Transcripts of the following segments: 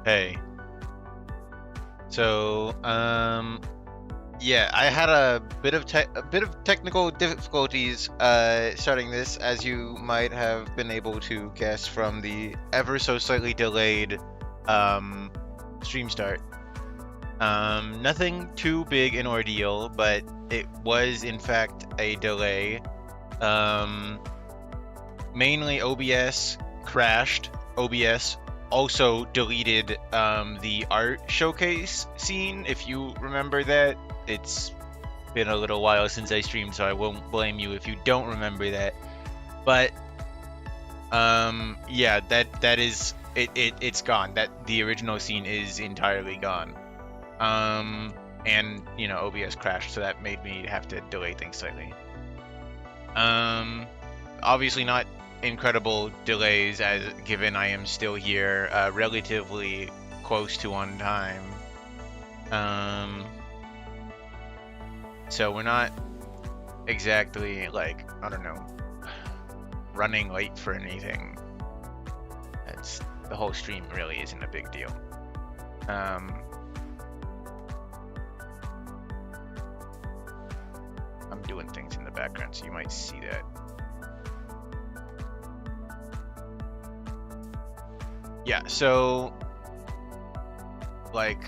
Hey. So, yeah, I had a bit of technical difficulties starting this, as you might have been able to guess from the ever so slightly delayed um stream start. Nothing too big an ordeal, but it was in fact a delay. Um, Mainly OBS crashed. OBS also deleted the art showcase scene. If you remember that, it's been a little while since I streamed, so I won't blame you if you don't remember that. But yeah, that is it's gone. That the original scene is entirely gone. And OBS crashed, so that made me have to delay things slightly. Obviously not incredible delays, as given I am still here, relatively close to on time. So we're not exactly like, I don't know, running late for anything. That's the whole stream really isn't a big deal. I'm doing things in the background, so you might see that. Yeah, so like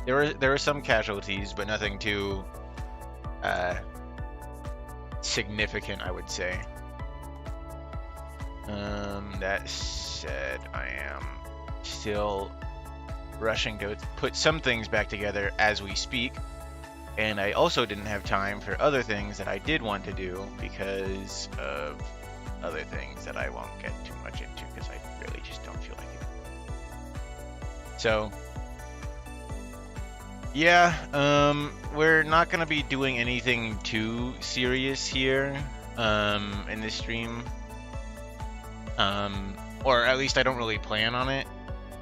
there were some casualties, but nothing too significant, I would say. That said, I am still rushing to put some things back together as we speak, and I also didn't have time for other things that I did want to do because of other things that I won't get too much into because I really just don't feel like it. So yeah, we're not gonna be doing anything too serious here in this stream. Or at least I don't really plan on it.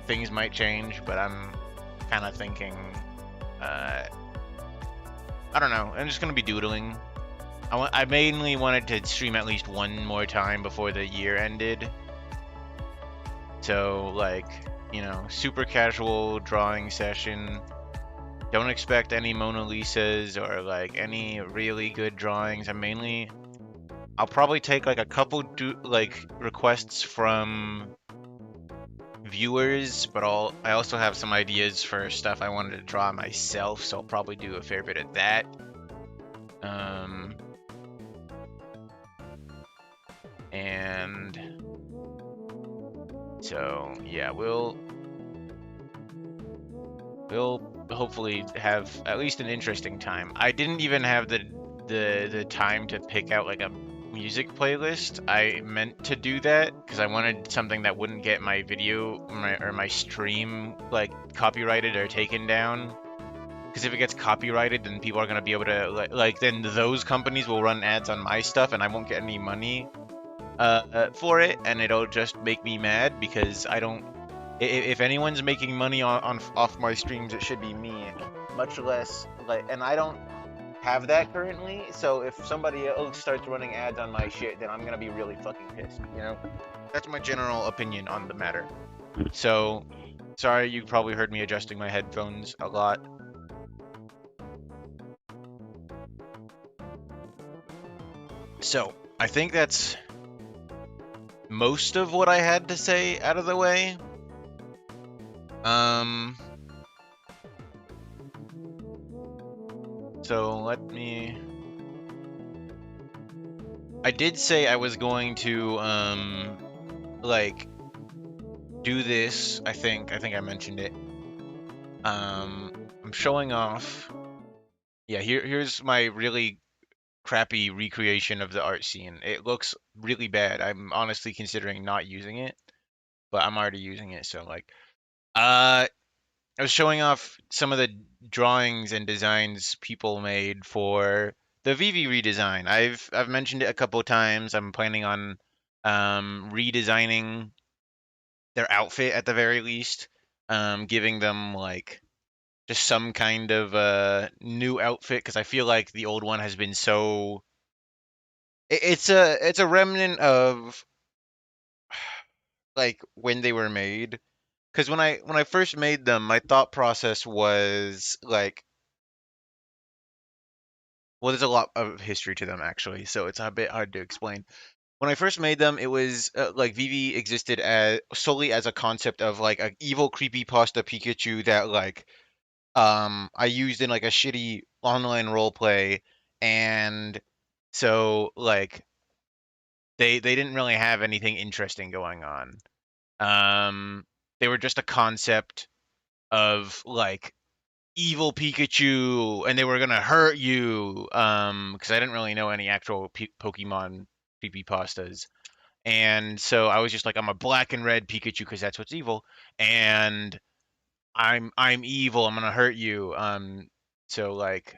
Things might change, but I'm kind of thinking, I don't know. I'm just gonna be doodling. I mainly wanted to stream at least one more time before the year ended. So like, super casual drawing session. Don't expect any Mona Lisas or like any really good drawings. I'll probably take like a couple requests from viewers, but I also have some ideas for stuff I wanted to draw myself, so I'll probably do a fair bit of that. And so yeah, we'll hopefully have at least an interesting time. I didn't even have the time to pick out like a music playlist. I meant to do that because I wanted something that wouldn't get my video or my stream like copyrighted or taken down. Because if it gets copyrighted, then people are gonna be able to then those companies will run ads on my stuff, and I won't get any money for it, and it'll just make me mad because I don't. If anyone's making money off my streams, it should be me. Much less and I don't have that currently. So if somebody else starts running ads on my shit, then I'm gonna be really fucking pissed. That's my general opinion on the matter. So, sorry, you probably heard me adjusting my headphones a lot. So, I think that's most of what I had to say out of the way. So I did say I was going to do this. I think I mentioned it. I'm showing off. Yeah, here's my really crappy recreation of the art scene. It looks really bad. I'm honestly considering not using it, but I'm already using it, so I was showing off some of the drawings and designs people made for the Vivi redesign. I've mentioned it a couple times. I'm planning on redesigning their outfit at the very least, giving them just some kind of new outfit because I feel like the old one has been so. It's a remnant of like when they were made because when I first made them, my thought process was like, well, there's a lot of history to them actually, so it's a bit hard to explain. When I first made them, it was like Vivi existed as solely as a concept of like an evil creepypasta Pikachu that like I used in like a shitty online role play, and so like they didn't really have anything interesting going on. Um, they were just a concept of like evil Pikachu, and they were gonna hurt you. Because I didn't really know any actual Pokemon creepypastas, and so I was just like, I'm a black and red Pikachu because that's what's evil, and I'm evil. I'm gonna hurt you. So like,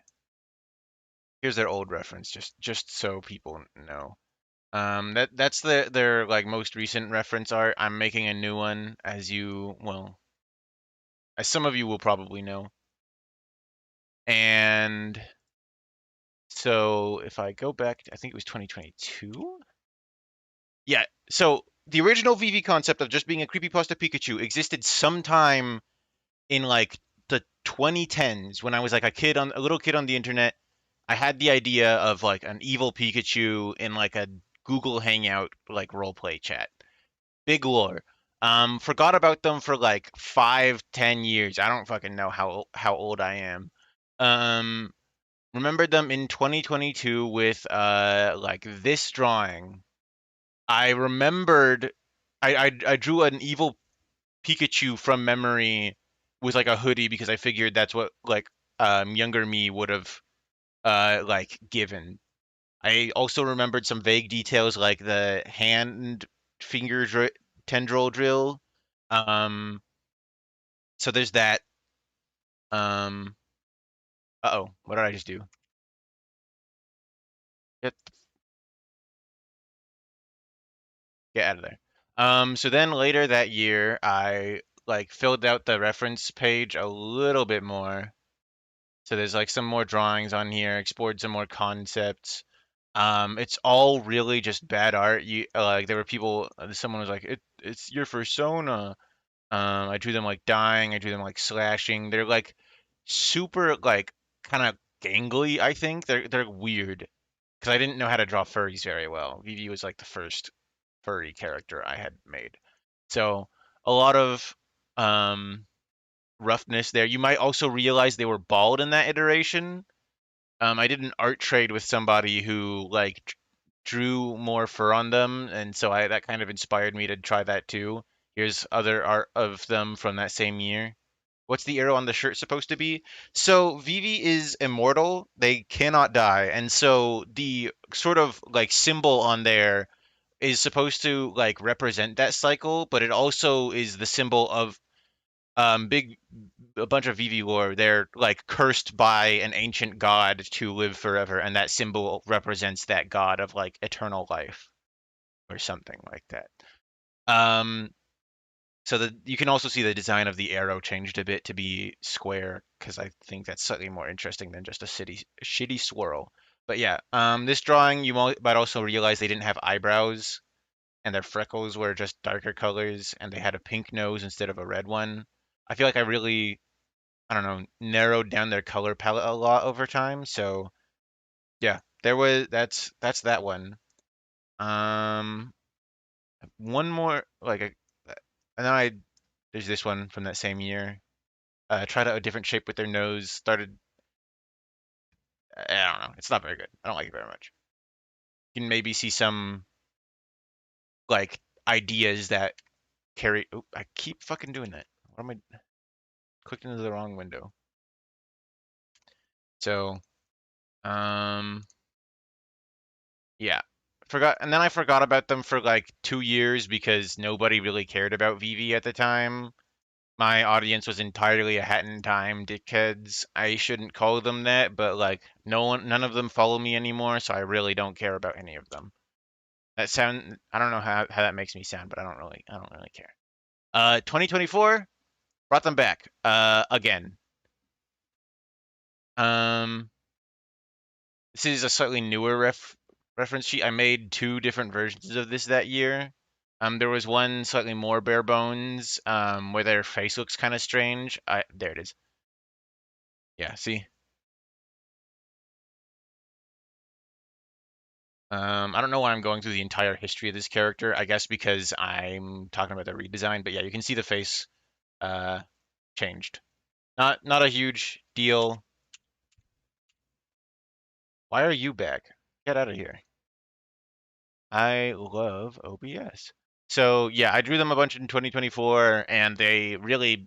here's their old reference, just so people know. That's their like most recent reference art. I'm making a new one, as you well, as some of you will probably know. And so if I go back, I think it was 2022. Yeah. So the original VV concept of just being a creepypasta Pikachu existed sometime in like the 2010s when I was like a little kid on the internet. I had the idea of like an evil Pikachu in like a Google Hangout like roleplay chat. Big lore. Forgot about them for like 5, 10 years. I don't fucking know how old I am. Um, remembered them in 2022 with like this drawing. I remembered I drew an evil Pikachu from memory with like a hoodie because I figured that's what like younger me would have like given. I also remembered some vague details like the hand finger tendril drill. Um, so there's that. Um, uh-oh, what did I just do? Get get out of there. So then later that year, I like filled out the reference page a little bit more. So there's like some more drawings on here, explored some more concepts. It's all really just bad art. You like there were people. Someone was like, it's your persona." I drew them like dying. I drew them like slashing. They're like super like kind of gangly. I think they're weird because I didn't know how to draw furries very well. Vivi was like the first furry character I had made, so a lot of um, roughness there. You might also realize they were bald in that iteration. I did an art trade with somebody who like drew more fur on them, and so I that kind of inspired me to try that too. Here's other art of them from that same year. What's the arrow on the shirt supposed to be? So Vivi is immortal; they cannot die, and so the sort of like symbol on there is supposed to like represent that cycle, but it also is the symbol of big a bunch of Vivi lore. They're like cursed by an ancient god to live forever, and that symbol represents that god of like eternal life or something like that. Um, so you can also see the design of the arrow changed a bit to be square because I think that's slightly more interesting than just a shitty swirl. But yeah, this drawing you might also realize they didn't have eyebrows and their freckles were just darker colors and they had a pink nose instead of a red one. I feel like I don't know, narrowed down their color palette a lot over time. So yeah, that's that one. Um, one more and then there's this one from that same year. Tried out a different shape with their nose. Started, I don't know. It's not very good. I don't like it very much. You can maybe see some like ideas that carry. Oh, I keep fucking doing that. What am I? Clicked into the wrong window. So, um, yeah, forgot, and then I forgot about them for like 2 years because nobody really cared about Vivi at the time. My audience was entirely a Hat in Time dickheads. I shouldn't call them that, but like none of them follow me anymore, so I really don't care about any of them. I don't know how that makes me sound, but I don't really care. 2024 brought them back again. Um, this is a slightly newer reference sheet. I made two different versions of this that year. There was one slightly more bare bones, where their face looks kind of strange. There it is. Yeah, see. I don't know why I'm going through the entire history of this character. I guess because I'm talking about the redesign. But yeah, you can see the face uh changed. Not a huge deal. Why are you back? Get out of here. I love OBS. So yeah, I drew them a bunch in 2024, and they really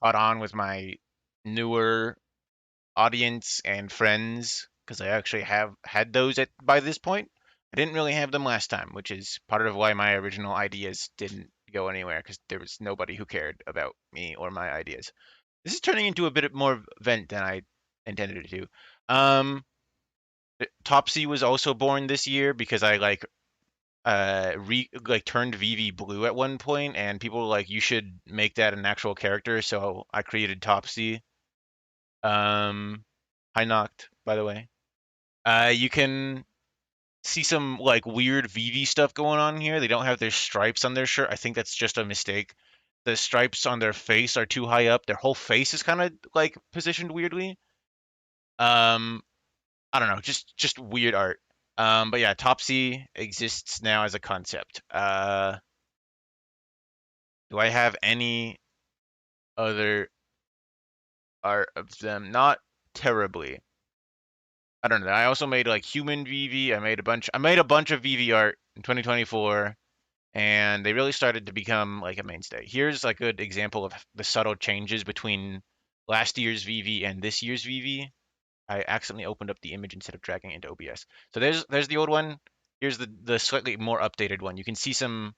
caught on with my newer audience and friends because I actually have had those at by this point. I didn't really have them last time, which is part of why my original ideas didn't go anywhere because there was nobody who cared about me or my ideas. This is turning into a bit more event than I intended it to. Um, Topsy was also born this year because I turned Vivi blue at one point, and people were like, you should make that an actual character, so I created Topsy. Um, Hi Noct, by the way. You can see some like weird Vivi stuff going on here. They don't have their stripes on their shirt. I think that's just a mistake. The stripes on their face are too high up. Their whole face is kind of like positioned weirdly. Um, I don't know, just weird art. But yeah, Topsy exists now as a concept. Do I have any other art of them? Not terribly. I don't know. I also made like human VV. I made a bunch of VV art in 2024, and they really started to become like a mainstay. Here's a good example of the subtle changes between last year's VV and this year's VV. I accidentally opened up the image instead of dragging it into OBS. So there's the old one. Here's the slightly more updated one. You can see some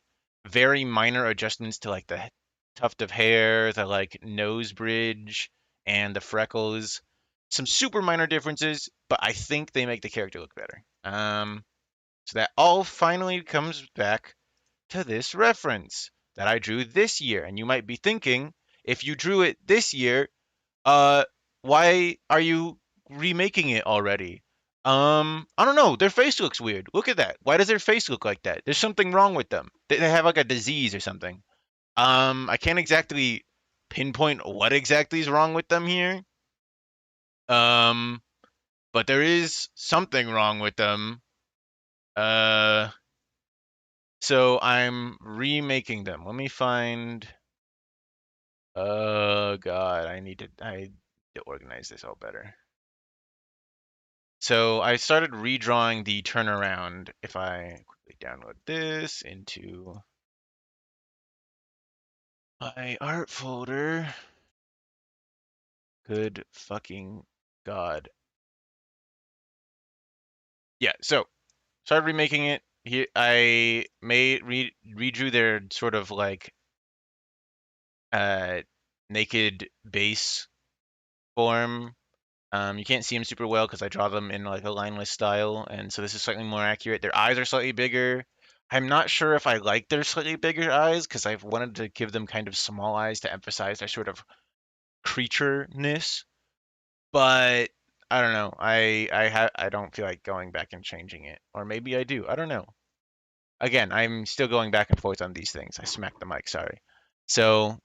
very minor adjustments to like the tuft of hair, the like nose bridge, and the freckles. Some super minor differences, but I think they make the character look better. So that all finally comes back to this reference that I drew this year. And you might be thinking, if you drew it this year, uh, why are you remaking it already? I don't know. Their face looks weird. Look at that. Why does their face look like that? There's something wrong with them. They have like a disease or something. I can't exactly pinpoint what exactly is wrong with them here. Um, but there is something wrong with them. Uh, so I'm remaking them. Let me find. Oh God, I need to organize this all better. So I started redrawing the turnaround. If I quickly download this into my art folder, good fucking God. Yeah, so started remaking it. Here I redrew their sort of like uh naked base form. You can't see them super well because I draw them in like a lineless style, and so this is slightly more accurate. Their eyes are slightly bigger. I'm not sure if I like their slightly bigger eyes because I've wanted to give them kind of small eyes to emphasize their sort of creature-ness, but I don't know. I don't feel like going back and changing it, or maybe I do. I don't know. Again, I'm still going back and forth on these things. I smacked the mic, sorry. So,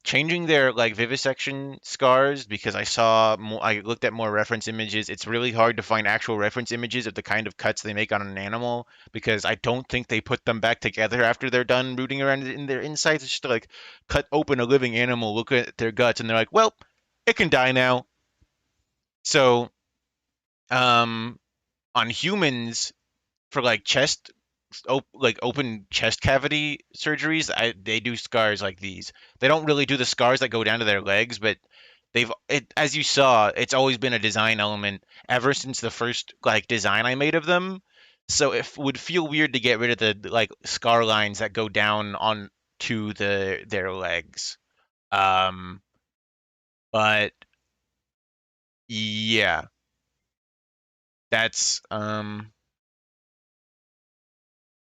changing their like vivisection scars because I looked at more reference images. It's really hard to find actual reference images of the kind of cuts they make on an animal because I don't think they put them back together after they're done rooting around in their insides. It's just to, like cut open a living animal, look at their guts, and they're like, well, it can die now. So, um, on humans for like open chest cavity surgeries, they do scars like these. They don't really do the scars that go down to their legs, but as you saw, it's always been a design element ever since the first like design I made of them. So it would feel weird to get rid of the like scar lines that go down on to their legs. Um, but yeah, that's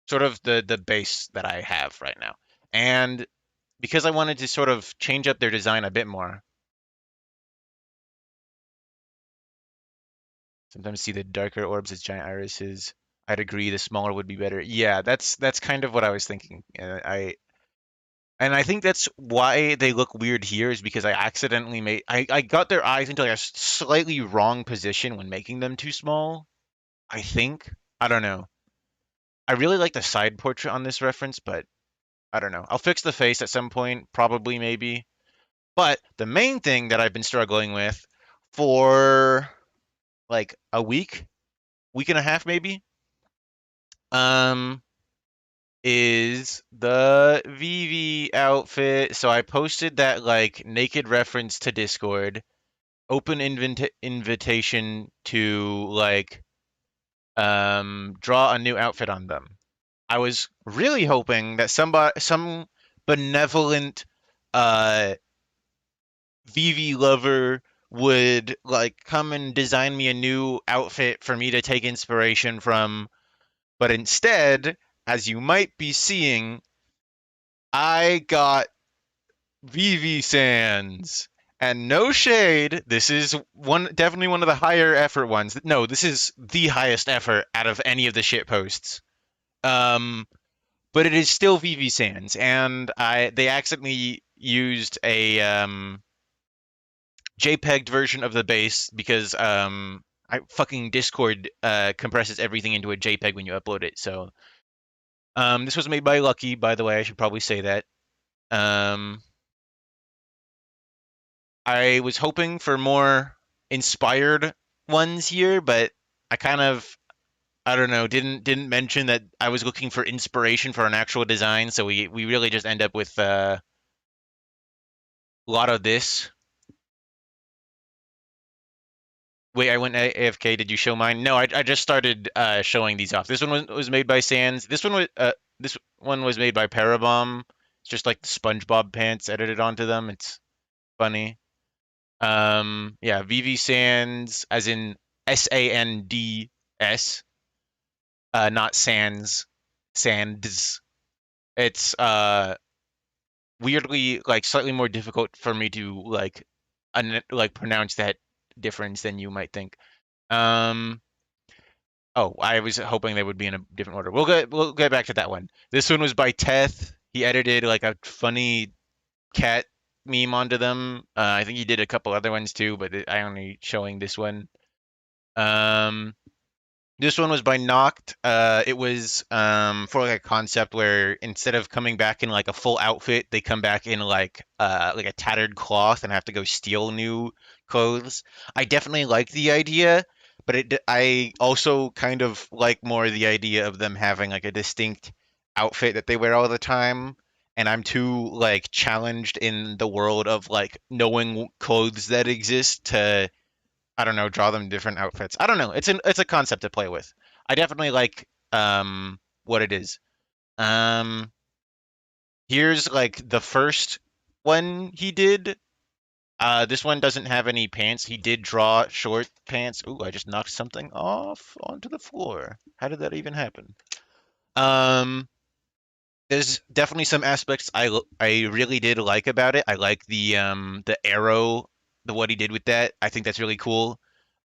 sort of the base that I have right now. And because I wanted to sort of change up their design a bit more, sometimes see the darker orbs as giant irises. I'd agree the smaller would be better. Yeah, that's kind of what I was thinking. And I think that's why they look weird here is because I accidentally I got their eyes into like a slightly wrong position when making them too small. I think. I don't know. I really like the side portrait on this reference, but I don't know. I'll fix the face at some point, probably maybe. But the main thing that I've been struggling with for like a week and a half maybe, um, is the Vivi outfit. So I posted that like naked reference to Discord, open invitation to like draw a new outfit on them. I was really hoping that some benevolent uh Vivi lover would like come and design me a new outfit for me to take inspiration from, but instead, as you might be seeing, I got Vivi Sands. And no shade, this is definitely one of the higher effort ones. No, this is the highest effort out of any of the shit posts. Um, but it is still Vivi Sands, and they accidentally used a JPEG version of the base because I fucking Discord compresses everything into a JPEG when you upload it. So this was made by Lucky, by the way. I should probably say that. Um, I was hoping for more inspired ones here, but I kind of I don't know didn't mention that I was looking for inspiration for an actual design. So we really just end up with a lot of this. Wait, I went AFK. Did you show mine? No, I just started showing these off. This one was made by Sans. This one was made by Parabomb. It's just like the SpongeBob pants edited onto them. It's funny. Yeah, VV Sans, as in Sands, not Sans, Sands. It's weirdly like slightly more difficult for me to like pronounce that difference than you might think. Um, Oh, I was hoping they would be in a different order. We'll get back to that one. This one was by Teth. He edited like a funny cat meme onto them. I think he did a couple other ones too, but I only showing this one. Um, this one was by Noct. It was for like a concept where instead of coming back in like a full outfit, they come back in like a tattered cloth and have to go steal new clothes. I definitely like the idea, but I also kind of like more the idea of them having like a distinct outfit that they wear all the time. And I'm too like challenged in the world of like knowing clothes that exist to I don't know, draw them different outfits. I don't know. It's a concept to play with. I definitely like what it is. Um here's like the first one he did. This one doesn't have any pants. He did draw short pants. Ooh, I just knocked something off onto the floor. How did that even happen? Um there's definitely some aspects I really did like about it. I like the arrow, the what he did with that. I think that's really cool.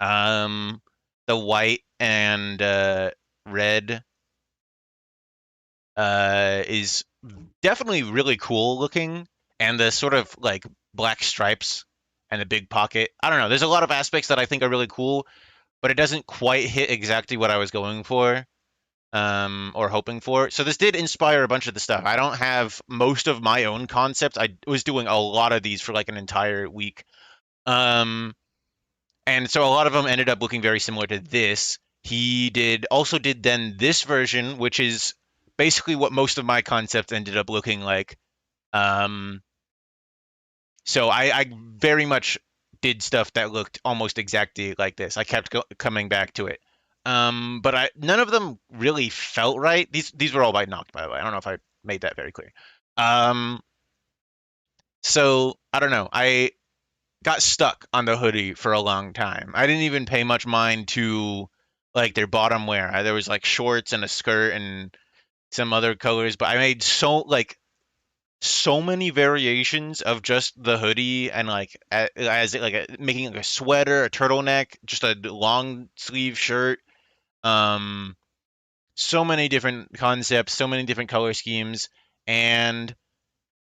The white and red is definitely really cool looking, and the sort of like black stripes and the big pocket. I don't know. There's a lot of aspects that I think are really cool, but it doesn't quite hit exactly what I was going for or hoping for. So this did inspire a bunch of the stuff. I don't have most of my own concepts. I was doing a lot of these for like an entire week. Um, and so a lot of them ended up looking very similar to this. He did then this version, which is basically what most of my concepts ended up looking like. Um, so I very much did stuff that looked almost exactly like this. I kept coming back to it. But none of them really felt right. These were all by Noct, by the way. I don't know if I made that very clear. Um, so I don't know. I got stuck on the hoodie for a long time. I didn't even pay much mind to like their bottom wear. There was like shorts and a skirt and some other colors, but I made so many variations of just the hoodie and like as like making like a sweater, a turtleneck, just a long sleeve shirt. Um, so many different concepts, so many different color schemes, and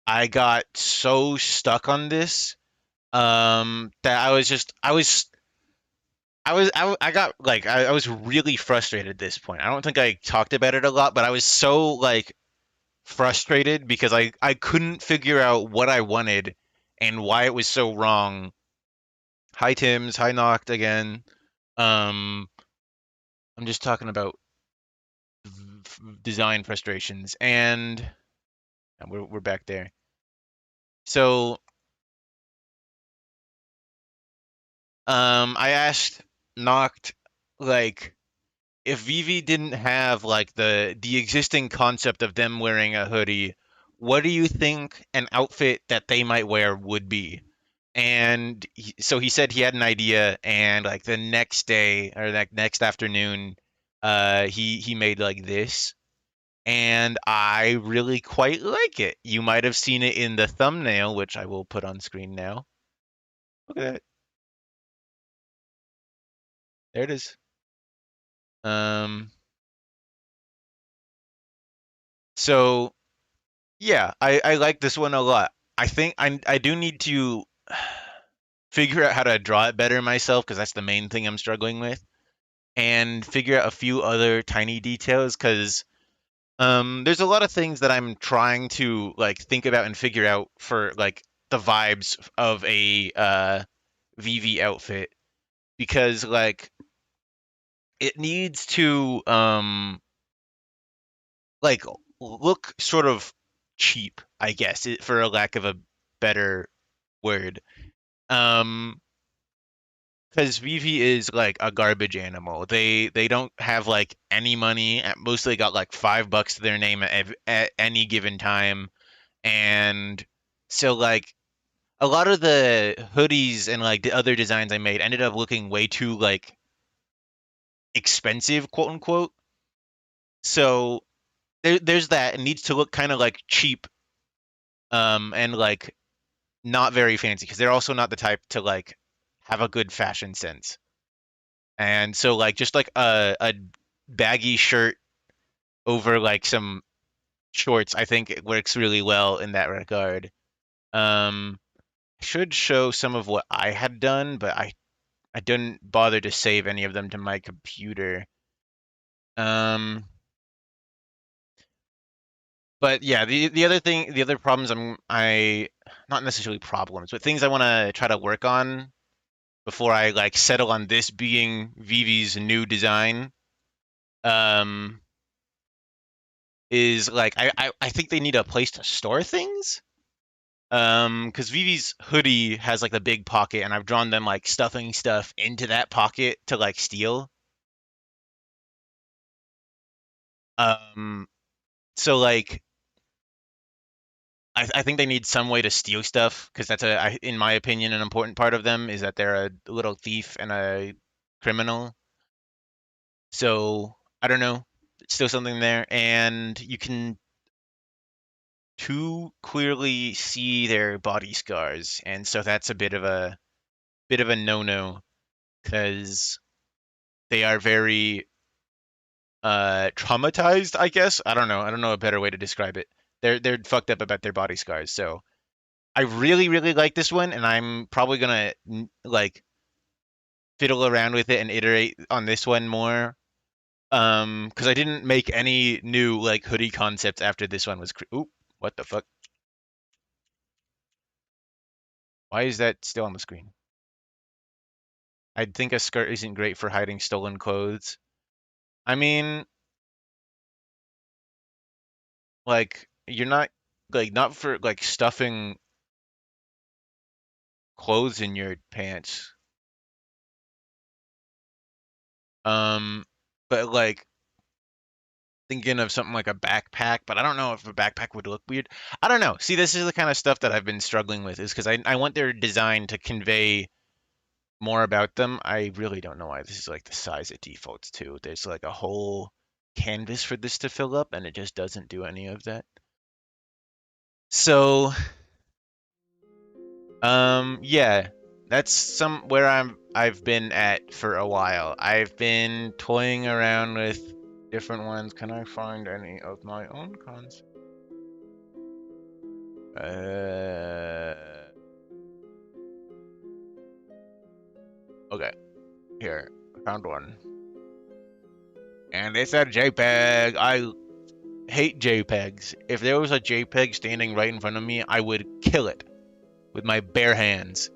I got so stuck on this that I got like I was really frustrated at this point. I don't think I talked about it a lot, but I was so like frustrated because I couldn't figure out what I wanted and why it was so wrong. Hi Tim's, hi Knocked again. Um, I'm just talking about design frustrations, and we're back there. So, I asked Knocked like if Vivi didn't have like the existing concept of them wearing a hoodie, what do you think an outfit that they might wear would be? And so he said he had an idea, and like the next day or that next afternoon, he made like this, and I really quite like it. You might have seen it in the thumbnail, which I will put on screen now. Look at that. There it is. Um, so yeah, I like this one a lot. I think I do need to figure out how to draw it better myself because that's the main thing I'm struggling with, and figure out a few other tiny details because there's a lot of things that I'm trying to like think about and figure out for like the vibes of a VV outfit because like it needs to like look sort of cheap, I guess, for a lack of a better word. Um, because Vivi is like a garbage animal. They don't have like any money. Mostly got like $5 to their name at any given time, and so like a lot of the hoodies and like the other designs I made ended up looking way too like expensive, quote unquote. So there's that. It needs to look kind of like cheap, and like not very fancy because they're also not the type to like have a good fashion sense. And so like just like a baggy shirt over like some shorts, I think it works really well in that regard. I should show some of what I had done, but I didn't bother to save any of them to my computer. Um, but yeah, the other problems I not necessarily problems, but things I want to try to work on before I like settle on this being Vivi's new design. Um, is like I think they need a place to store things. Because Vivi's hoodie has like the big pocket, and I've drawn them like stuffing stuff into that pocket to like steal. Um, so like I think they need some way to steal stuff because that's in my opinion, an important part of them is that they're a little thief and a criminal. So I don't know, still something there, and you can too clearly see their body scars, and so that's a bit of a no-no because they are very traumatized, I guess. I don't know a better way to describe it. They're fucked up about their body scars. So I really really like this one, and I'm probably gonna like fiddle around with it and iterate on this one more. Because I didn't make any new like hoodie concepts after this one was. Oop, what the fuck? Why is that still on the screen? I think a skirt isn't great for hiding stolen clothes. I mean, like you're not like not for like stuffing clothes in your pants. Um, but like thinking of something like a backpack, but I don't know if a backpack would look weird. I don't know. See, this is the kind of stuff that I've been struggling with is because I want their design to convey more about them. I really don't know why this is like the size it defaults to. There's like a whole canvas for this to fill up, and it just doesn't do any of that. So, yeah, that's some where I've been at for a while. I've been toying around with different ones. Can I find any of my own cons? Okay, here, I found one. And it's a JPEG. I hate JPEGs. If there was a JPEG standing right in front of me, I would kill it with my bare hands.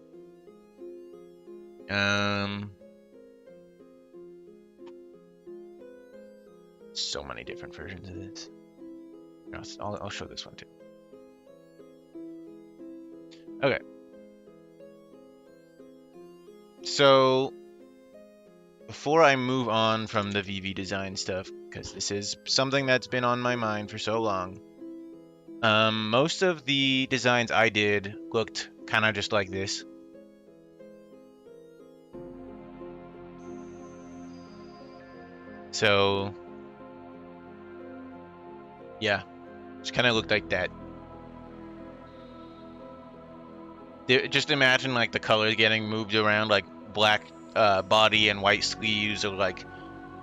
So many different versions of this. I'll show this one too. Okay. So before I move on from the VV design stuff, because this is something that's been on my mind for so long, most of the designs I did looked kind of just like this. So yeah, just kind of looked like that. Just imagine like the colors getting moved around, like black body and white sleeves, or like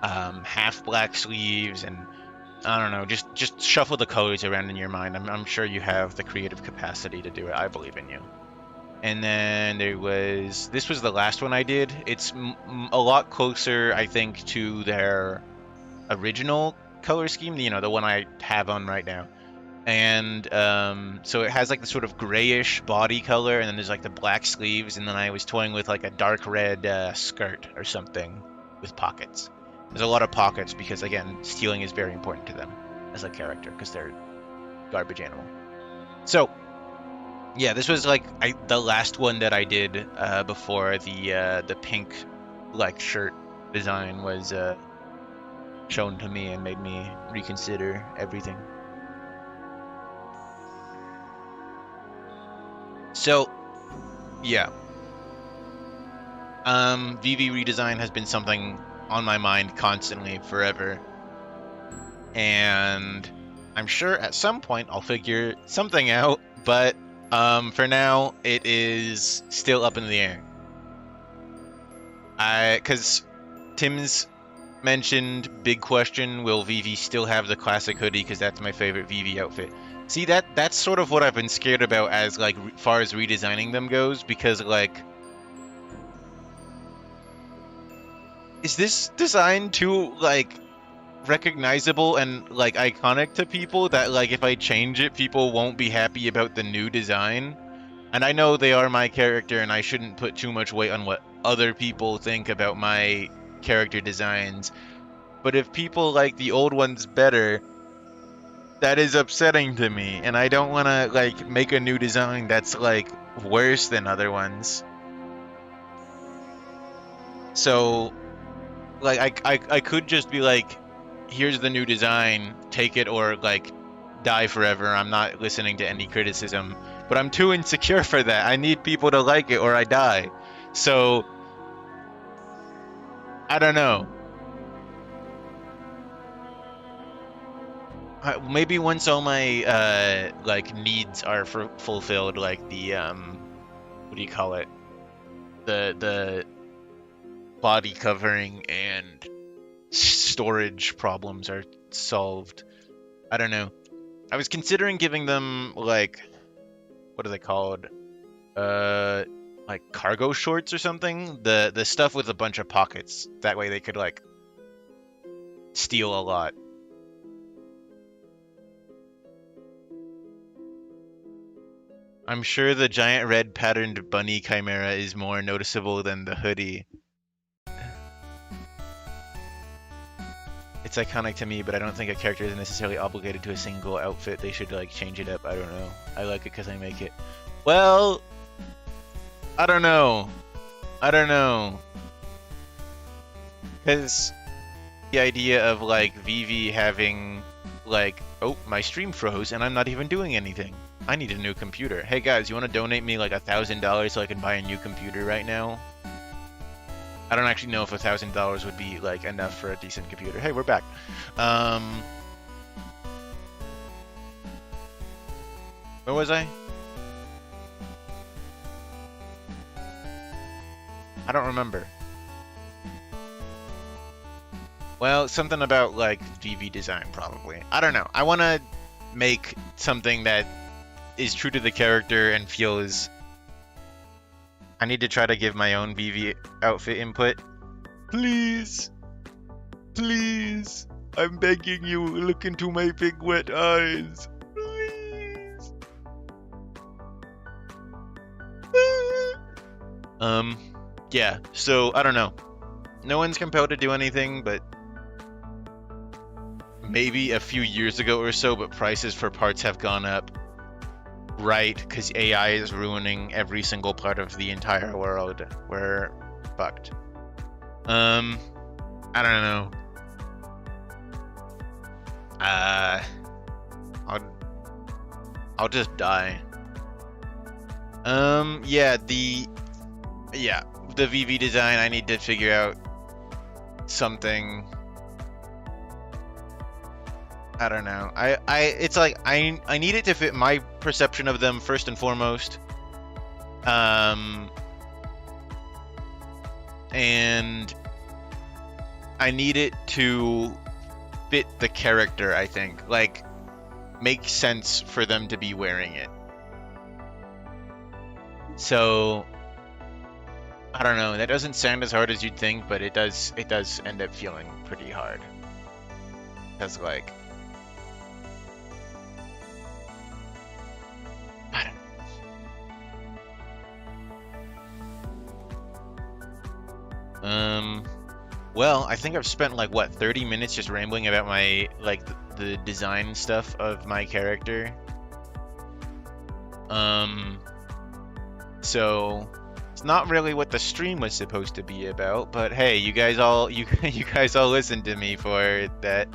half black sleeves, and I don't know, just shuffle the colors around in your mind. I'm sure you have the creative capacity to do it. I believe in you. And then this was the last one I did. It's a lot closer, I think, to their original color scheme, you know, the one I have on right now. And so it has like the sort of grayish body color, and then there's like the black sleeves, and then I was toying with like a dark red skirt or something with pockets. There's a lot of pockets because, again, stealing is very important to them as a character because they're garbage animal. So yeah, this was like the last one that I did before the pink like shirt design was shown to me and made me reconsider everything. So, yeah. VV redesign has been something on my mind constantly, forever. And I'm sure at some point I'll figure something out, but for now, it is still up in the air. Because Tim's mentioned, big question, will VV still have the classic hoodie? Because that's my favorite VV outfit. See, that's sort of what I've been scared about as like far as redesigning them goes, because like, is this design too like recognizable and like iconic to people that like if I change it, people won't be happy about the new design? And I know they are my character, and I shouldn't put too much weight on what other people think about my character designs. But if people like the old ones better, that is upsetting to me, and I don't want to like make a new design that's like worse than other ones. So like I could just be like, here's the new design, take it or like die forever. I'm not listening to any criticism, but I'm too insecure for that. I need people to like it or I die. So I don't know. Maybe once all my like needs are fulfilled, like the what do you call it? The body covering and storage problems are solved. I don't know. I was considering giving them like, what are they called? Like cargo shorts or something. The stuff with a bunch of pockets. That way they could like steal a lot. I'm sure the giant red patterned bunny chimera is more noticeable than the hoodie. It's iconic to me, but I don't think a character is necessarily obligated to a single outfit. They should like change it up. I don't know. I like it because I make it. Well, I don't know. I don't know. Because the idea of like VV having like, oh, my stream froze and I'm not even doing anything. I need a new computer. Hey guys, you want to donate me like $1,000 so I can buy a new computer right now? I don't actually know if $1,000 would be like enough for a decent computer. Hey, we're back. Where was I? I don't remember. Well, something about like VV design probably. I don't know. I want to make something that is true to the character and feels. I need to try to give my own VV outfit input. Please, please, I'm begging you, look into my big wet eyes. Please. Yeah. So I don't know. No one's compelled to do anything, but maybe a few years ago or so, but prices for parts have gone up. Right, because AI is ruining every single part of the entire world. We're fucked. I don't know. I'll just die. Yeah, the VV design, I need to figure out something. I don't know. It's like I need it to fit my perception of them first and foremost. And I need it to fit the character, I think. Like, make sense for them to be wearing it. So I don't know. That doesn't sound as hard as you'd think, but it does end up feeling pretty hard. Cause like well, I think I've spent like what 30 minutes just rambling about my like the design stuff of my character. So it's not really what the stream was supposed to be about, but hey, you guys all listened to me for that.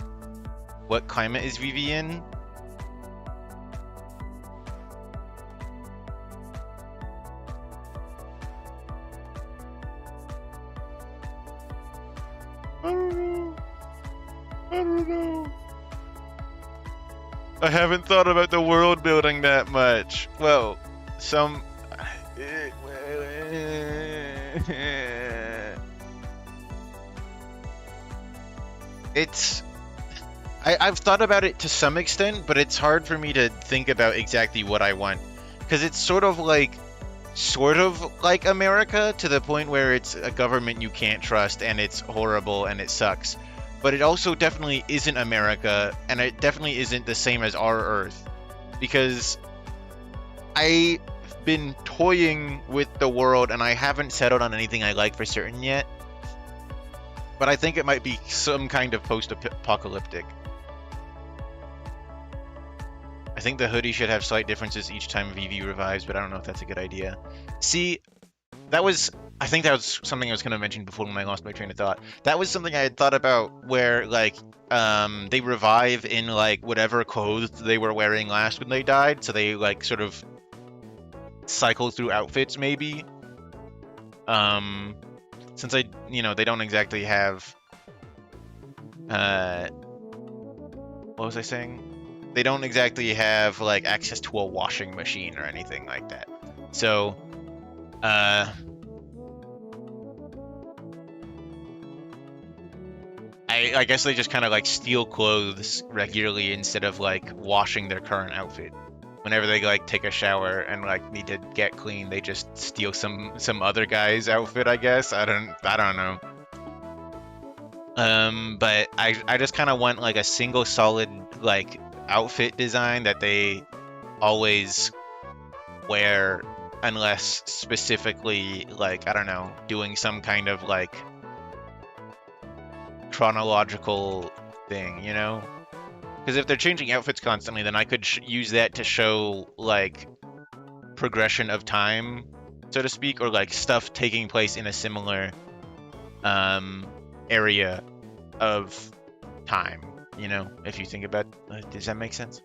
What climate is VV in? I don't know. I haven't thought about the world building that much. Well, some. It's. I've thought about it to some extent, but it's hard for me to think about exactly what I want. Because it's sort of like America, to the point where it's a government you can't trust and it's horrible and it sucks. But it also definitely isn't America, and it definitely isn't the same as our Earth. Because I've been toying with the world and I haven't settled on anything I like for certain yet. But I think it might be some kind of post-apocalyptic. I think the hoodie should have slight differences each time VV revives, but I don't know if that's a good idea. See, I think that was something I was going to mention before when I lost my train of thought. That was something I had thought about where, like, they revive in, like, whatever clothes they were wearing last when they died, so they, like, sort of cycle through outfits, maybe. Since they don't exactly have, what was I saying? They don't exactly have, like, access to a washing machine or anything like that. So, I guess they just kind of, like, steal clothes regularly instead of, like, washing their current outfit. Whenever they, like, take a shower and, like, need to get clean, they just steal some other guy's outfit, I guess. I don't know. But I just kind of want, like, a single solid, like, outfit design that they always wear, unless specifically, like, I don't know, doing some kind of, like, chronological thing, you know? Because if they're changing outfits constantly, then I could use that to show, like, progression of time, so to speak, or, like, stuff taking place in a similar area of time, you know? If you think about does that make sense?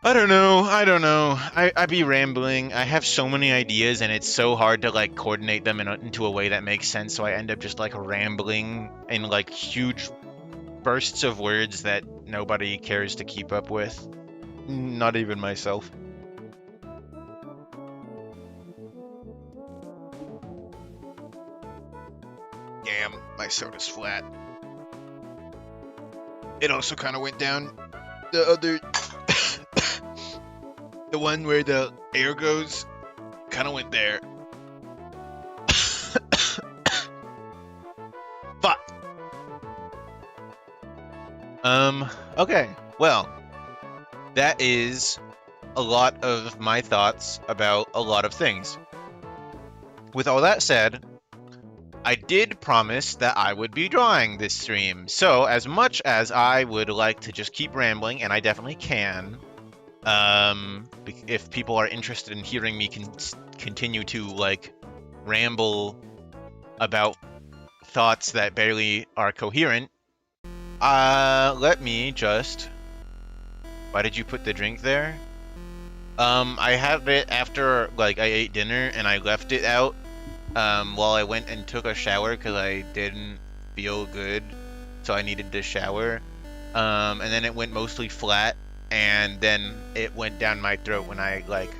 I don't know. I be rambling. I have so many ideas, and it's so hard to, like, coordinate them into a way that makes sense, so I end up just, like, rambling in, like, huge bursts of words that nobody cares to keep up with. Not even myself. Damn, my soda's flat. It also kind of went down the other, the one where the air goes, kind of went there. Fuck. Okay, well, that is a lot of my thoughts about a lot of things. With all that said, I did promise that I would be drawing this stream, so as much as I would like to just keep rambling, and I definitely can, if people are interested in hearing me continue to, like, ramble about thoughts that barely are coherent, let me just... Why did you put the drink there? I have it after, like, I ate dinner, and I left it out, while I went and took a shower, because I didn't feel good, so I needed to shower, and then it went mostly flat, and then it went down my throat when I, like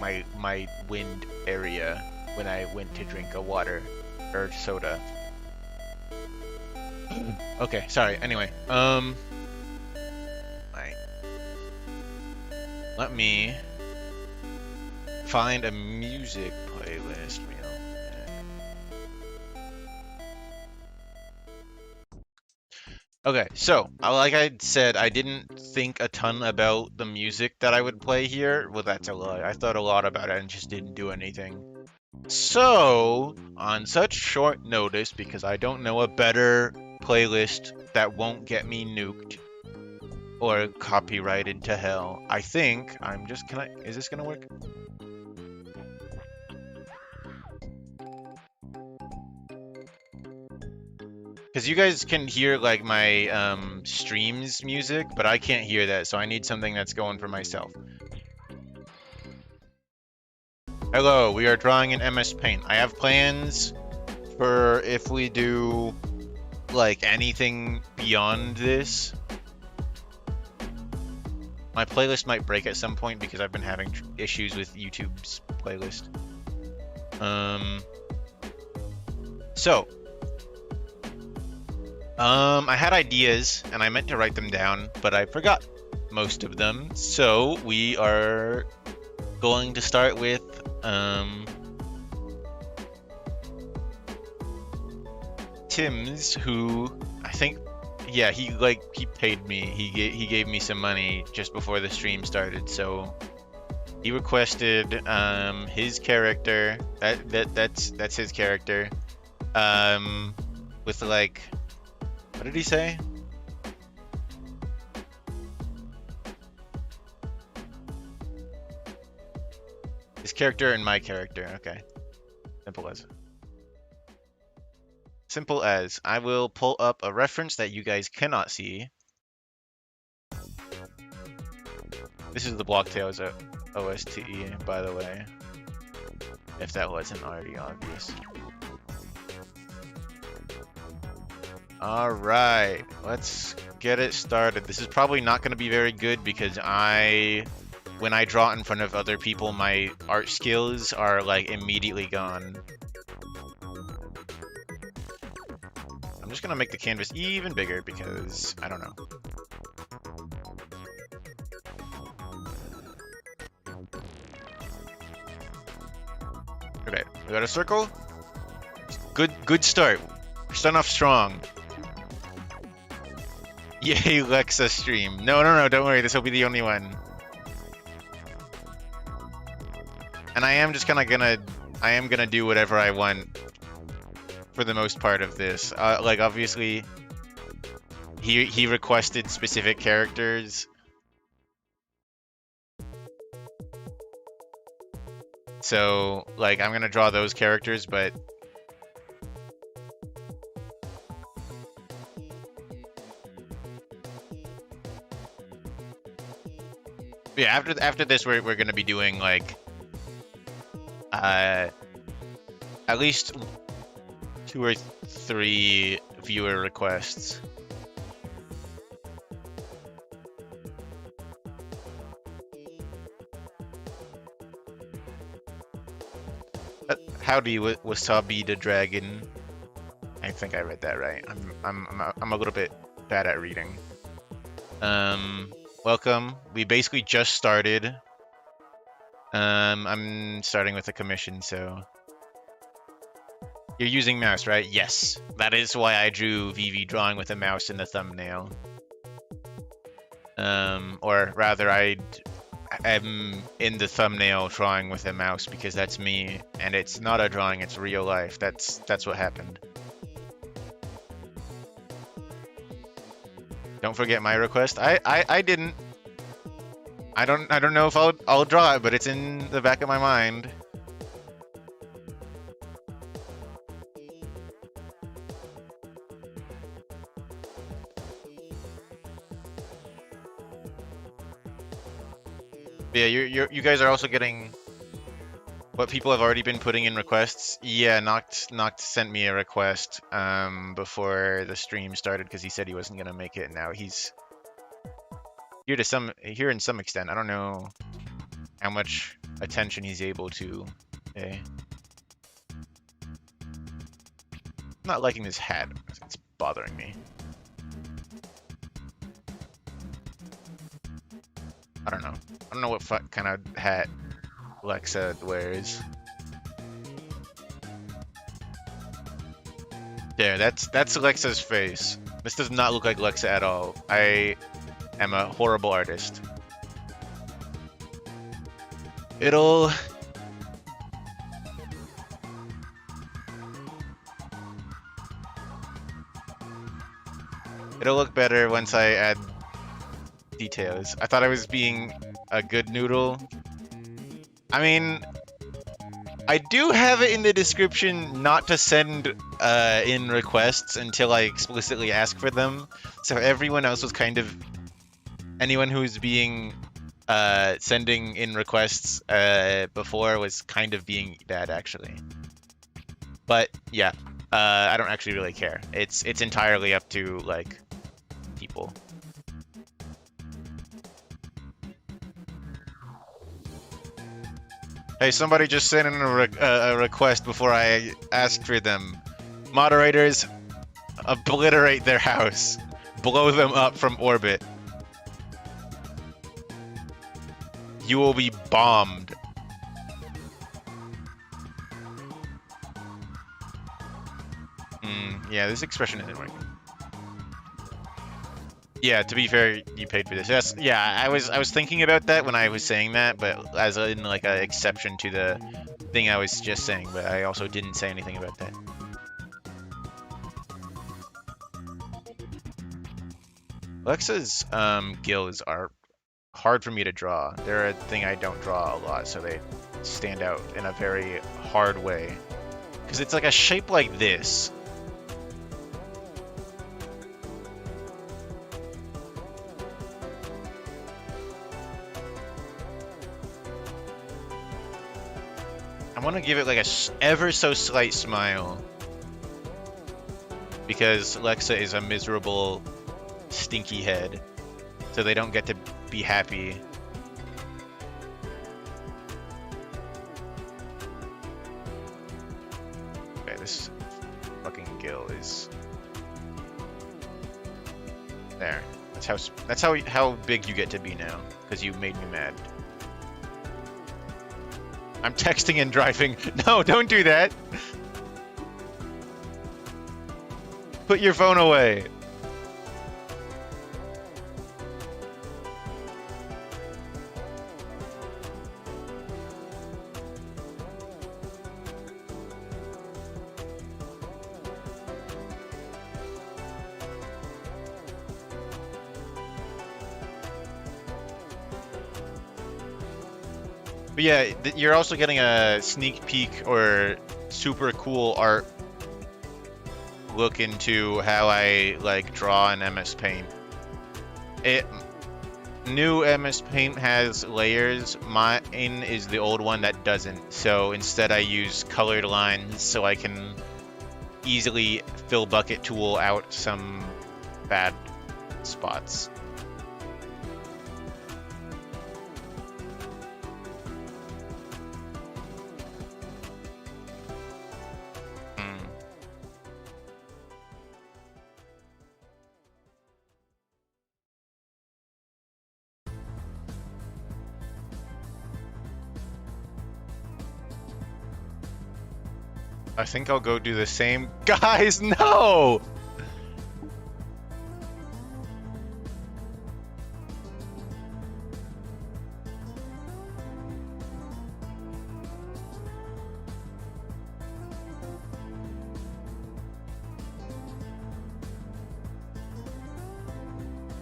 my wind area, when I went to drink a water, or soda. Okay, sorry, anyway, let me find a music playlist. Okay, so, like I said, I didn't think a ton about the music that I would play here. Well, that's a lie. I thought a lot about it and just didn't do anything. So, on such short notice, because I don't know a better playlist that won't get me nuked or copyrighted to hell, I think I'm just is this gonna work? Because you guys can hear, like, my streams music, but I can't hear that, so I need something that's going for myself. Hello, we are drawing in MS Paint. I have plans for if we do, like, anything beyond this. My playlist might break at some point because I've been having issues with YouTube's playlist. I had ideas, and I meant to write them down, but I forgot most of them. So we are going to start with Tim's, who I think, yeah, he paid me. He gave me some money just before the stream started, so he requested his character. That's his character. With, like, what did he say? His character and my character. Okay. Simple as. Simple as. I will pull up a reference that you guys cannot see. This is the Blocktails OST, by the way. If that wasn't already obvious. Alright, let's get it started. This is probably not going to be very good because when I draw in front of other people, my art skills are, like, immediately gone. I'm just going to make the canvas even bigger because, I don't know. Okay, we got a circle. Good start. We're starting off strong. Yay, Lexa stream. No, don't worry, this will be the only one. And I am just gonna do whatever I want for the most part of this. Like, obviously, he requested specific characters. So, like, I'm gonna draw those characters, but yeah, after this, we're gonna be doing, like, at least 2 or 3 viewer requests. Howdy, Wasabi the Dragon. I think I read that right. I'm a little bit bad at reading. Welcome. We basically just started. I'm starting with a commission, so... You're using mouse, right? Yes. That is why I drew VV drawing with a mouse in the thumbnail. Or rather, I'm in the thumbnail drawing with a mouse because that's me, and it's not a drawing, it's real life. That's what happened. Don't forget my request. I didn't. I don't know if I'll draw it, but it's in the back of my mind. Yeah, you guys are also getting what people have already been putting in requests. Yeah, Noct sent me a request before the stream started because he said he wasn't gonna make it. Now he's here in some extent. I don't know how much attention he's able to pay. I'm not liking this hat. It's bothering me. I don't know. I don't know what kind of hat Lexa wears. There, that's Lexa's face. This does not look like Lexa at all. I am a horrible artist. It'll look better once I add details. I thought I was being a good noodle. I mean, I do have it in the description not to send in requests until I explicitly ask for them. So everyone else was kind of... Anyone who's being sending in requests before was kind of being bad, actually. But yeah, I don't actually really care. It's entirely up to, like, people. Hey, somebody just sent in a request before I asked for them. Moderators, obliterate their house. Blow them up from orbit. You will be bombed. Yeah, this expression isn't working. Yeah, to be fair, you paid for this. Yes, yeah, I was thinking about that when I was saying that, but as in like an exception to the thing I was just saying, but I also didn't say anything about that. Alexa's gills are hard for me to draw. They're a thing I don't draw a lot, so they stand out in a very hard way. Because it's like a shape like this. I want to give it like a ever so slight smile. Because Lexa is a miserable, stinky head. So they don't get to be happy. Okay, this fucking gill is... There. That's how big you get to be now. Because you made me mad. I'm texting and driving. No, don't do that. Put your phone away. But yeah, you're also getting a sneak peek or super cool art look into how I like draw in MS Paint. New MS Paint has layers. Mine is the old one that doesn't. So instead I use colored lines so I can easily fill bucket tool out some bad spots. I think I'll go do the same. Guys, no!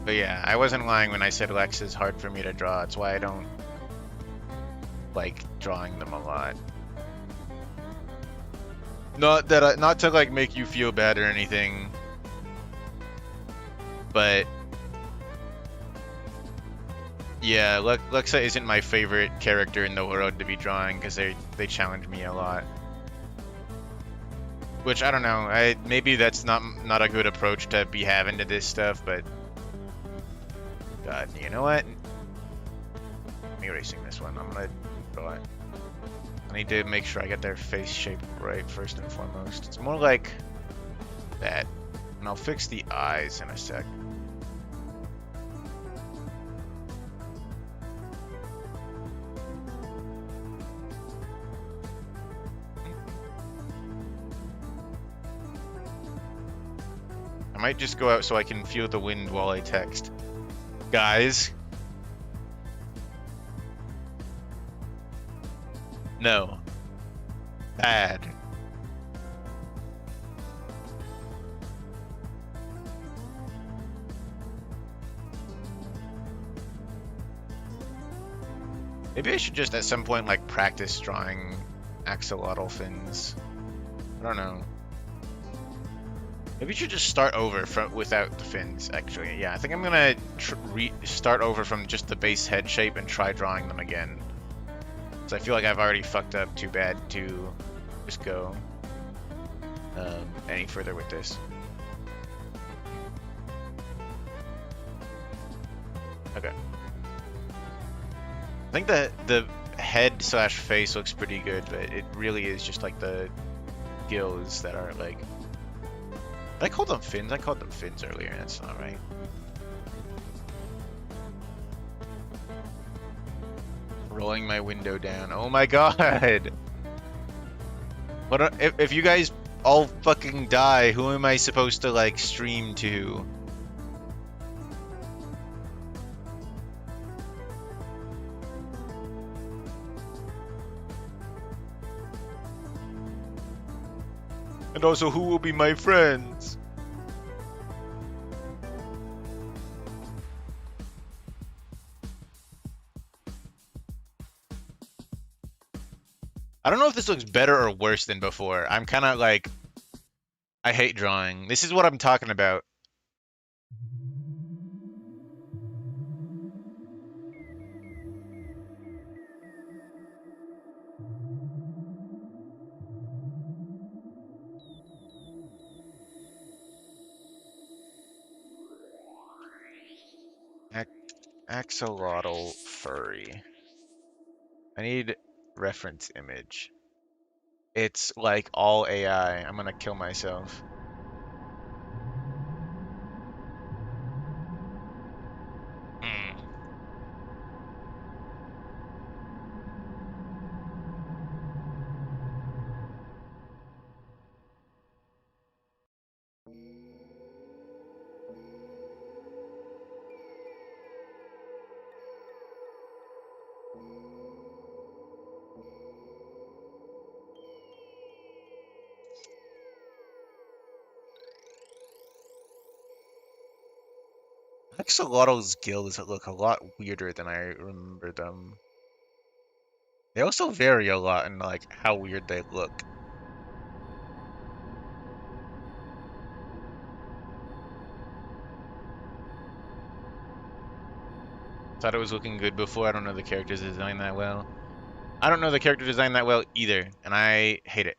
But yeah, I wasn't lying when I said Lex is hard for me to draw. That's why I don't like drawing them a lot. Not that not to like make you feel bad or anything, but yeah, Lexa isn't my favorite character in the world to be drawing because they challenge me a lot. Which I don't know. Maybe that's not a good approach to be having to this stuff, but God, you know what? I'm erasing this one. I'm gonna draw it. I need to make sure I get their face shape right first and foremost. It's more like that, and I'll fix the eyes in a sec. I might just go out so I can feel the wind while I text. Guys. No. Bad. Maybe I should just at some point like practice drawing axolotl fins. I don't know. Maybe you should just start over without the fins, actually. Yeah, I think I'm gonna start over from just the base head shape and try drawing them again. So I feel like I've already fucked up too bad to just go any further with this. Okay. I think the head slash face looks pretty good, but it really is just like the gills that are like... I called them fins. I called them fins earlier. That's not right. Rolling my window down. Oh my god! What if you guys all fucking die? Who am I supposed to like stream to? And also, who will be my friends? I don't know if this looks better or worse than before. I'm kind of like... I hate drawing. This is what I'm talking about. Axolotl furry. I need reference image. It's like all AI. I'm gonna kill myself. Hmm. Axolotl's gills look a lot weirder than I remember them. They also vary a lot in like how weird they look. Thought it was looking good before. I don't know the character's design that well. I don't know the character design that well either, and I hate it.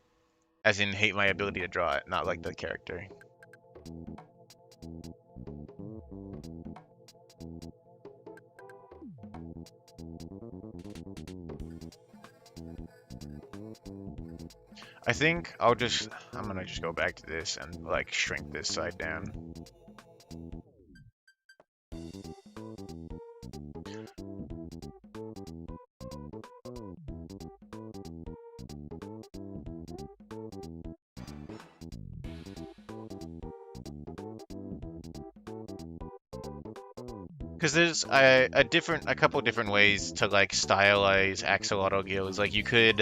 As in, hate my ability to draw it, not like the character. I think I'm gonna just go back to this and like shrink this side down. Because there's a couple different ways to like stylize axolotl gills. Like you could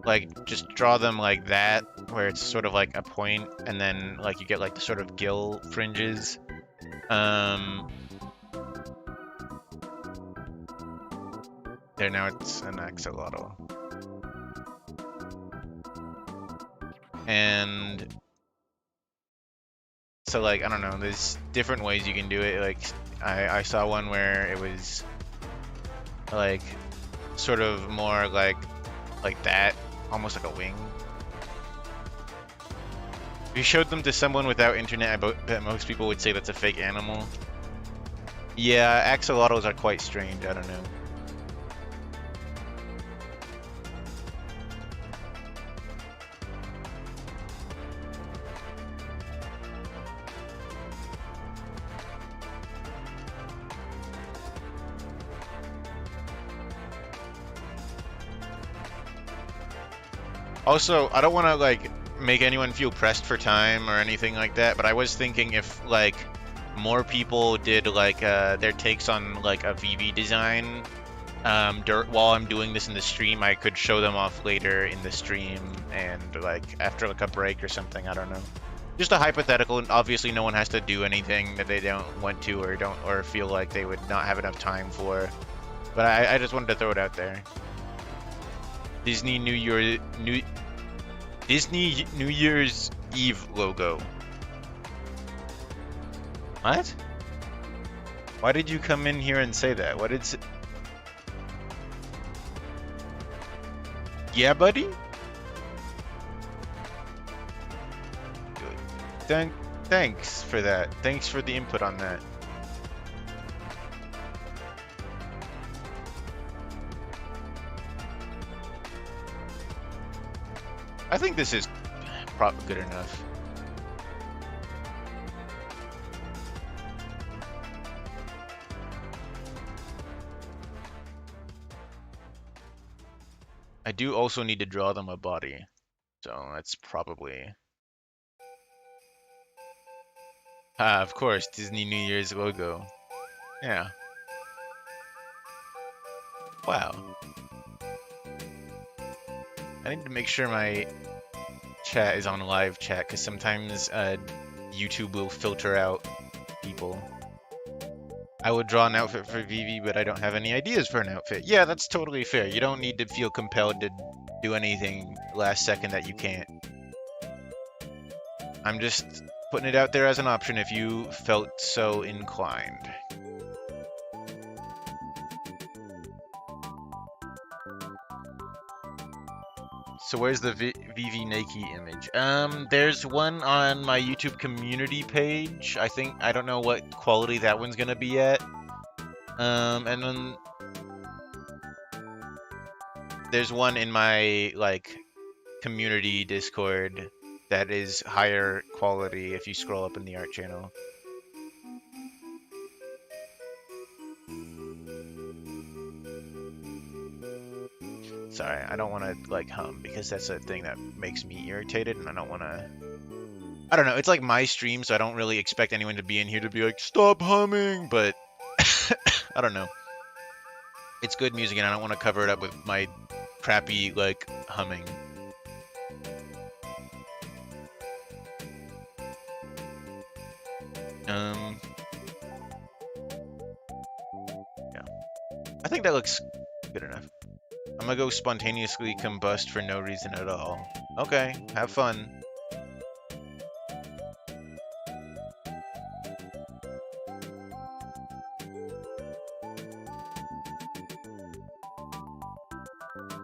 like just draw them like that, where it's sort of like a point, and then like you get like the sort of gill fringes. There, now it's an axolotl. And so like, I don't know, there's different ways you can do it. Like I saw one where it was like sort of more like that, almost like a wing. If you showed them to someone without internet, I bet most people would say that's a fake animal. Yeah, axolotls are quite strange, I don't know. Also, I don't want to like make anyone feel pressed for time or anything like that, but I was thinking if like more people did like their takes on like a VV design while I'm doing this in the stream, I could show them off later in the stream and like after like a break or something. I don't know. Just a hypothetical, and obviously no one has to do anything that they don't want to or feel like they would not have enough time for. But I just wanted to throw it out there. Disney New Year's Eve logo. What? Why did you come in here and say that? What did it... Yeah, buddy? Good. Thanks for that. Thanks for the input on that. I think this is probably good enough. I do also need to draw them a body, so that's probably... Ah, of course, Disney New Year's logo. Yeah. Wow. I need to make sure my chat is on live chat, because sometimes YouTube will filter out people. I would draw an outfit for Vivi, but I don't have any ideas for an outfit. Yeah, that's totally fair. You don't need to feel compelled to do anything last second that you can't. I'm just putting it out there as an option if you felt so inclined. So where's the Vivi Nike image? There's one on my YouTube community page. I don't know what quality that one's gonna be at. And then there's one in my like community Discord that is higher quality if you scroll up in the art channel. Sorry, I don't want to like hum because that's a thing that makes me irritated, and I don't want to. I don't know. It's like my stream, so I don't really expect anyone to be in here to be like, "Stop humming," but I don't know. It's good music, and I don't want to cover it up with my crappy like humming. Yeah. I think that looks good enough. I'm gonna go spontaneously combust for no reason at all. Okay, have fun.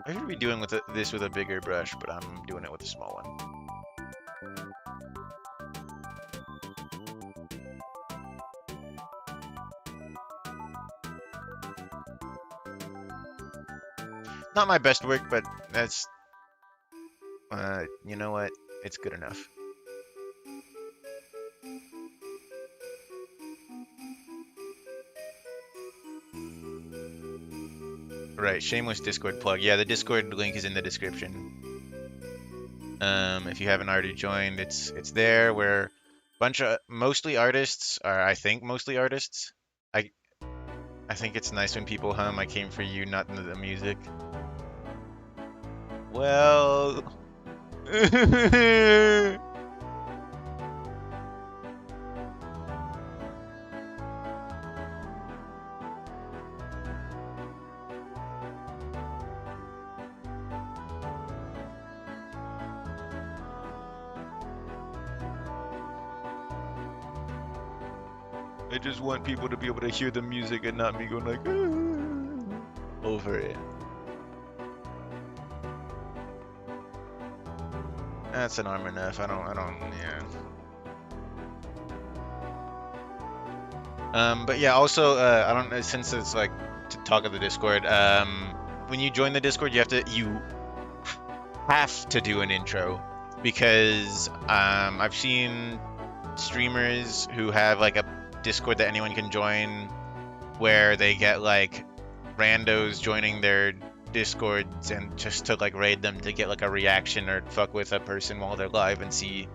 I should be doing this with a bigger brush, but I'm doing it with a small one. Not my best work, but that's... you know what? It's good enough. Right, shameless Discord plug. Yeah, the Discord link is in the description. If you haven't already joined, it's there where bunch of mostly artists, or I think mostly artists. I I think it's nice when people hum "I came for you," not into the music. Well, I just want people to be able to hear the music and not me going like over it. That's an arm enough. I don't, yeah. But yeah, also, I don't know, since it's like to talk of the Discord, when you join the Discord, you have to do an intro because, I've seen streamers who have like a Discord that anyone can join where they get like randos joining their Discords and just to like raid them to get like a reaction or fuck with a person while they're live and see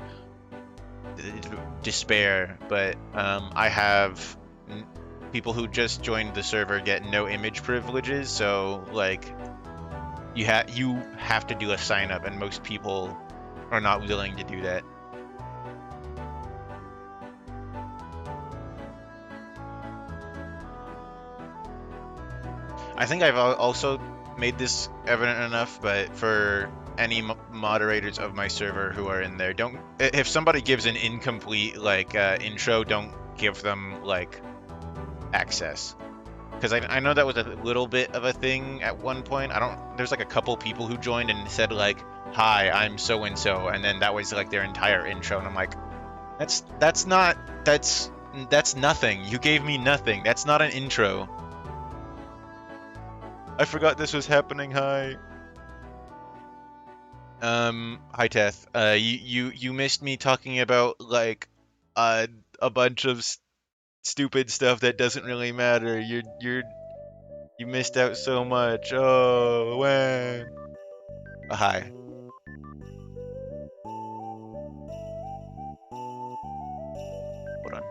despair. But I have people who just joined the server get no image privileges, so like you have to do a sign up, and most people are not willing to do that. I think I've also made this evident enough, but for any moderators of my server who are in there, don't, if somebody gives an incomplete like intro, don't give them like access, because I know that was a little bit of a thing at one point. There's like a couple people who joined and said like, "Hi, I'm so and so," and then that was like their entire intro, and I'm like, that's nothing. You gave me nothing. That's not an intro. I forgot this was happening. Hi. Hi Teth. You missed me talking about like a bunch of stupid stuff that doesn't really matter. You missed out so much. Oh, when? Hi. Hold on.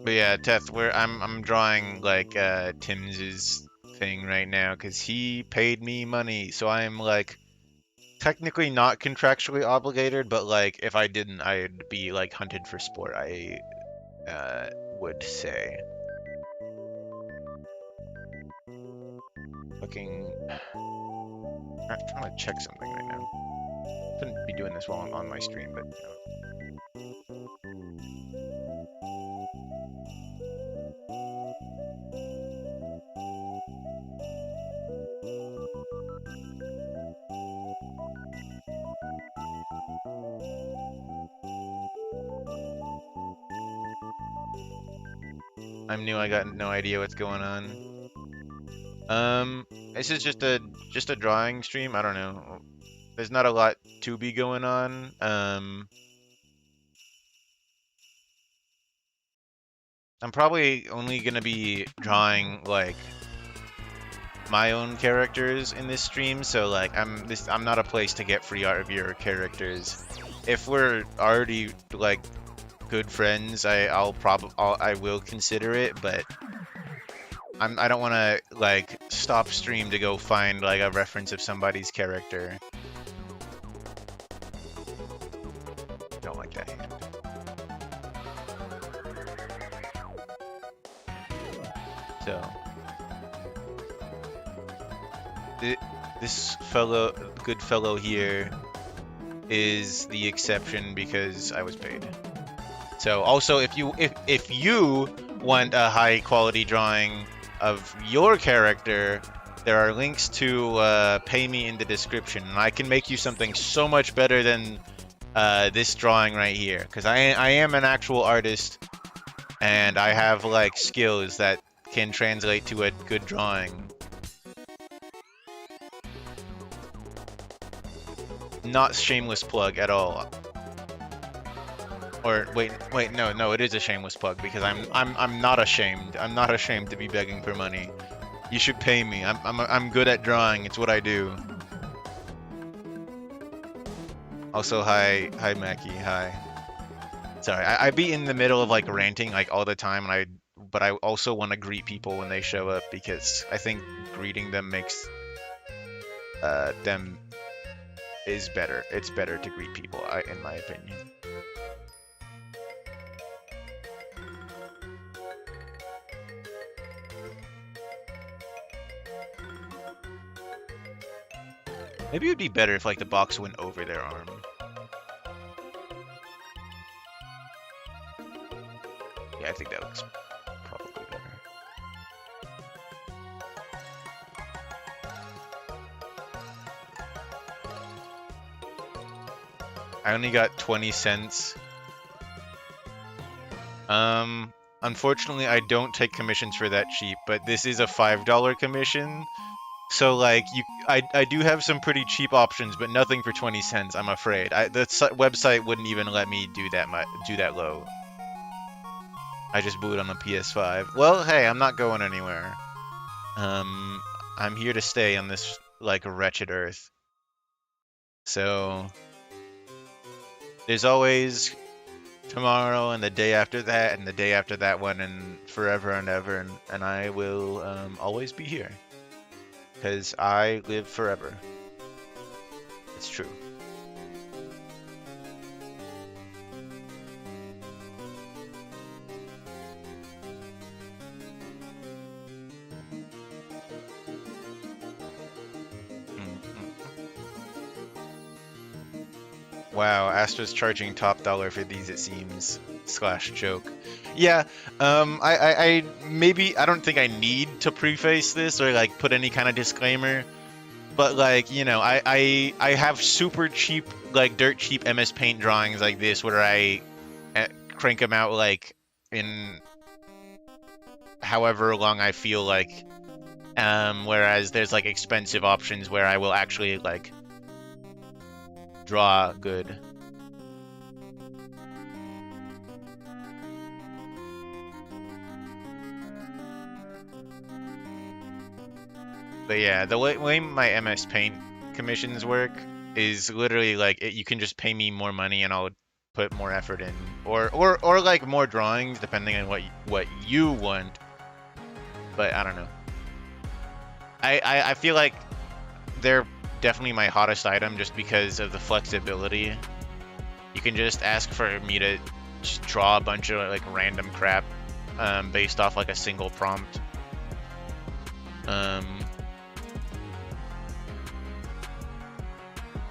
But yeah, Teth, I'm drawing like Tim's thing right now because he paid me money, so I'm like technically not contractually obligated, but like if I didn't, I'd be like hunted for sport. I would say. Fucking, I'm trying to check something right now. Shouldn't be doing this while I'm on my stream, but you know. I'm new. I got no idea what's going on. This is just a drawing stream. I don't know. There's not a lot to be going on. I'm probably only gonna be drawing like my own characters in this stream, so like I'm not a place to get free art of your characters. If we're already like good friends, I will consider it, but I don't want to like stop stream to go find like a reference of somebody's character. Don't like that hand. So this good fellow here is the exception because I was paid. So also, if you want a high quality drawing of your character, there are links to pay me in the description, and I can make you something so much better than this drawing right here, because I am an actual artist, and I have like skills that can translate to a good drawing. Not shameless plug at all. Or wait, no, it is a shameless plug because I'm not ashamed. I'm not ashamed to be begging for money. You should pay me. I'm good at drawing. It's what I do. Also, hi Mackie, hi. Sorry, I be in the middle of like ranting like all the time, but I also want to greet people when they show up because I think greeting them makes them is better. It's better to greet people, in my opinion. Maybe it would be better if like the box went over their arm. Yeah, I think that looks probably better. I only got 20 cents. Unfortunately, I don't take commissions for that cheap, but this is a $5 commission. So like I do have some pretty cheap options, but nothing for 20 cents. I'm afraid. The website wouldn't even let me do that low. I just booted on the PS5. Well, hey, I'm not going anywhere. I'm here to stay on this like wretched earth. So there's always tomorrow and the day after that and the day after that one and forever and ever, and I will always be here. Because I live forever. It's true. Wow, Astra's charging top dollar for these, it seems. Slash joke. Yeah, I maybe, I don't think I need to preface this or like put any kind of disclaimer, but like, you know, I have super cheap, like dirt cheap MS Paint drawings like this where I crank them out like in however long I feel like, whereas there's like expensive options where I will actually like draw good. But yeah, the way my MS Paint commissions work is literally like you can just pay me more money and I'll put more effort in, or like more drawings depending on what you want. But I don't know. I feel like they're definitely my hottest item just because of the flexibility. You can just ask for me to just draw a bunch of like random crap based off like a single prompt.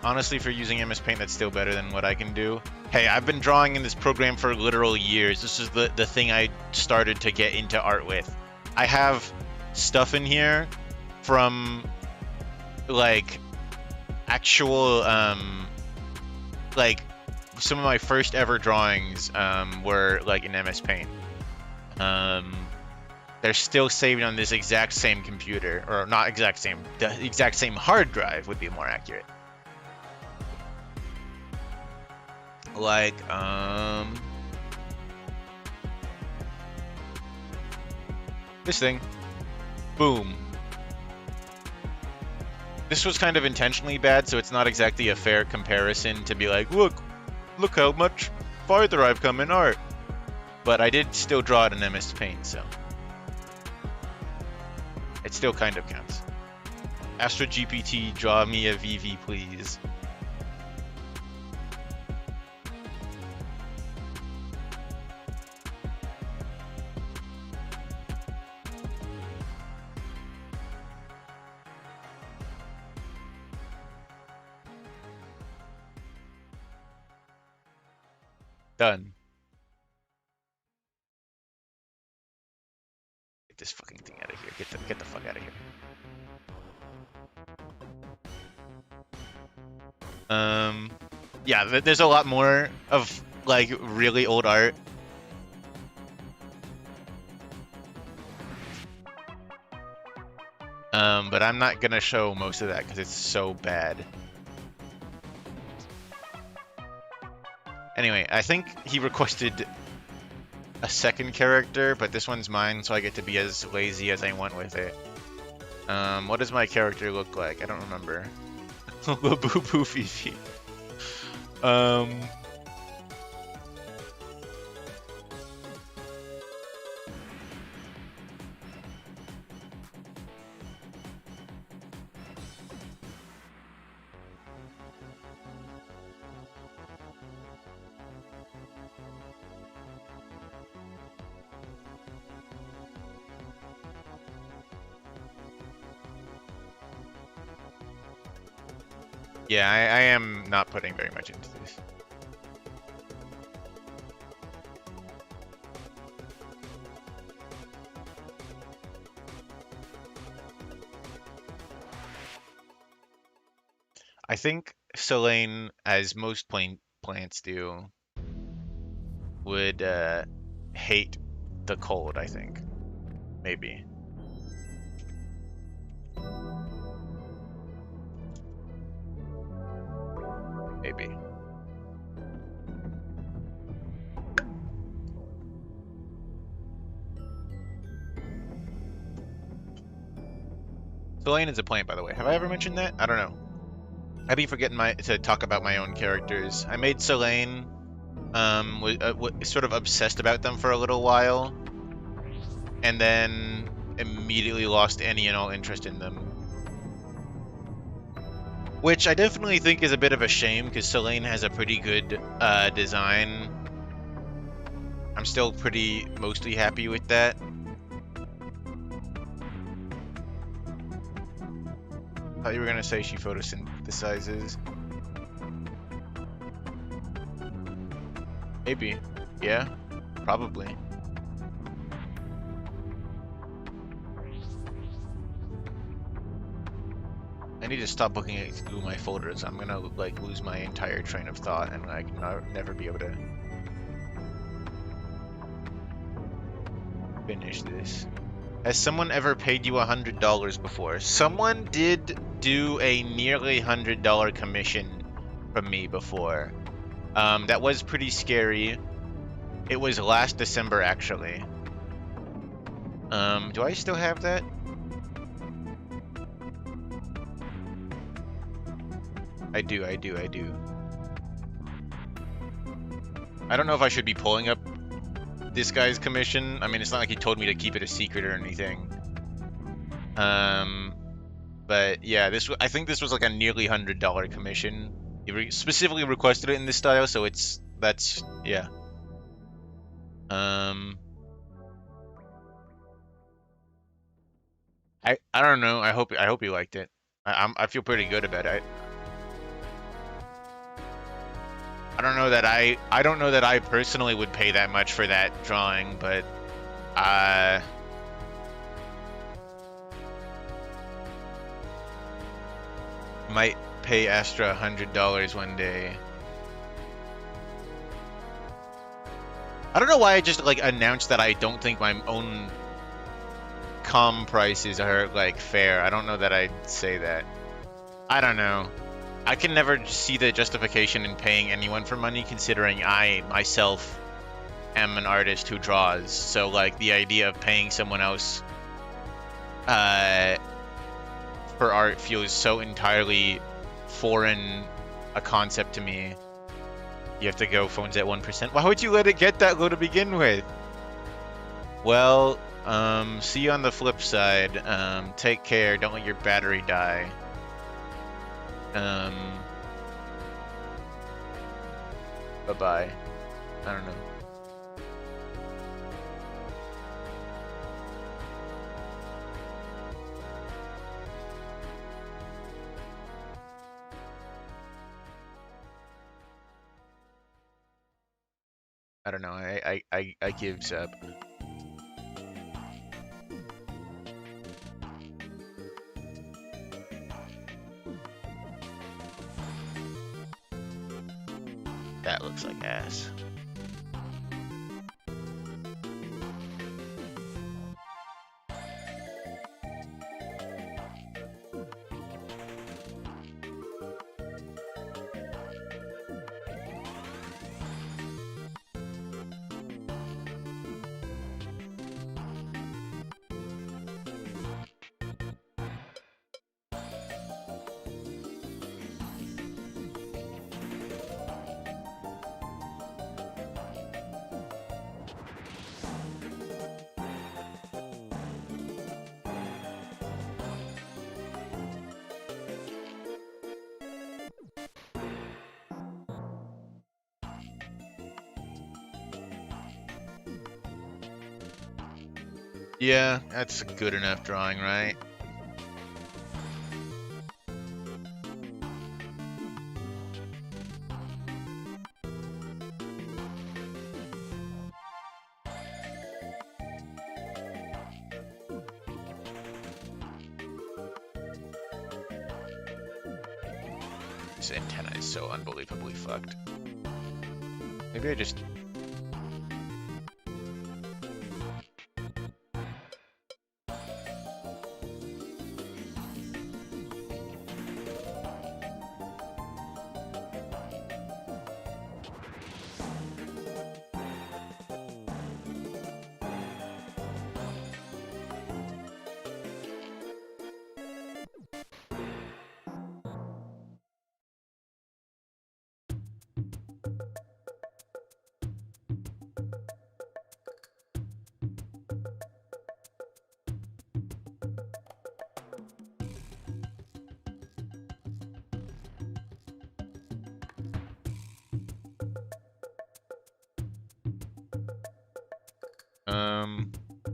Honestly, for using MS Paint, that's still better than what I can do. Hey, I've been drawing in this program for literal years. This is the thing I started to get into art with. I have stuff in here from like actual like some of my first ever drawings were like in MS Paint. They're still saved on this exact same computer, or not exact same, the exact same hard drive would be more accurate. Like, this thing. Boom. This was kind of intentionally bad, so it's not exactly a fair comparison to be like, look how much farther I've come in art. But I did still draw it in MS Paint, so it still kind of counts. Astra GPT, draw me a VV, please. Done. Get this fucking thing out of here. Get the fuck out of here. Yeah, there's a lot more of like really old art. But I'm not gonna show most of that because it's so bad. Anyway, I think he requested a second character, but this one's mine, so I get to be as lazy as I want with it. What does my character look like? I don't remember. Labubu Fifi. Yeah, I am not putting very much into this. I think Selene, as most plants do, would hate the cold, I think. Maybe. Maybe. Selene is a plant, by the way. Have I ever mentioned that? I don't know. I'd be forgetting to talk about my own characters. I made Selene, sort of obsessed about them for a little while, and then immediately lost any and all interest in them. Which I definitely think is a bit of a shame, because Selene has a pretty good design. I'm still mostly happy with that. I thought you were gonna say she photosynthesizes. Maybe. Yeah, probably. I need to stop looking through my folders. I'm gonna like lose my entire train of thought and like never be able to finish this. Has someone ever paid you $100 before? Someone did do a nearly $100 commission from me before. That was pretty scary. It was last December, actually. Do I still have that? I do. I don't know if I should be pulling up this guy's commission. I mean, it's not like he told me to keep it a secret or anything. But yeah, I think this was like a nearly $100 commission. He specifically requested it in this style, so yeah. I don't know. I hope you liked it. I feel pretty good about it. I don't know that I personally would pay that much for that drawing, but might pay Astra $100 one day. I don't know why I just like announced that I don't think my own prices are like fair. I don't know that I'd say that. I don't know. I can never see the justification in paying anyone for money, considering I myself am an artist who draws. So like the idea of paying someone else for art feels so entirely foreign a concept to me. You have to go phones at 1%. Why would you let it get that low to begin with? Well, see you on the flip side. Take care. Don't let your battery die. Bye-bye. I don't know. I don't know. I gives up. That looks like ass. Yeah, that's a good enough drawing, right? This antenna is so unbelievably fucked. Maybe I just...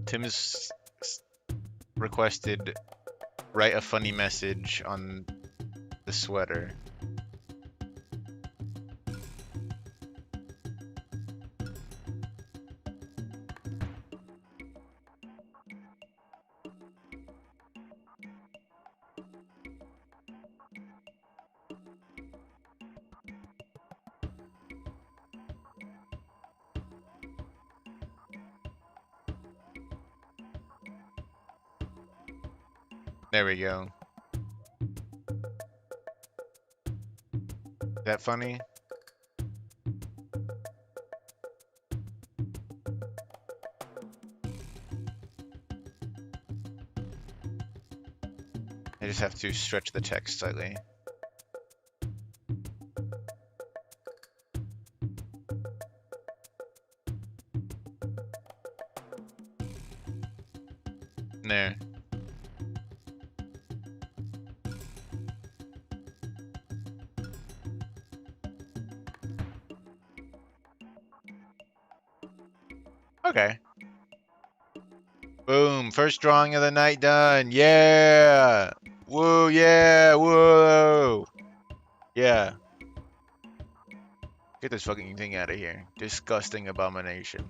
Tim's requested write a funny message on the sweater. There we go. Is that funny? I just have to stretch the text slightly. There. Okay. Boom. First drawing of the night done. Yeah. Woo, yeah. Whoa. Yeah. Get this fucking thing out of here. Disgusting abomination.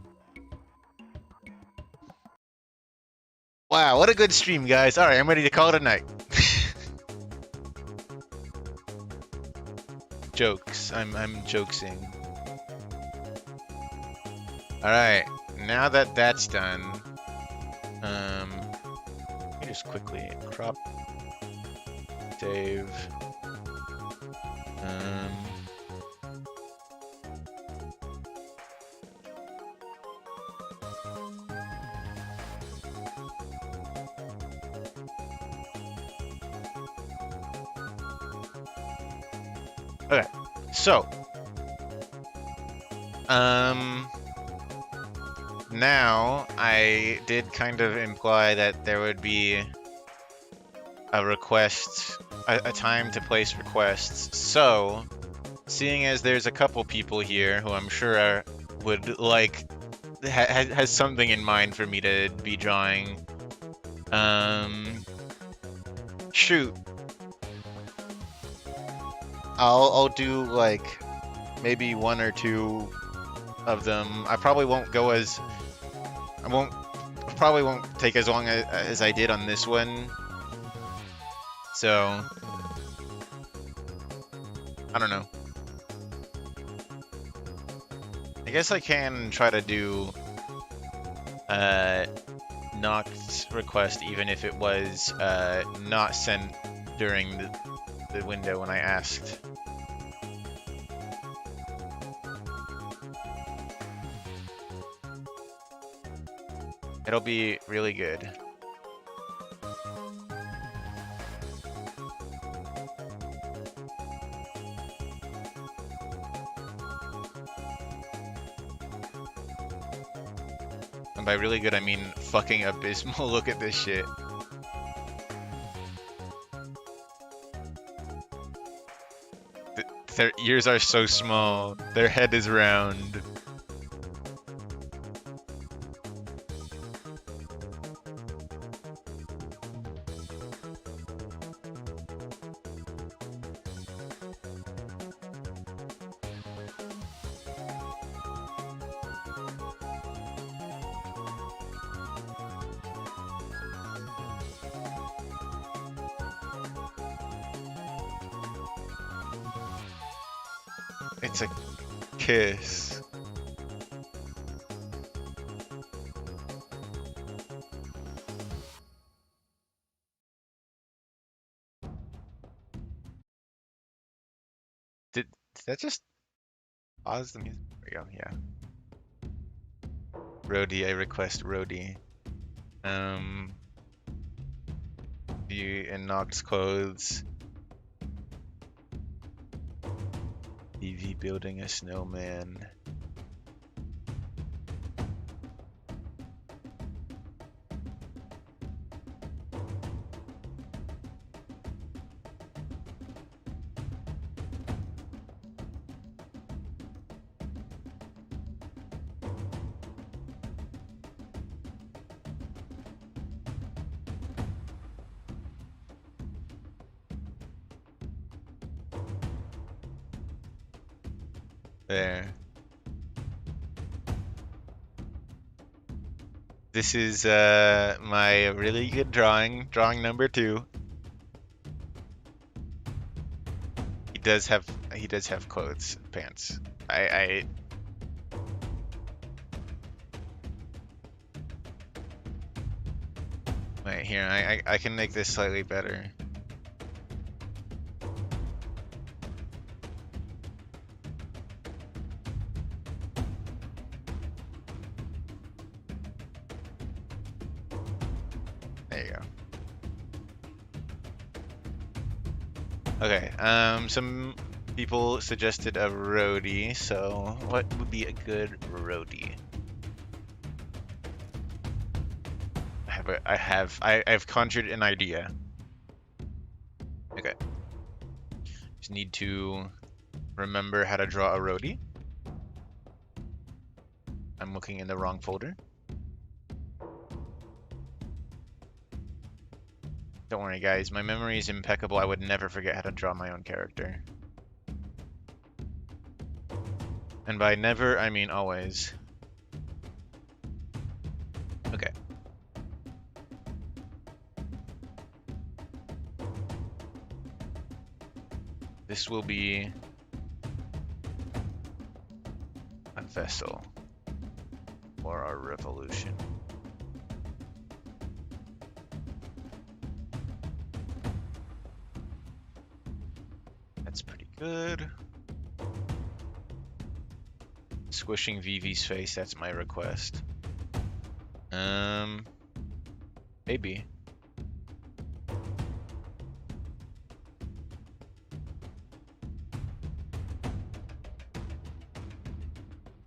Wow, what a good stream, guys. Alright, I'm ready to call it a night. Jokes. I'm jokesing. Alright, now that that's done, let me just quickly crop, save, okay, so, now I did kind of imply that there would be a request, a time to place requests. So, seeing as there's a couple people here who I'm sure would like, has something in mind for me to be drawing. Shoot. I'll do like maybe one or two of them. I probably won't go as probably won't take as long as I did on this one. So I don't know. I guess I can try to do knocked request even if it was not sent during the window when I asked. It'll be really good. And by really good, I mean fucking abysmal. Look at this shit. Their ears are so small. Their head is round. It's a kiss. Did that just pause the music? There we go, yeah. Roadie, I request Roadie. View in Nox clothes. EV building a snowman. There. This is my really good drawing number 2. He does have clothes and pants. I wait here. I can make this slightly better. There you go. Okay. Some people suggested a roadie. So what would be a good roadie? I've conjured an idea. Okay. Just need to remember how to draw a roadie. I'm looking in the wrong folder. Don't worry, guys. My memory is impeccable. I would never forget how to draw my own character. And by never, I mean always. Okay. This will be a vessel for our revolution. That's pretty good. Squishing Vivi's face, that's my request. Maybe.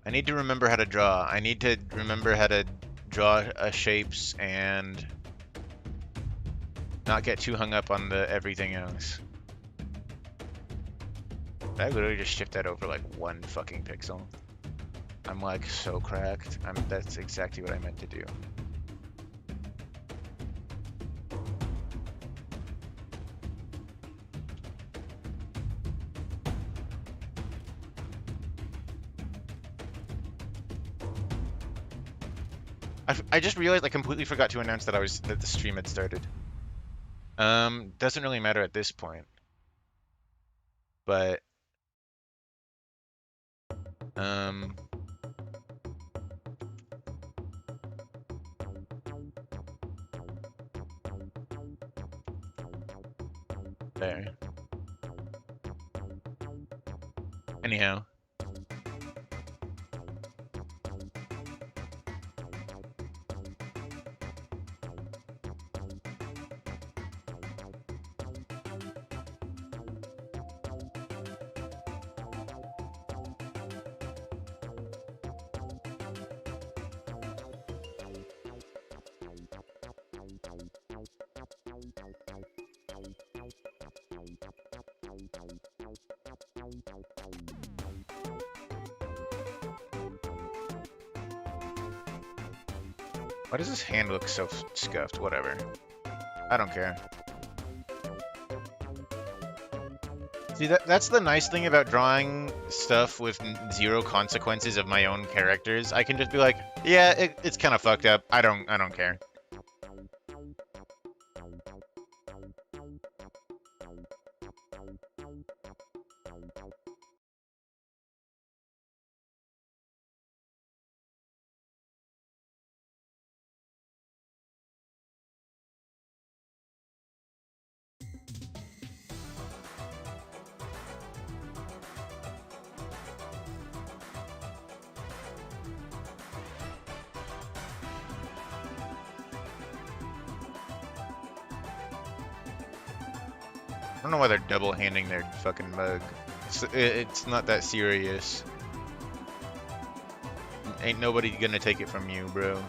I need to remember how to draw. I need to remember how to draw shapes and not get too hung up on the everything else. I literally just shift that over like 1 fucking pixel. I'm like so cracked. That's exactly what I meant to do. I just realized I completely forgot to announce that that the stream had started. Doesn't really matter at this point. But there. Anyhow. Why does his hand look so scuffed? Whatever. I don't care. See, that's the nice thing about drawing stuff with 0 consequences of my own characters. I can just be like, yeah, it's kind of fucked up. I don't care. don't know why they're double-handing their fucking mug. It's not that serious. Ain't nobody gonna take it from you, bro.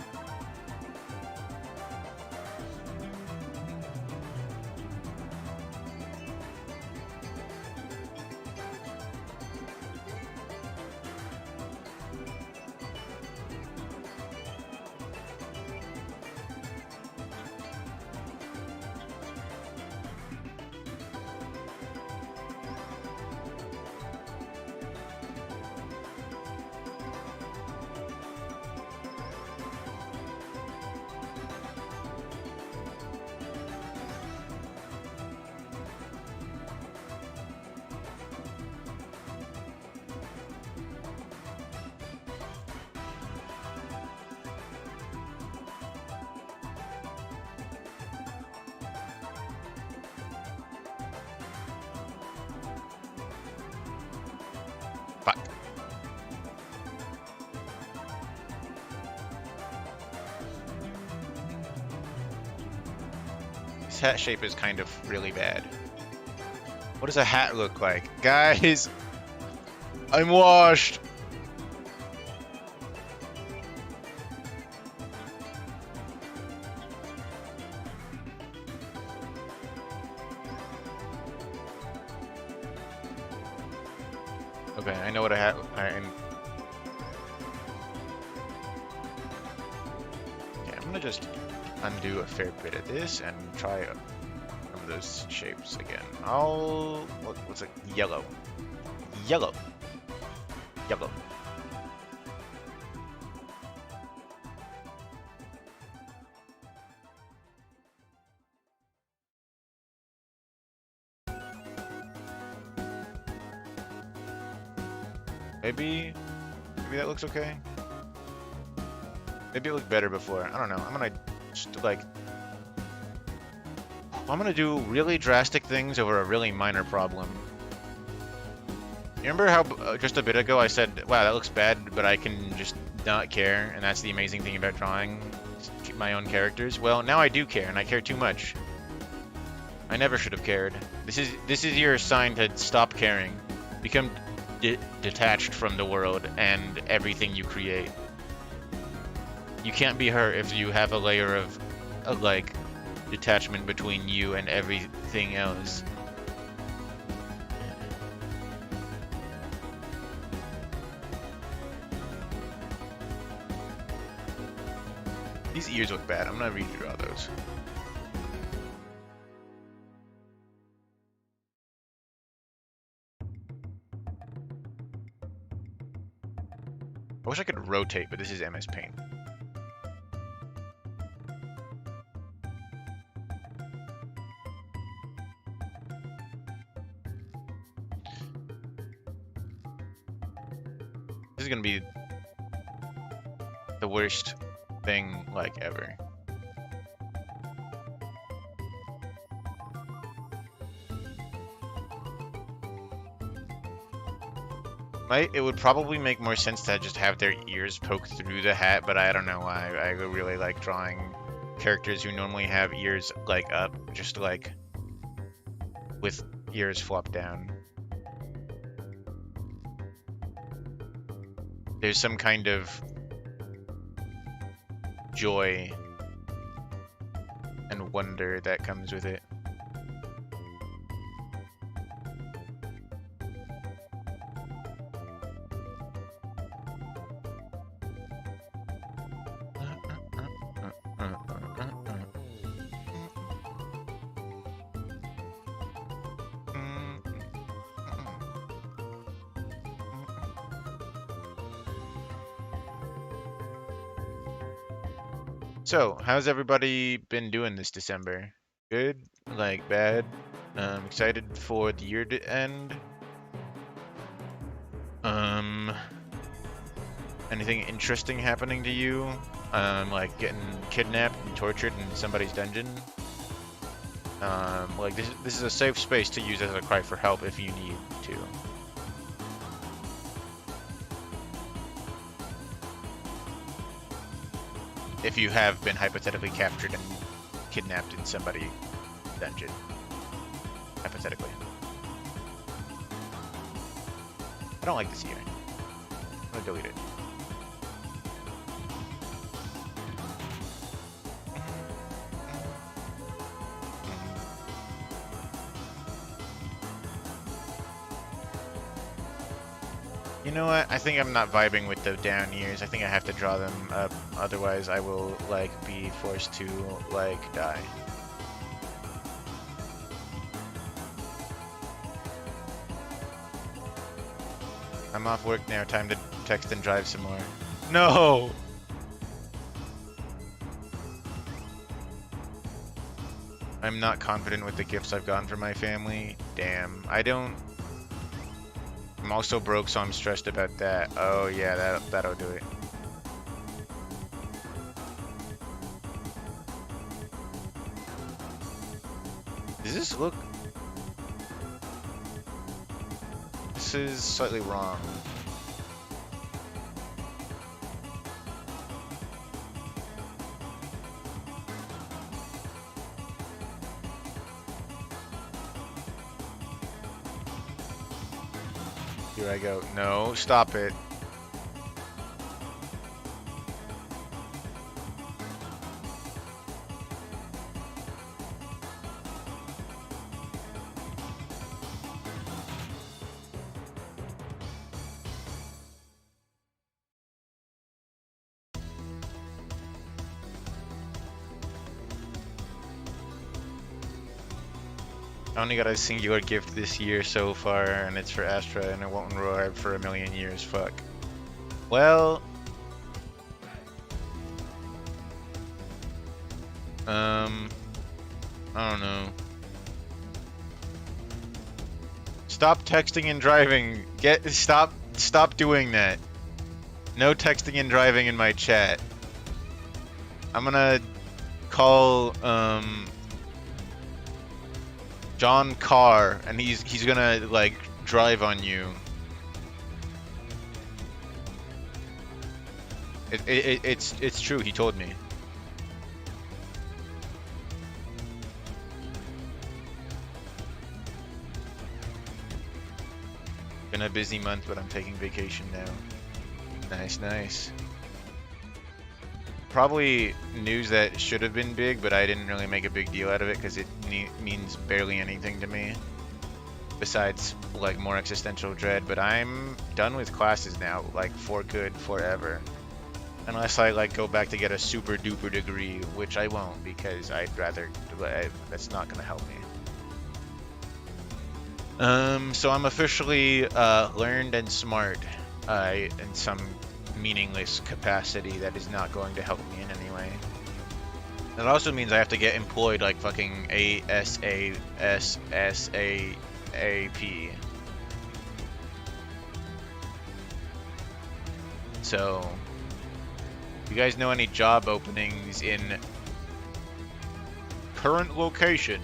Fuck. This hat shape is kind of really bad. What does a hat look like? Guys, I'm washed. Okay, I know what a hat. Yeah, I'm gonna just undo a fair bit of this and try some of those shapes again. What's it? Yellow. Yellow. Yellow. Maybe that looks okay. Maybe it looked better before. I don't know. I'm gonna just like, I'm gonna do really drastic things over a really minor problem. You remember how just a bit ago I said, wow, that looks bad, but I can just not care, and that's the amazing thing about drawing my own characters? Well, now I do care, and I care too much. I never should have cared. This is your sign to stop caring. Become detached from the world and everything you create. You can't be hurt if you have a layer of like detachment between you and everything else. These ears look bad. I'm gonna redraw those. I wish I could rotate, but this is MS Paint. This is gonna be the worst thing like ever. It would probably make more sense to just have their ears poke through the hat, but I don't know why. I really like drawing characters who normally have ears like up, just like with ears flopped down. There's some kind of joy and wonder that comes with it. So, how's everybody been doing this December? Good? Like, bad? Excited for the year to end? Anything interesting happening to you? Like getting kidnapped and tortured in somebody's dungeon? Like, this is a safe space to use as a cry for help if you need to. If you have been hypothetically captured and kidnapped in somebody's dungeon. hypothetically. I don't like this here. I'm gonna delete it. You know what? I think I'm not vibing with the down years. I think I have to draw them up. Otherwise, I will, like, be forced to, like, die. I'm off work now. Time to text and drive some more. No! I'm not confident with the gifts I've gotten from my family. Damn. I'm also broke, so I'm stressed about that. Oh yeah, that'll do it. Does this look... This is slightly wrong. Here I go. No, stop it. I only got a singular gift this year so far, and it's for Astra, and it won't arrive for a million years. Fuck. Well... I don't know. Stop texting and driving. Stop doing that. No texting and driving in my chat. I'm gonna call, John Carr, and he's gonna, like, drive on you. It's true, he told me. Been a busy month, but I'm taking vacation now. Nice, nice. Probably news that should have been big, but I didn't really make a big deal out of it because it means barely anything to me. Besides, like, more existential dread, but I'm done with classes now, like, for good, forever. Unless I, like, go back to get a super duper degree, which I won't because I'd rather, that's not gonna help me. So I'm officially learned and smart in some meaningless capacity that is not going to help me in any way. That also means I have to get employed like fucking ASAP. So, if you guys know any job openings in current location,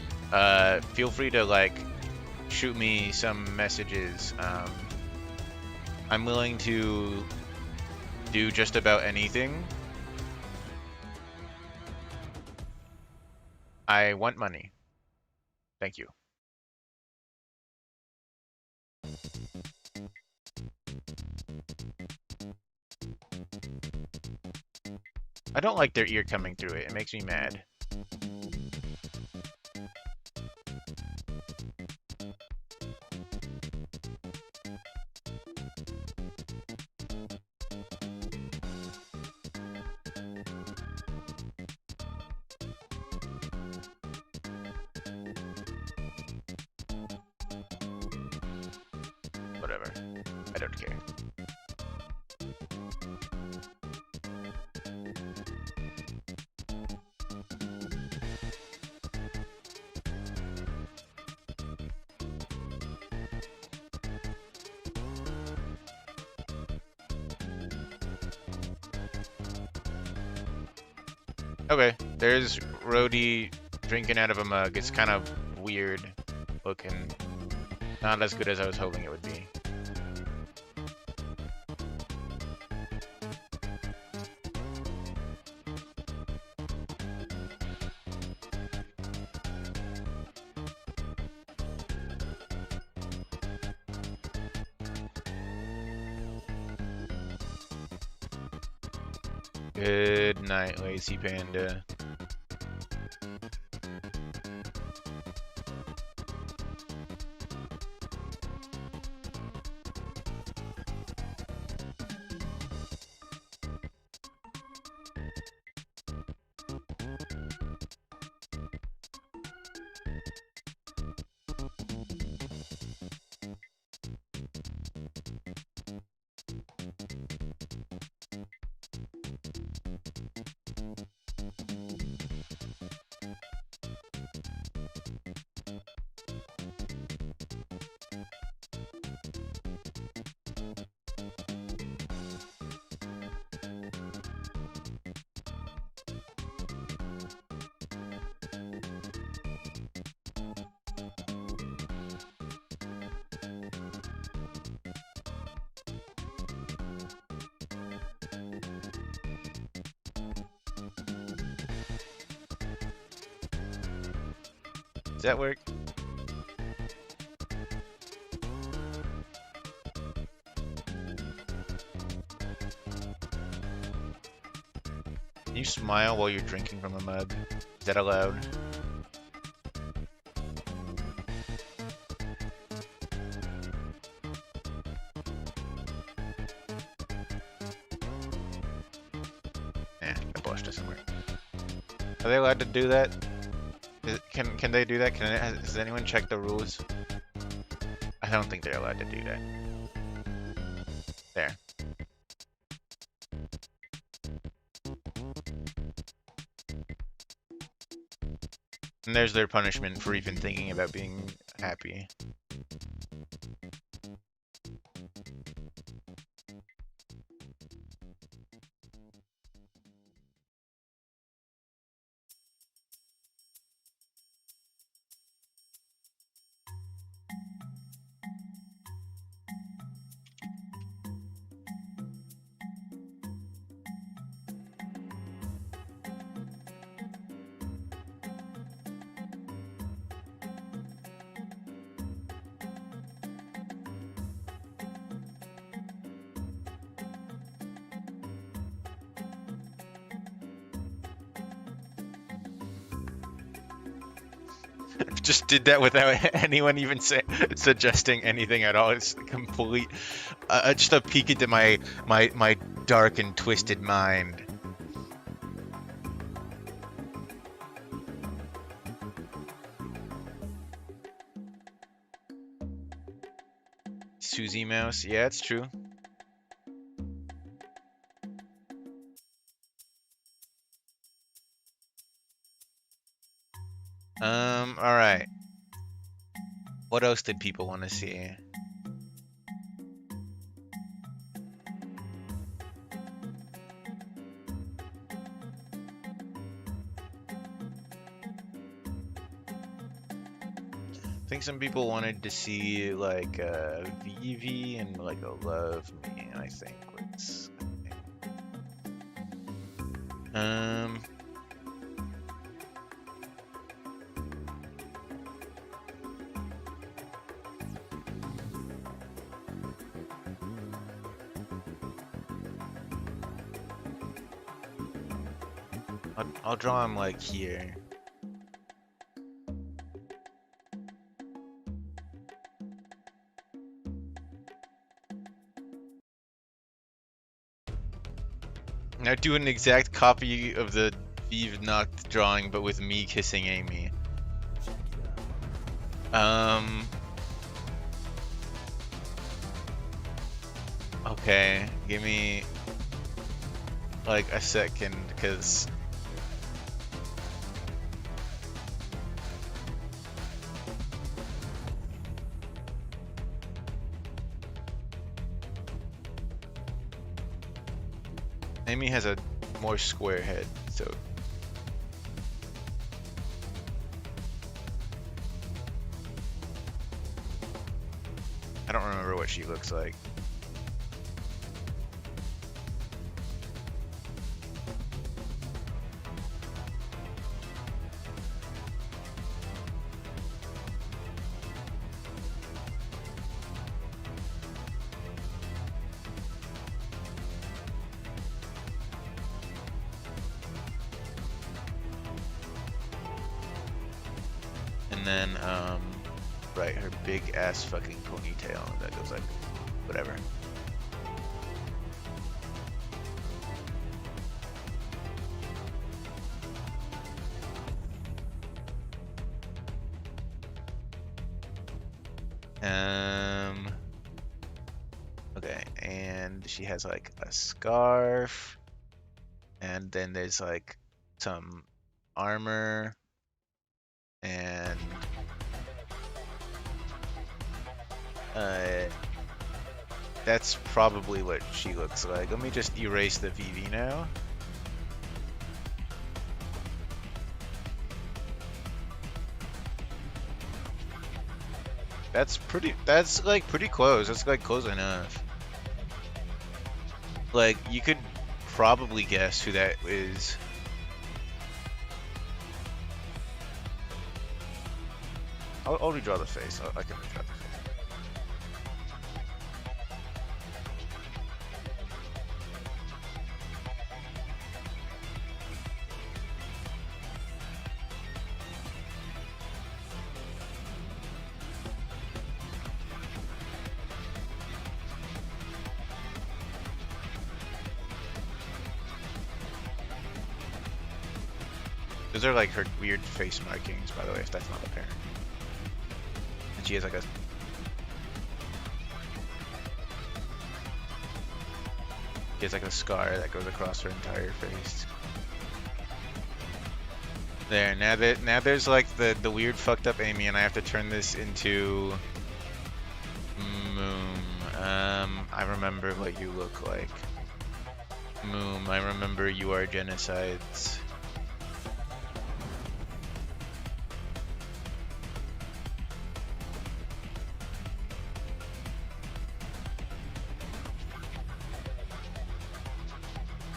feel free to, like, shoot me some messages. I'm willing to do just about anything. I want money. Thank you. I don't like their ear coming through it. It makes me mad. Whatever. I don't care. Okay, there's Rhodey drinking out of a mug. It's kind of weird looking. Not as good as I was hoping it would be. Good night, lazy panda. Does that work? Can you smile while you're drinking from a mug? Is that allowed? The blush doesn't work. Are they allowed to do that? Can they do that? Has anyone checked the rules? I don't think they're allowed to do that. There. And there's their punishment for even thinking about being happy. Just did that without anyone even suggesting anything at all. It's complete, just a peek into my dark and twisted mind. Susie Mouse, yeah, it's true. All right. What else did people want to see? I think some people wanted to see like Vivi and like a Love Me, I think was. I'll draw him like here. Now do an exact copy of the Vive Noct drawing, but with me kissing Amy. Okay, give me like a second, because Amy has a more square head, so I don't remember what she looks like. then right, her big ass fucking ponytail that goes like whatever. Okay, and she has like a scarf, and then there's like some armor, and that's probably what she looks like. Let me just erase the VV now. That's like pretty close. That's like close enough. Like, you could probably guess who that is. I'll redraw the face. I can redraw the face. Those are like her weird face markings, by the way, if that's not apparent. And she has like a... She has like a scar that goes across her entire face. There, now there's like the weird fucked up Amy, and I have to turn this into... Moom. I remember what you look like. Moom, I remember you are genocides.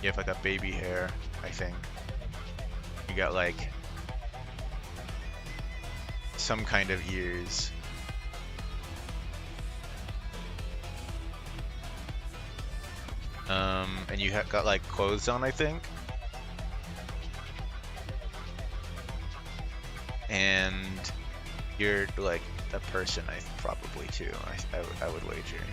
You have like a baby hair, I think. You got like some kind of ears. And you have got like clothes on, I think. And you're like a person, probably too. I would wager.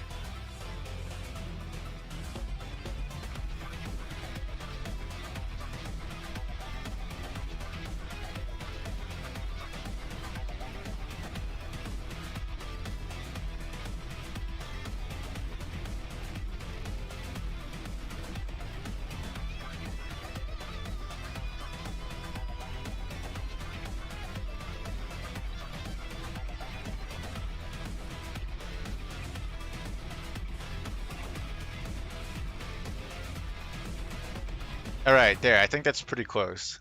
All right, there. I think that's pretty close.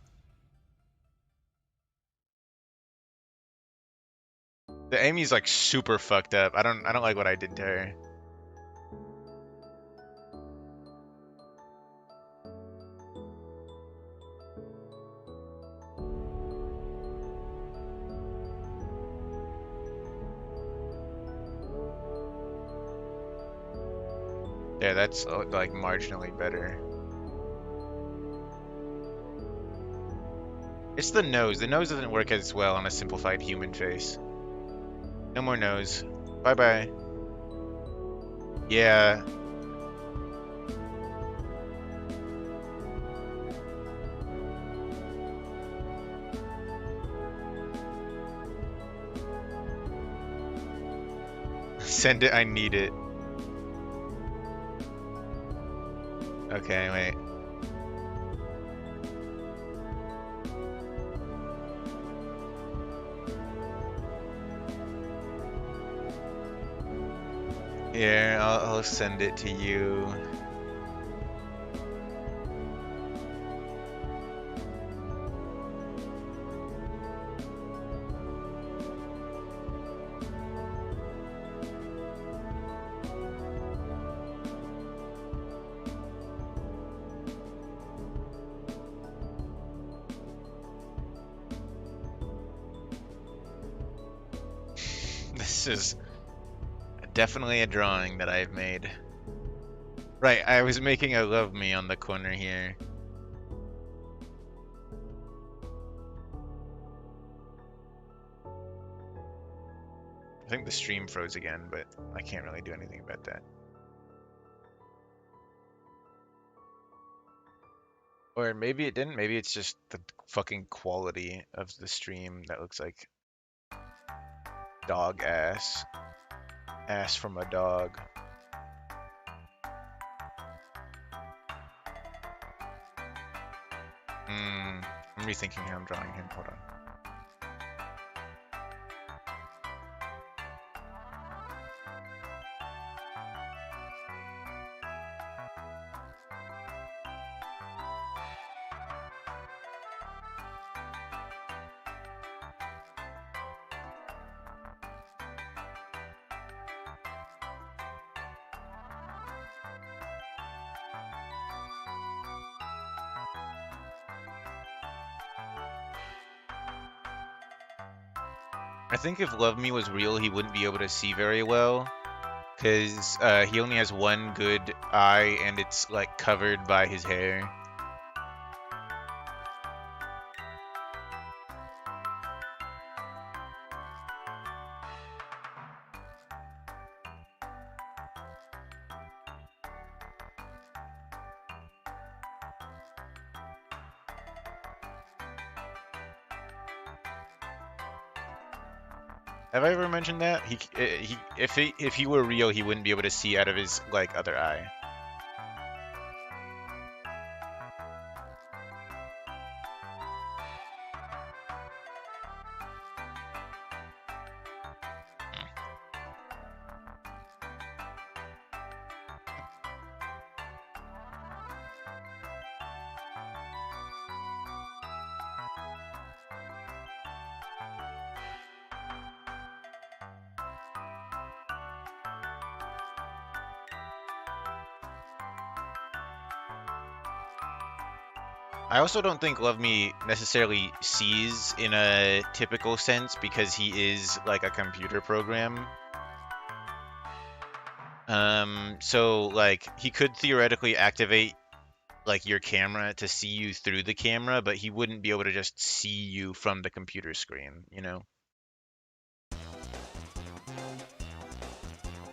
The Amy's like super fucked up. I don't like what I did to her. Yeah, that's like marginally better. It's the nose. The nose doesn't work as well on a simplified human face. No more nose. Bye-bye. Yeah. Send it, I need it. Okay, wait. Here, I'll send it to you. This is definitely a drawing that I've made. Right, I was making a love me on the corner here. I think the stream froze again, but I can't really do anything about that. Or maybe it didn't. Maybe it's just the fucking quality of the stream that looks like dog ass. Ass from a dog. I'm rethinking how I'm drawing him. Hold on. I think if Love Me was real, he wouldn't be able to see very well, because he only has one good eye, and it's like covered by his hair. Have I ever mentioned that? If he were real, he wouldn't be able to see out of his like other eye. I also don't think Love Me necessarily sees in a typical sense because he is like a computer program. So like he could theoretically activate like your camera to see you through the camera, but he wouldn't be able to just see you from the computer screen, you know?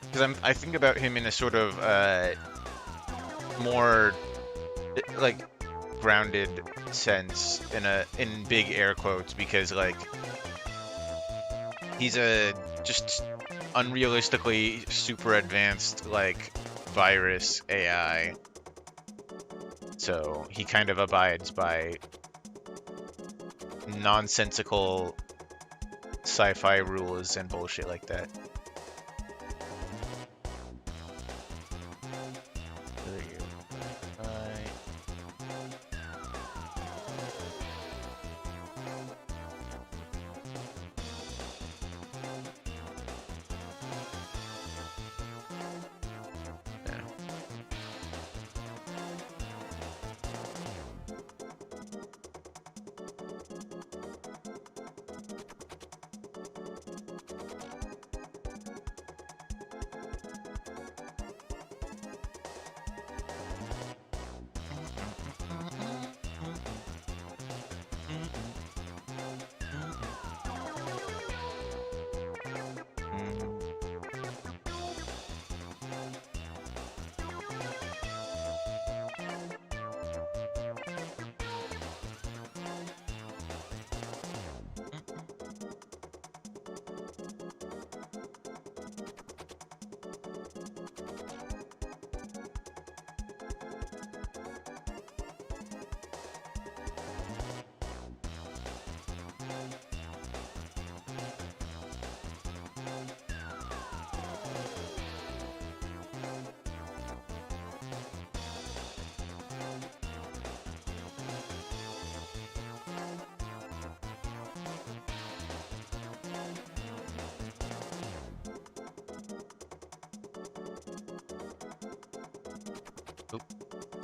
Because I think about him in a sort of more like grounded sense in big air quotes, because like he's a just unrealistically super advanced like virus AI. So he kind of abides by nonsensical sci-fi rules and bullshit like that.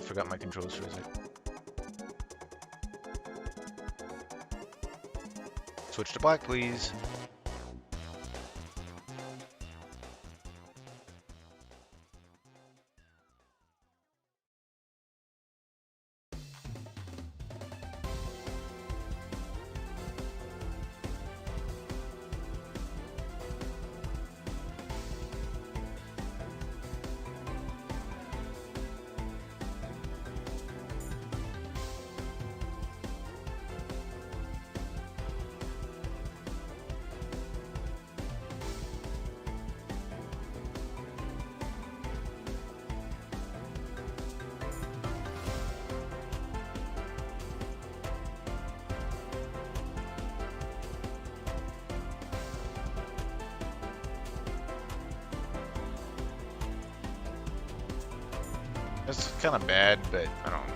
Forgot my controls for a sec. Switch to black, please. That's kind of bad, but I don't know.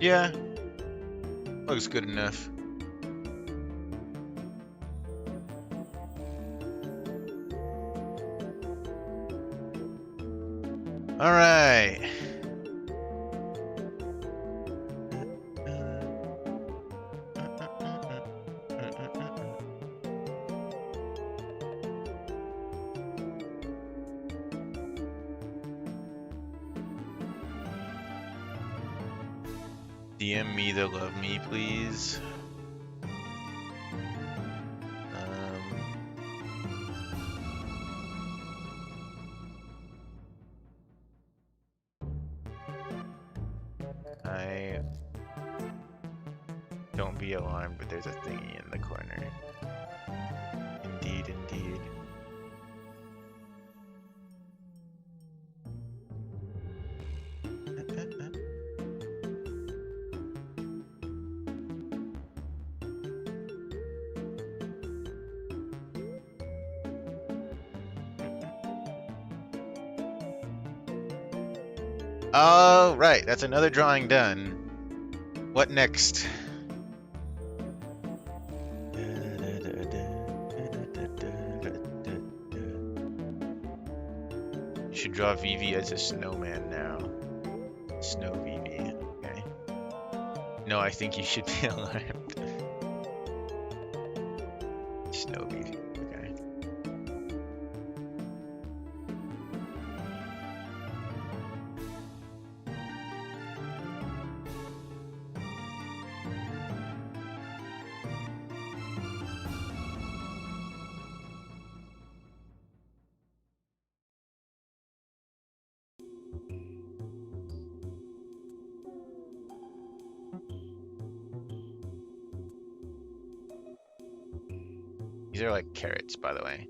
Yeah, looks good enough. All right. DM me the love me, please. I don't be alarmed, but there's a thingy in the corner. Indeed, indeed. All right, that's another drawing done. What next? You should draw Vivi as a snowman now. Snow Vivi, okay. No, I think you should be alarmed. Snow Vivi, okay. These are like carrots, by the way.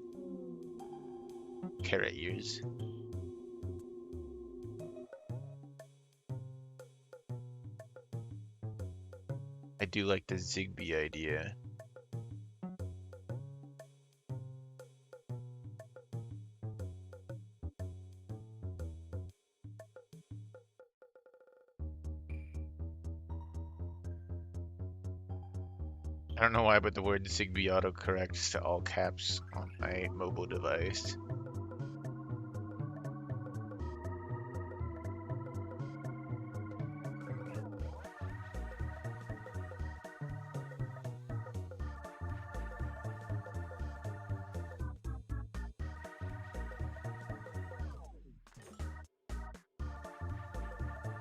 Carrot ears. I do like the Zigbee idea. I don't know why, but the word Zigbee autocorrects to all caps on my mobile device.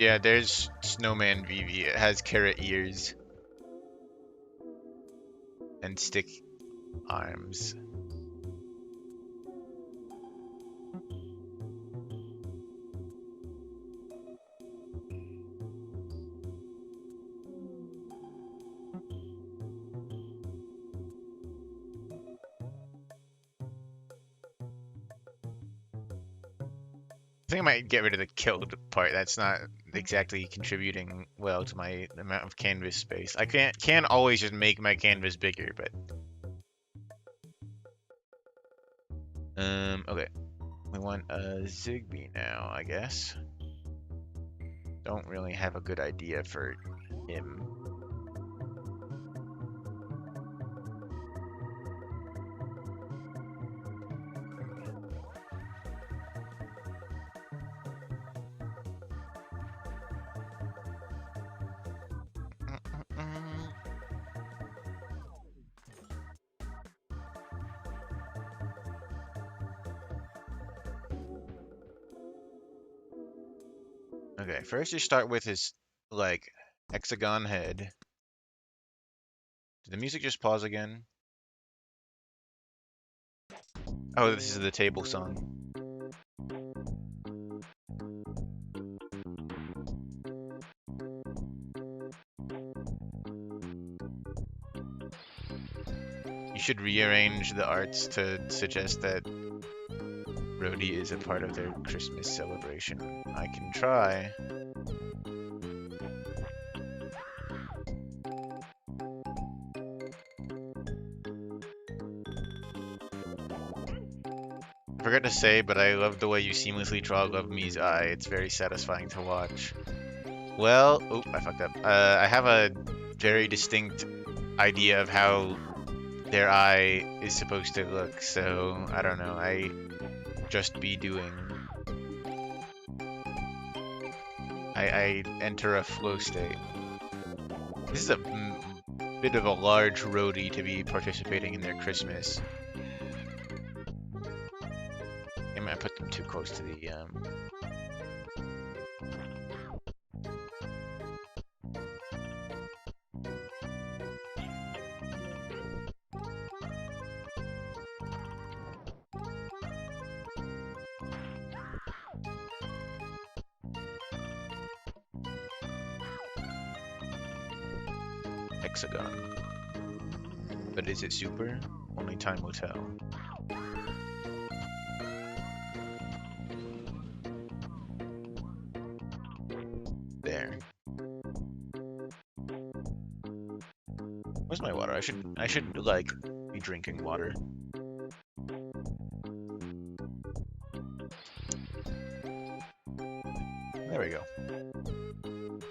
Yeah, there's Snowman Vivi. It has carrot ears and stick arms. think I might get rid of the killed part. That's not exactly contributing well to my amount of canvas space. I can't always just make my canvas bigger, but okay. We want a Zigbee now, I guess. Don't really have a good idea for him. Okay, first you start with his, like, hexagon head. Did the music just pause again? Oh, this is the table song. You should rearrange the arts to suggest that Rhodey is a part of their Christmas celebration. I can try. I forgot to say, but I love the way you seamlessly draw Love Me's eye. It's very satisfying to watch. Well, oh, I fucked up. I have a very distinct idea of how their eye is supposed to look, so I don't know. I just be doing. I enter a flow state. This is a bit of a large roadie to be participating in their Christmas. I might put them too close to the hexagon. But is it super? Only time will tell. There. Where's my water? I should like be drinking water. There we go.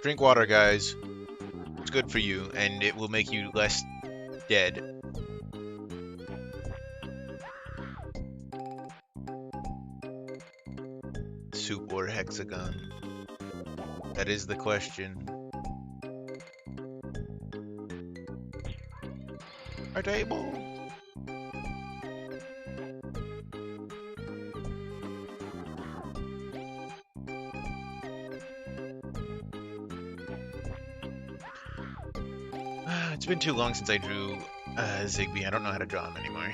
Drink water, guys. It's good for you, and it will make you less dead. Soup or hexagon? That is the question. Our table! It's been too long since I drew Zigbee. I don't know how to draw him anymore.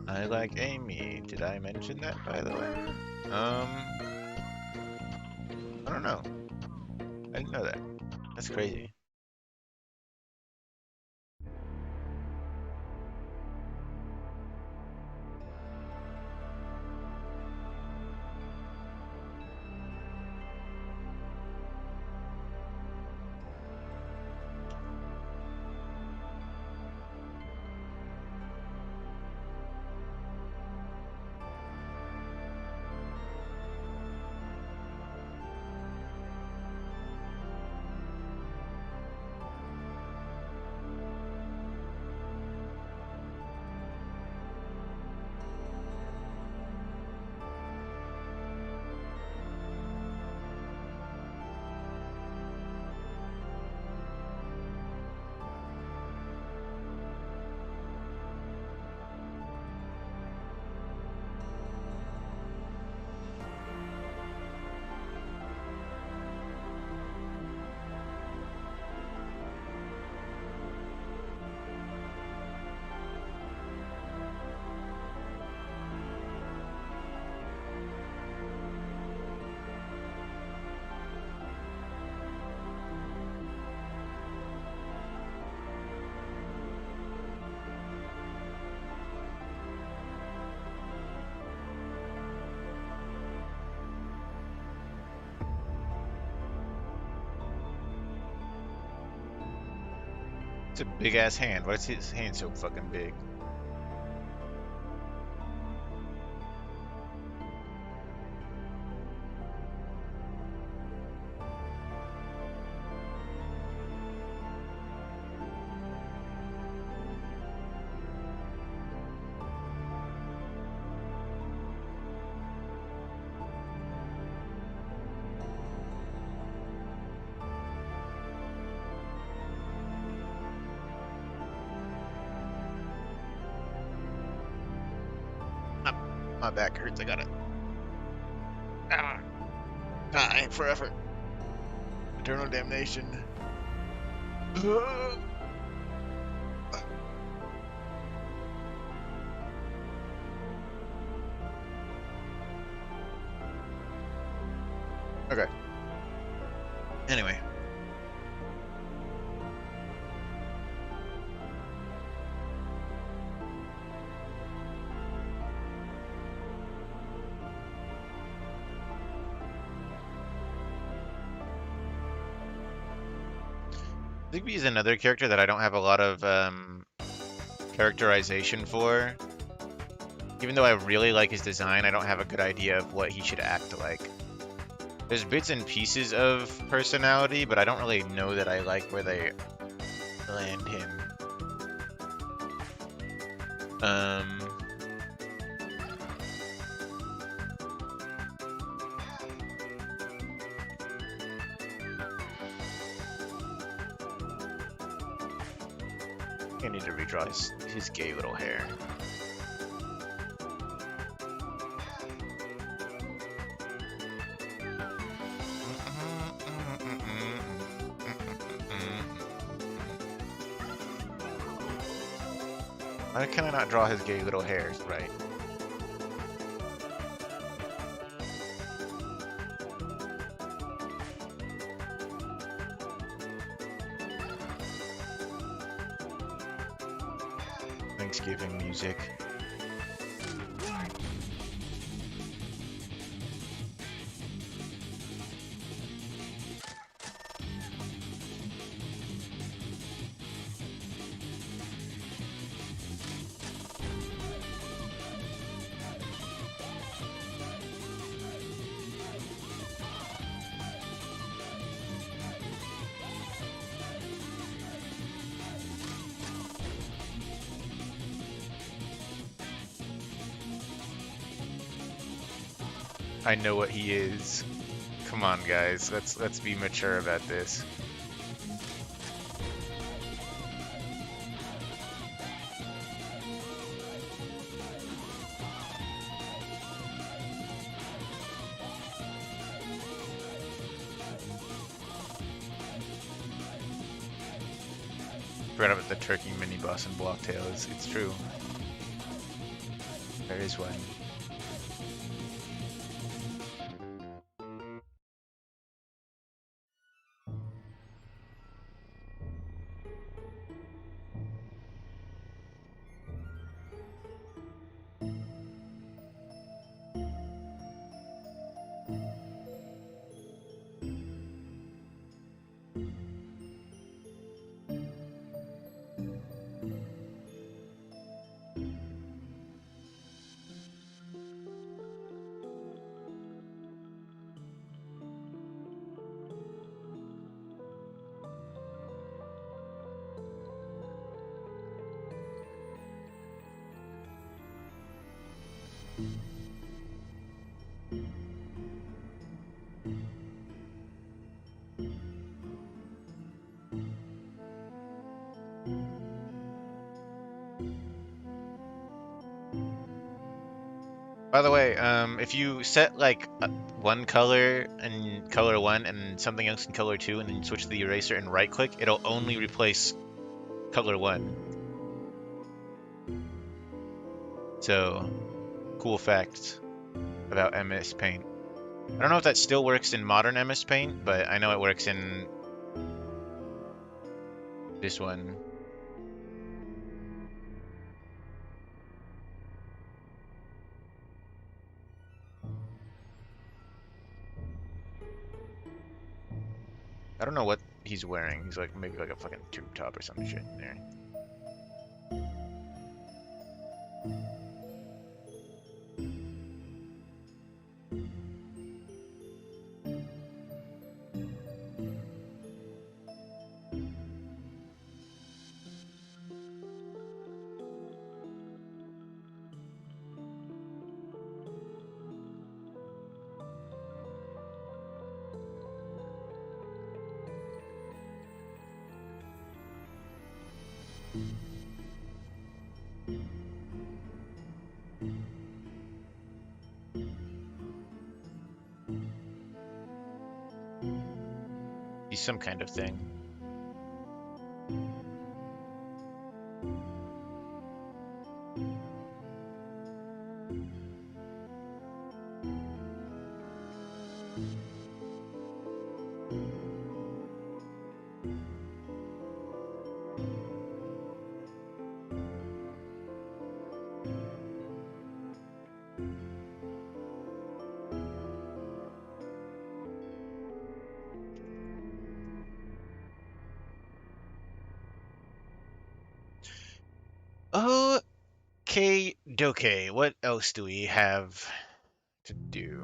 I like Amy. Did I mention that, by the way? I don't know. I didn't know that. That's crazy. It's a big ass hand. Why is his hand so fucking big? My back hurts. I gotta. Ah, time for effort. Eternal damnation. Okay. Anyway. Zigby is another character that I don't have a lot of characterization for. Even though I really like his design, I don't have a good idea of what he should act like. There's bits and pieces of personality, but I don't really know that I like where they land him. I need to redraw his gay little hair. Why can I not draw his gay little hairs right? Thanksgiving music. I know what he is. Come on, guys. Let's be mature about this. Forgot about the turkey mini boss in Blocktail. It's true. There is one. By the way, if you set like one color in color 1 and something else in color 2 and then switch to the eraser and right click, it'll only replace color 1. So, cool fact about MS Paint. I don't know if that still works in modern MS Paint, but I know it works in this one. I don't know what he's wearing. He's like maybe like a fucking tube top or some shit in there. He's some kind of thing. Okay, doke. What else do we have to do?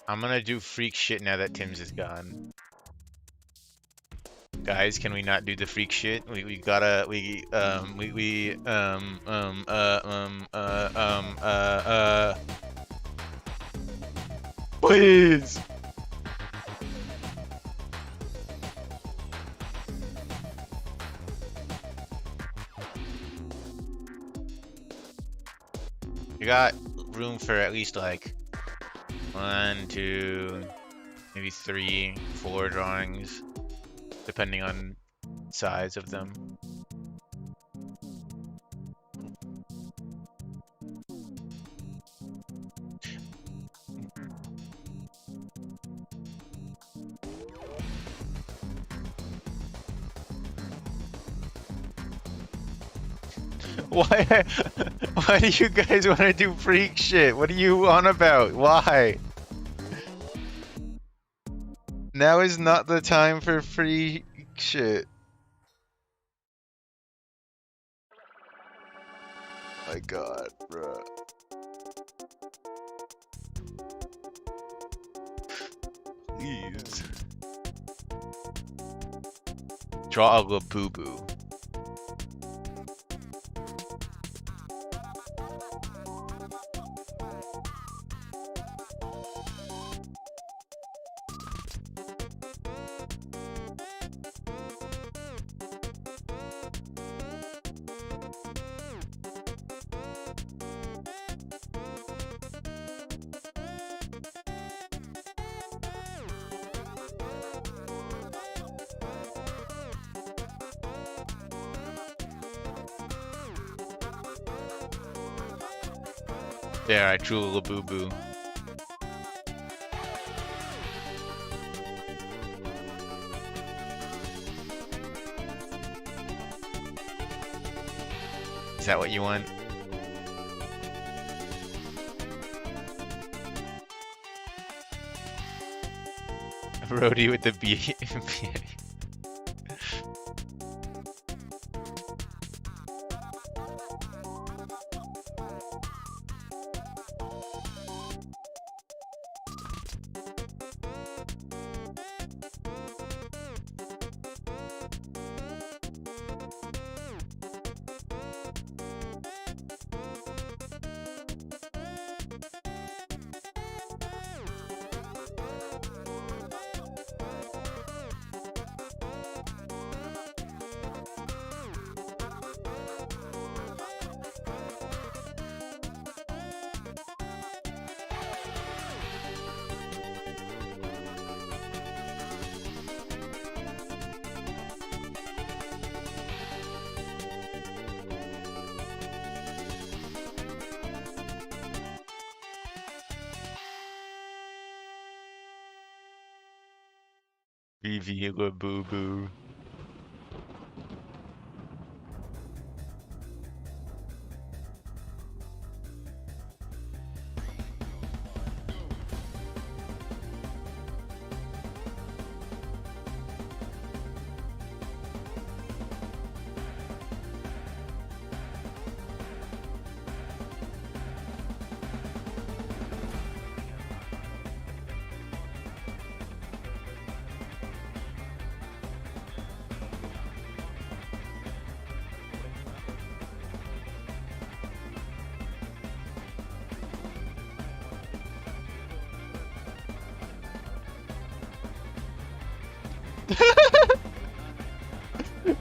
I'm gonna do freak shit now that Tim's is gone. Guys, can we not do the freak shit? We gotta please. We got room for at least like 1, 2, maybe 3, 4 drawings, depending on size of them. Why? Why do you guys want to do freak shit? What are you on about? Why? Now is not the time for freak shit. My God, bruh. Please. Draw a Labubu. There, I drew a Labubu. Is that what you want? Rhodey with the B. BV Labubu.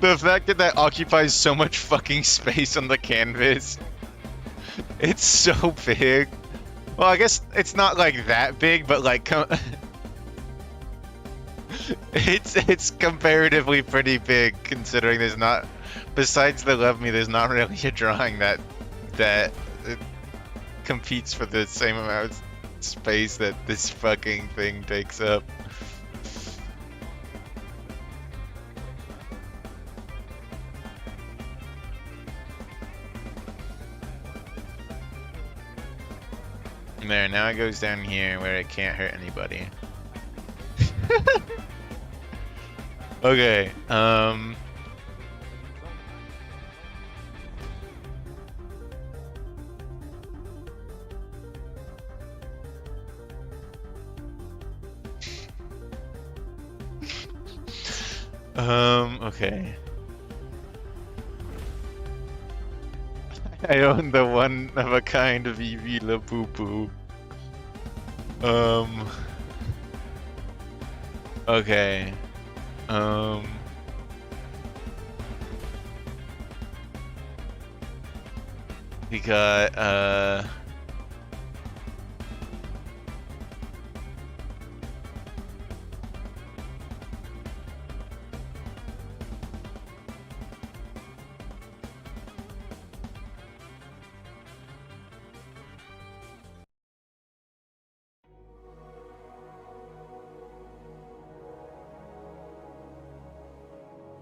The fact that that occupies so much fucking space on the canvas. It's so big. Well, I guess it's not like that big, but like it's comparatively pretty big considering there's not, besides the Love Me, there's not really a drawing that it competes for the same amount of space that this fucking thing takes up. There, now it goes down here where it can't hurt anybody. Okay, okay. I own the one of a kind of Eevee La Poo Poo. Okay. We got,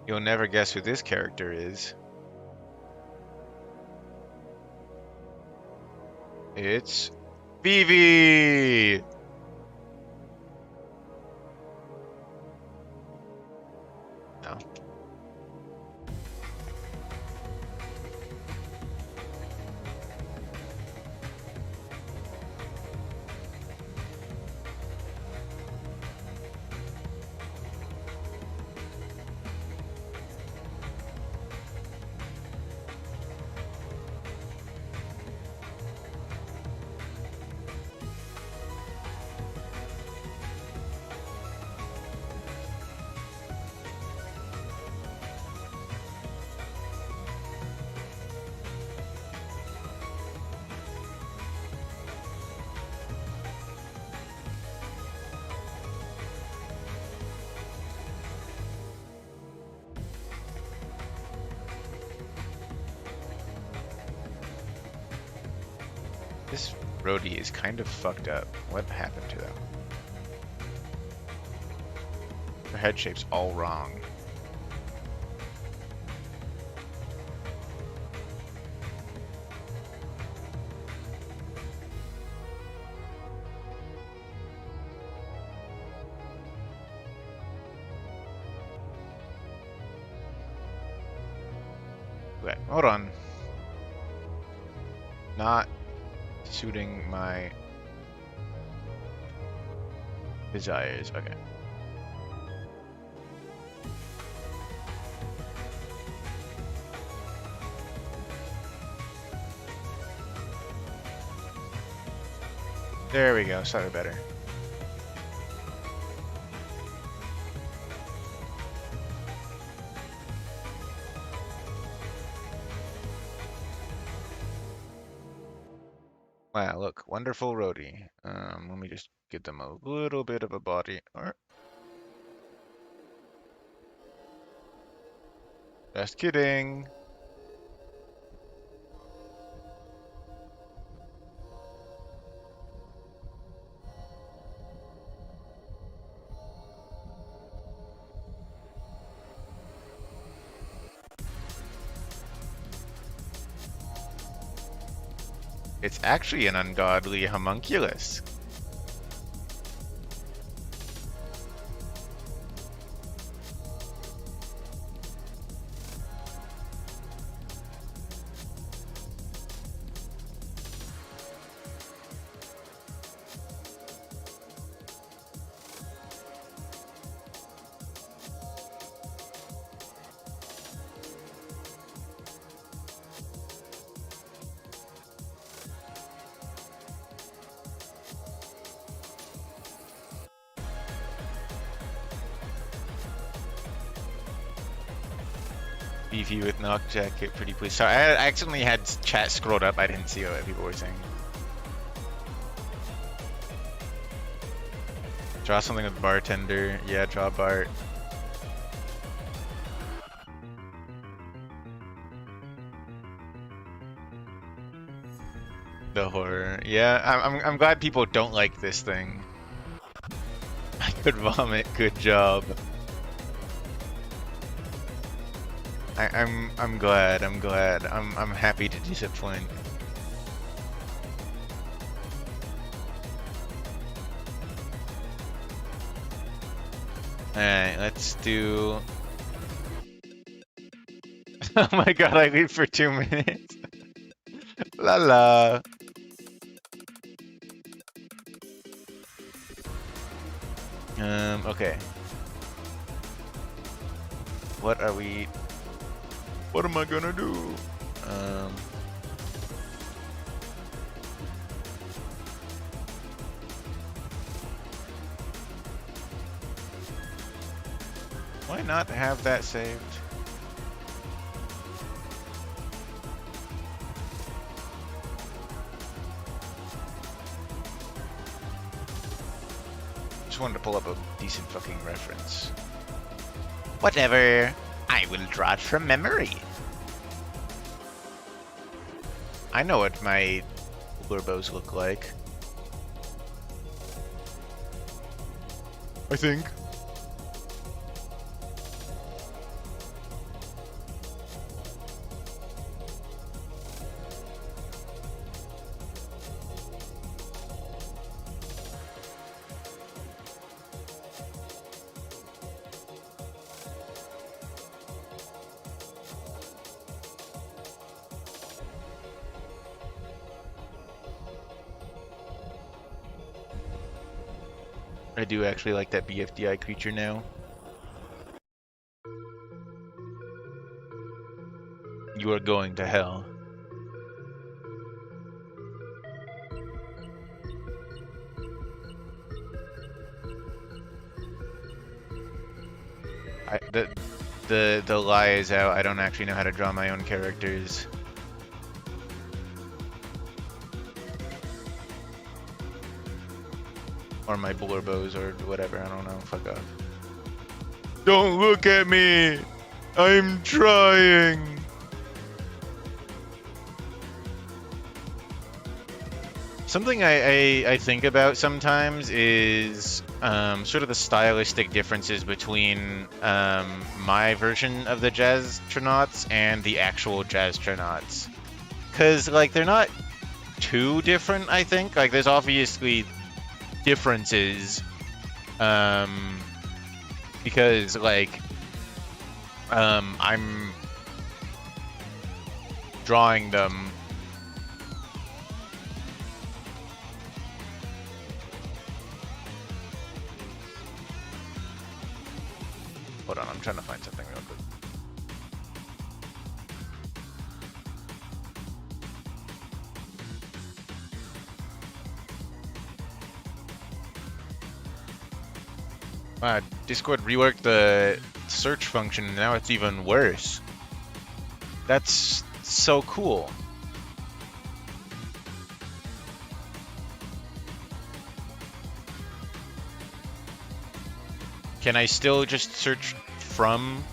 you'll never guess who this character is. It's Vivi! No. This roadie is kind of fucked up. What happened to them? Their head shape's all wrong. Wait, hold on. Not suiting my desires. Okay. There we go, slightly better. Wow, look, wonderful roadie. Let me just give them a little bit of a body art. Just kidding. It's actually an ungodly homunculus. Beefy with knock jacket, pretty please. Sorry, I accidentally had chat scrolled up. I didn't see what people were saying. Draw something with bartender. Yeah, draw Bart. The horror. Yeah, I'm glad people don't like this thing. I could vomit. Good job. I'm glad. I'm glad. I'm happy to disappoint. Alright, let's do. Oh my god, I leave for 2 minutes. La la. Okay. What are we... What am I gonna do? Why not have that saved? Just wanted to pull up a decent fucking reference. Whatever. I will draw it from memory. I know what my bows look like. I think. I do actually like that BFDI creature now. You are going to hell. The lie is out. I don't actually know how to draw my own characters. Or my bows or whatever, I don't know, fuck off. Don't look at me! I'm trying! Something I think about sometimes is sort of the stylistic differences between my version of the Jazztronauts and the actual Jazztronauts. Because, like, they're not too different, I think. Like, there's obviously differences because like I'm drawing them hold on, I'm trying to find something real quick. Wow, Discord reworked the search function and now it's even worse. That's so cool. Can I still just search from?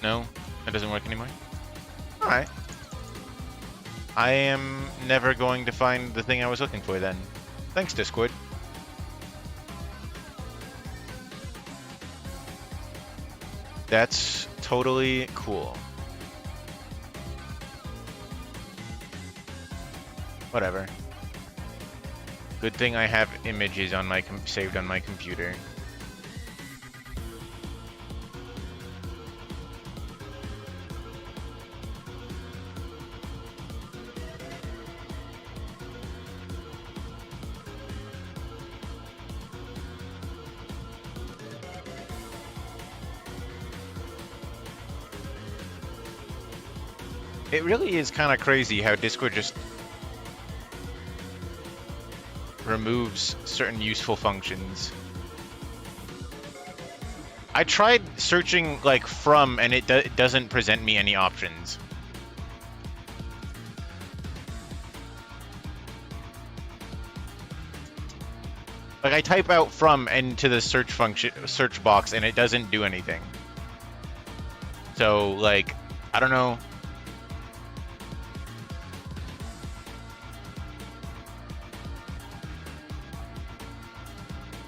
No? That doesn't work anymore? Alright. I am never going to find the thing I was looking for then. Thanks, Discord. That's totally cool. Whatever. Good thing I have images on my saved on my computer. It really is kind of crazy how Discord just removes certain useful functions. I tried searching like from, and it doesn't present me any options. Like I type out from into the search box, and it doesn't do anything. So like, I don't know.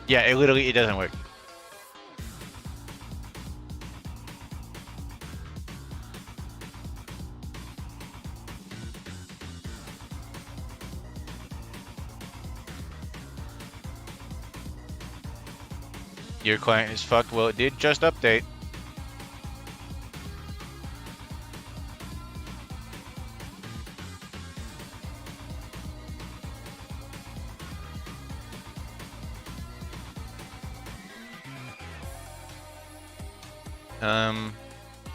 Yeah, it doesn't work. Your client is fucked. Well, it did just update.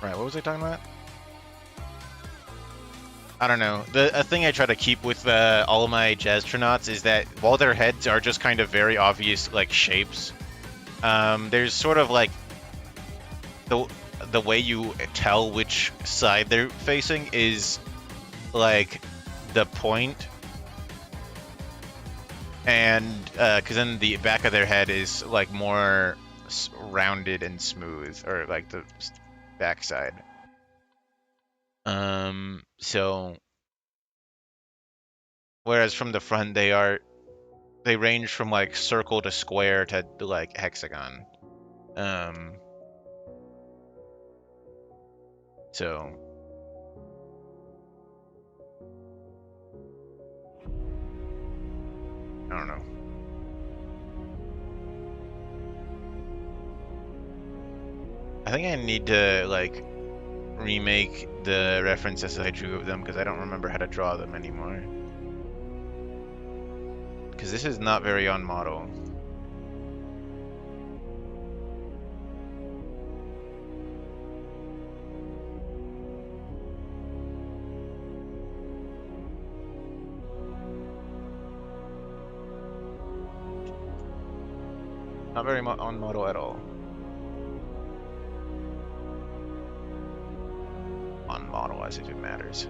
Right, what was I talking about? I don't know. A thing I try to keep with all of my Jazztronauts is that while their heads are just kind of very obvious, like, shapes, there's sort of, like, the way you tell which side they're facing is, like, the point, and, because then the back of their head is, like, more rounded and smooth, or, like, the backside. So whereas from the front they range from like circle to square to like hexagon. So I don't know. I think I need to like remake the references I drew of them because I don't remember how to draw them anymore. Because this is not very on model. Not very on model at all. On model as if it matters.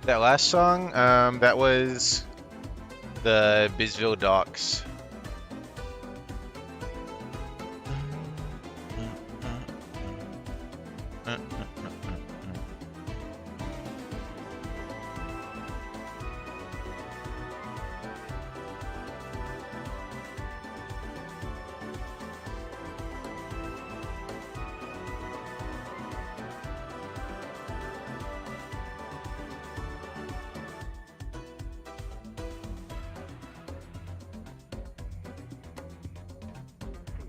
That last song, that was the Bisville Docks.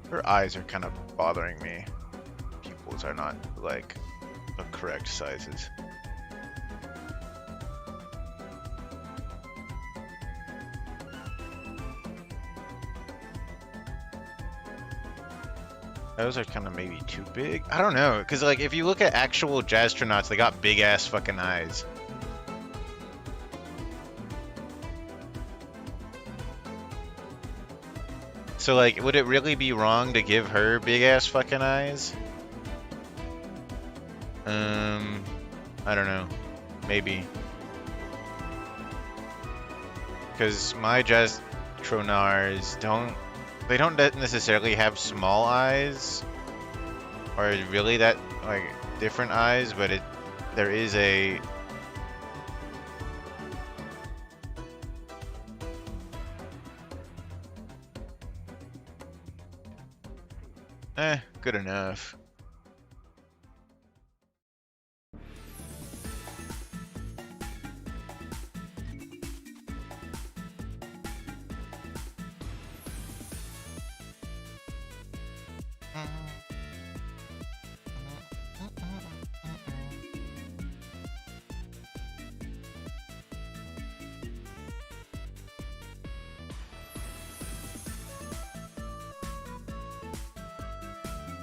Her eyes are kind of bothering me. Pupils are not like the correct sizes. Those are kind of maybe too big. I don't know, because like if you look at actual Jazztronauts, they got big ass fucking eyes. So like, would it really be wrong to give her big ass fucking eyes? I don't know. Maybe. Because my Jazztronars they don't necessarily have small eyes, or really that like different eyes, but there is a good enough.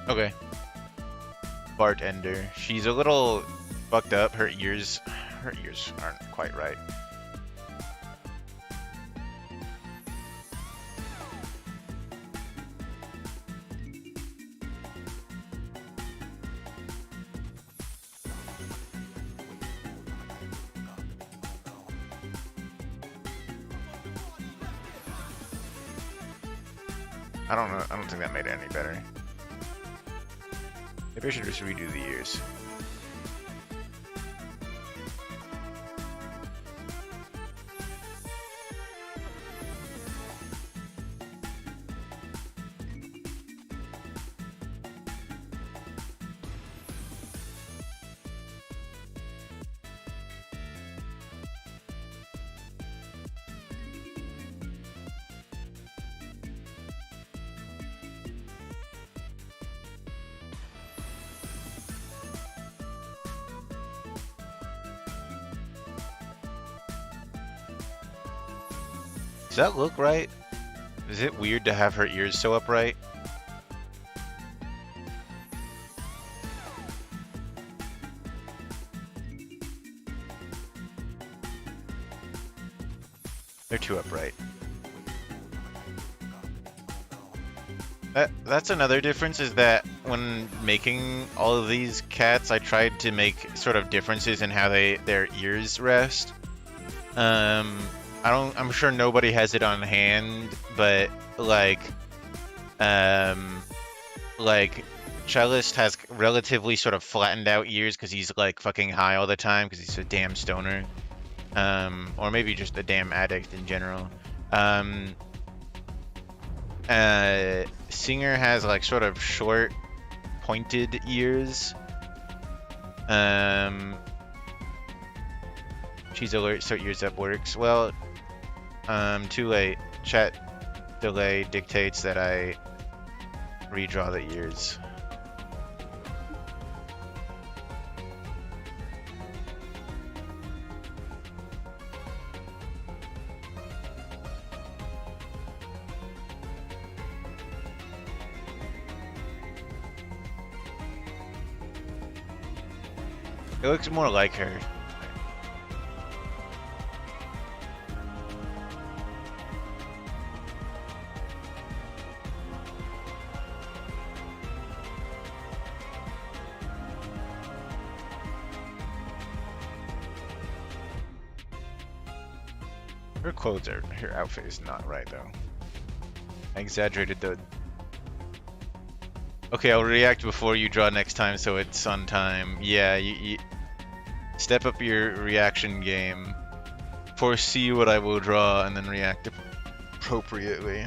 Okay. Bartender. She's a little fucked up. Her ears aren't quite right. I don't know. I don't think that made it any better. Maybe I should just redo the ears. Does that look right? Is it weird to have her ears so upright? They're too upright. That's another difference, is that when making all of these cats, I tried to make sort of differences in how their ears rest. I'm sure nobody has it on hand, but like Cellist has relatively sort of flattened out ears because he's like fucking high all the time because he's a damn stoner. Or maybe just a damn addict in general. Singer has like sort of short, pointed ears. She's alert, so ears up works. Well, too late. Chat delay dictates that I redraw the ears. It looks more like her. Her clothes are, her outfit is not right though. I exaggerated the... Okay, I'll react before you draw next time so it's on time. Yeah, you step up your reaction game. Foresee what I will draw and then react appropriately.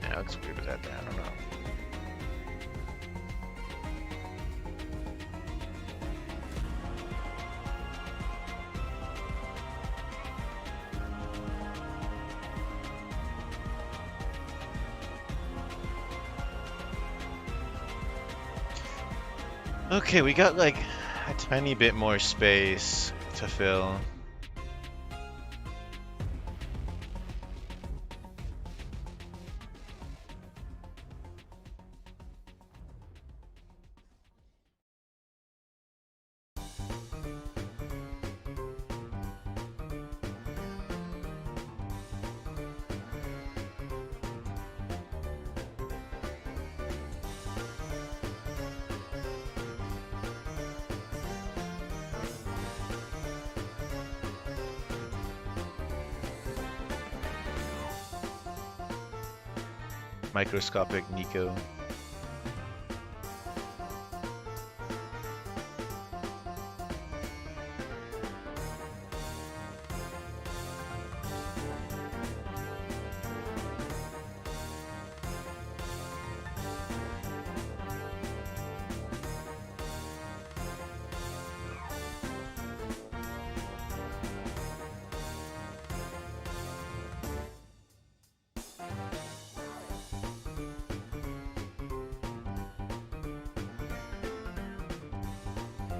Yeah, it looks weird with that there, I don't know. Okay, we got like a tiny bit more space to fill. Microscopic Nico.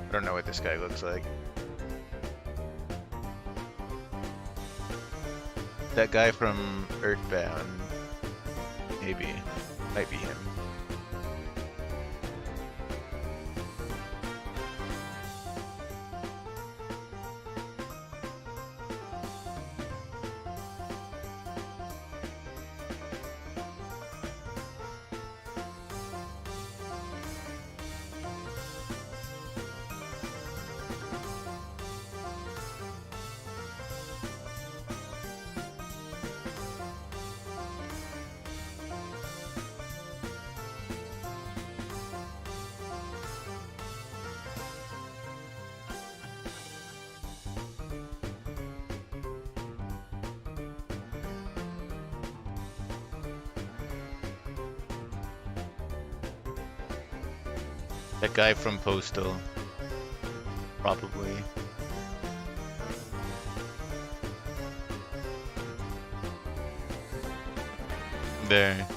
I don't know what this guy looks like. That guy from Earthbound. Maybe. Might be him. That guy from Postal. Probably. There.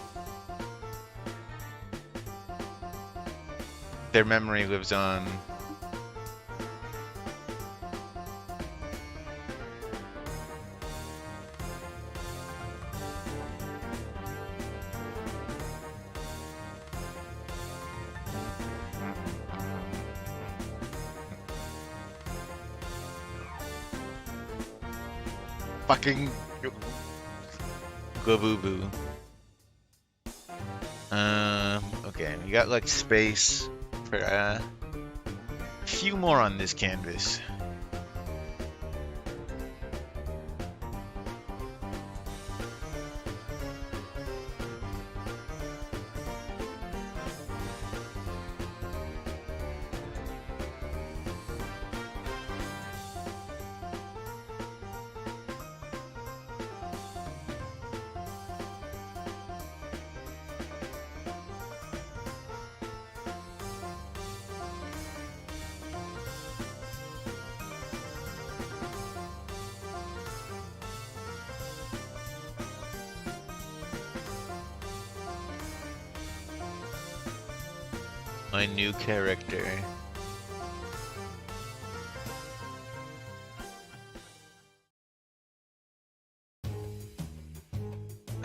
Their memory lives on. Fucking Gaboo. Okay, we got like space for a few more on this canvas. My new character.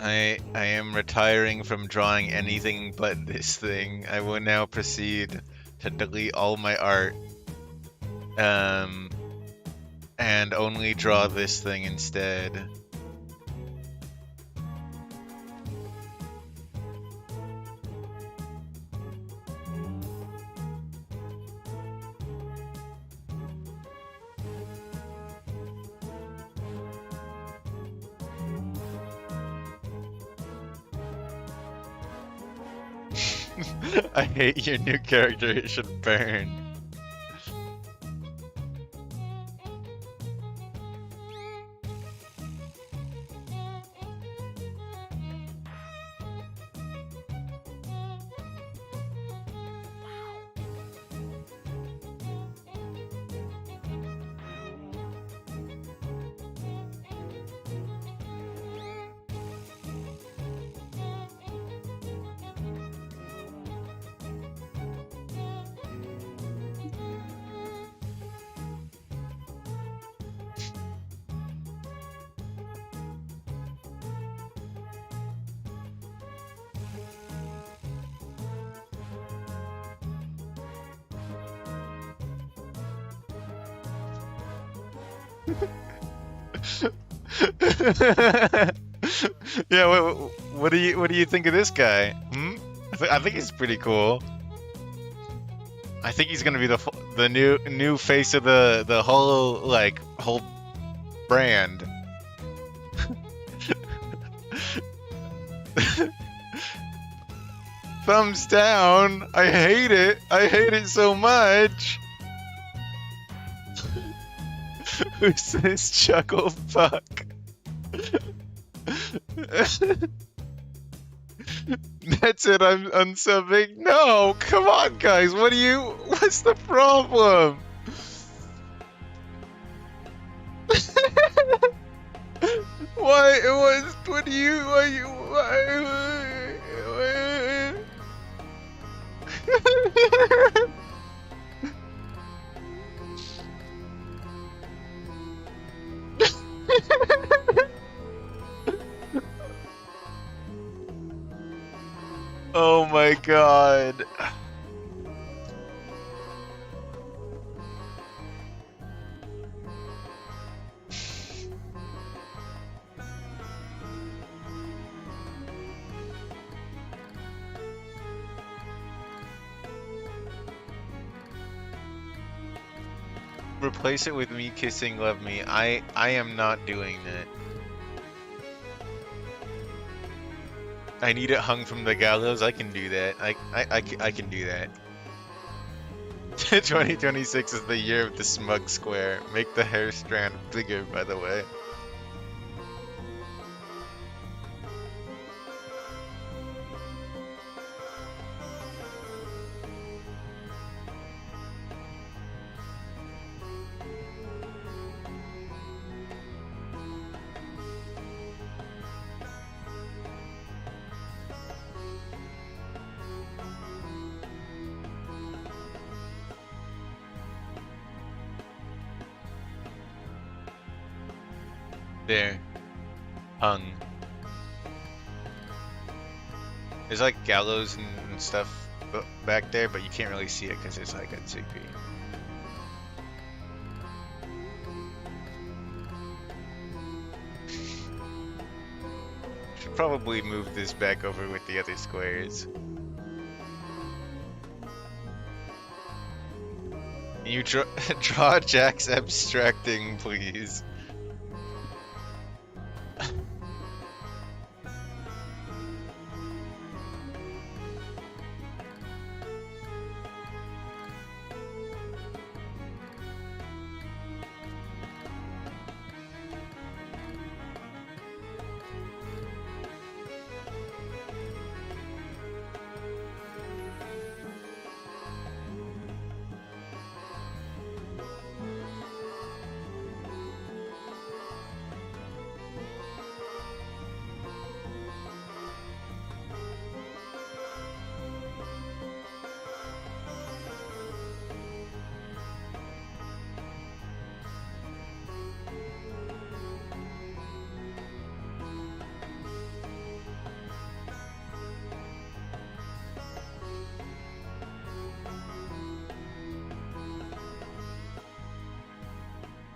I am retiring from drawing anything but this thing. I will now proceed to delete all my art. and only draw this thing instead. I hate your new character, it should burn. Yeah, what do you think of this guy? Hmm? I think he's pretty cool. I think he's gonna be the new face of the whole brand. Thumbs down. I hate it. I hate it so much. Who's this chuckle fuck? That's it, I'm unsubbing. No, come on guys, what's the problem? Oh my god. Replace it with me kissing Love Me. I am not doing that. I need it hung from the gallows. I can do that. I can do that. 2026 is the year of the smug square. Make the hair strand bigger, by the way. There. Hung. There's like gallows and stuff back there, but you can't really see it because it's like a TP. Should probably move this back over with the other squares. You draw Jack's abstracting, please.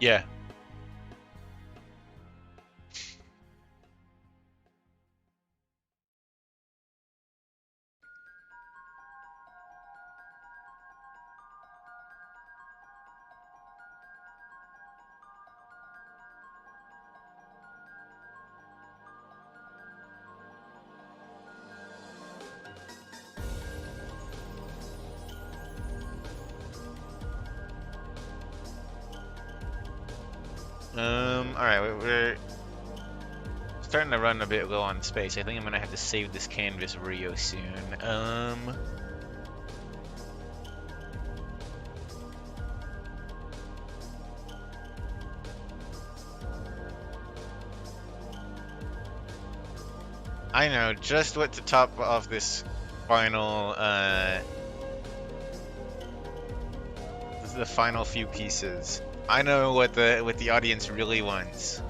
Yeah, Alright, we're starting to run a bit low on space. I think I'm gonna have to save this canvas real soon. I know just what to top off this final, the final few pieces. I know what the audience really wants.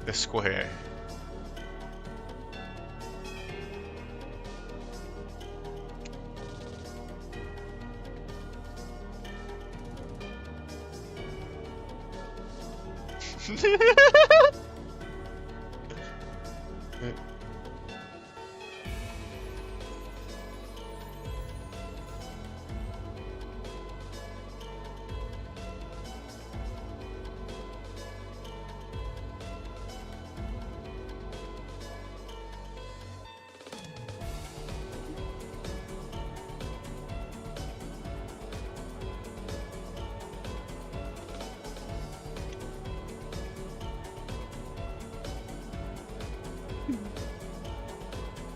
The square.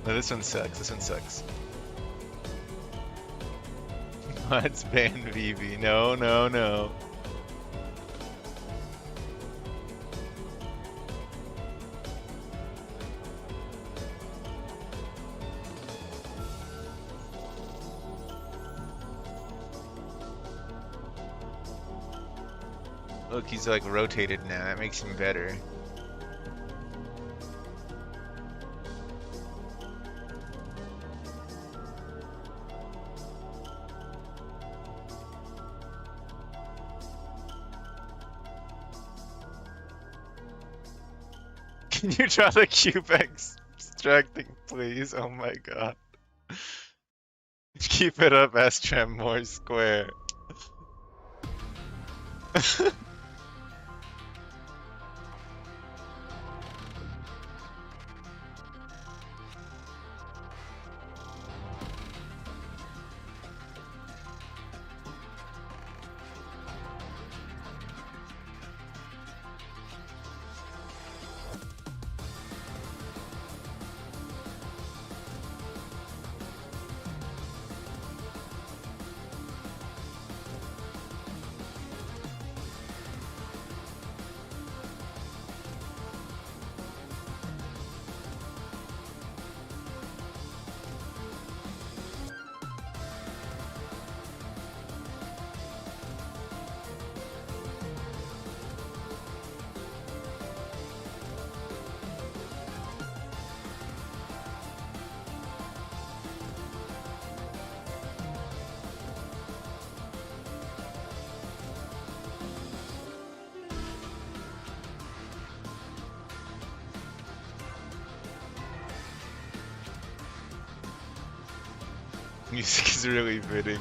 No, this one sucks. This one sucks. Let's ban Vivi. No, no, no. Look, he's like rotated now. That makes him better. Can you draw the cube extracting, please? Oh my god. Keep it up, Astram, more square. Music is really fitting.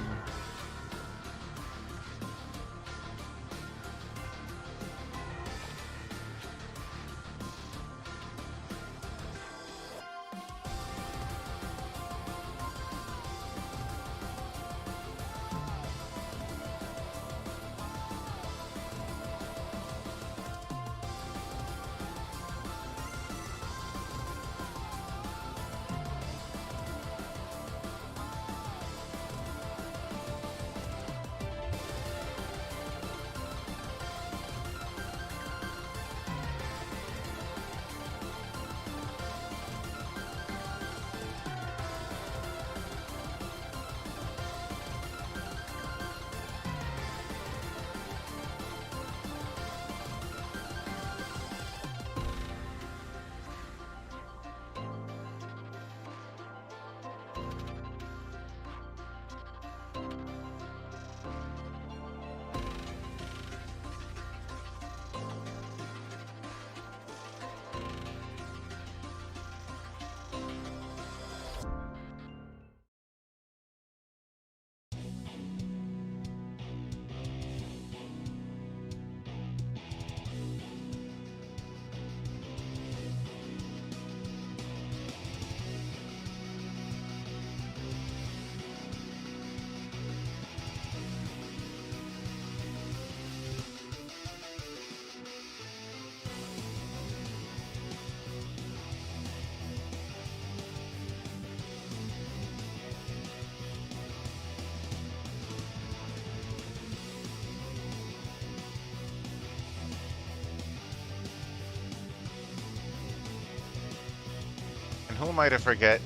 who am I to forget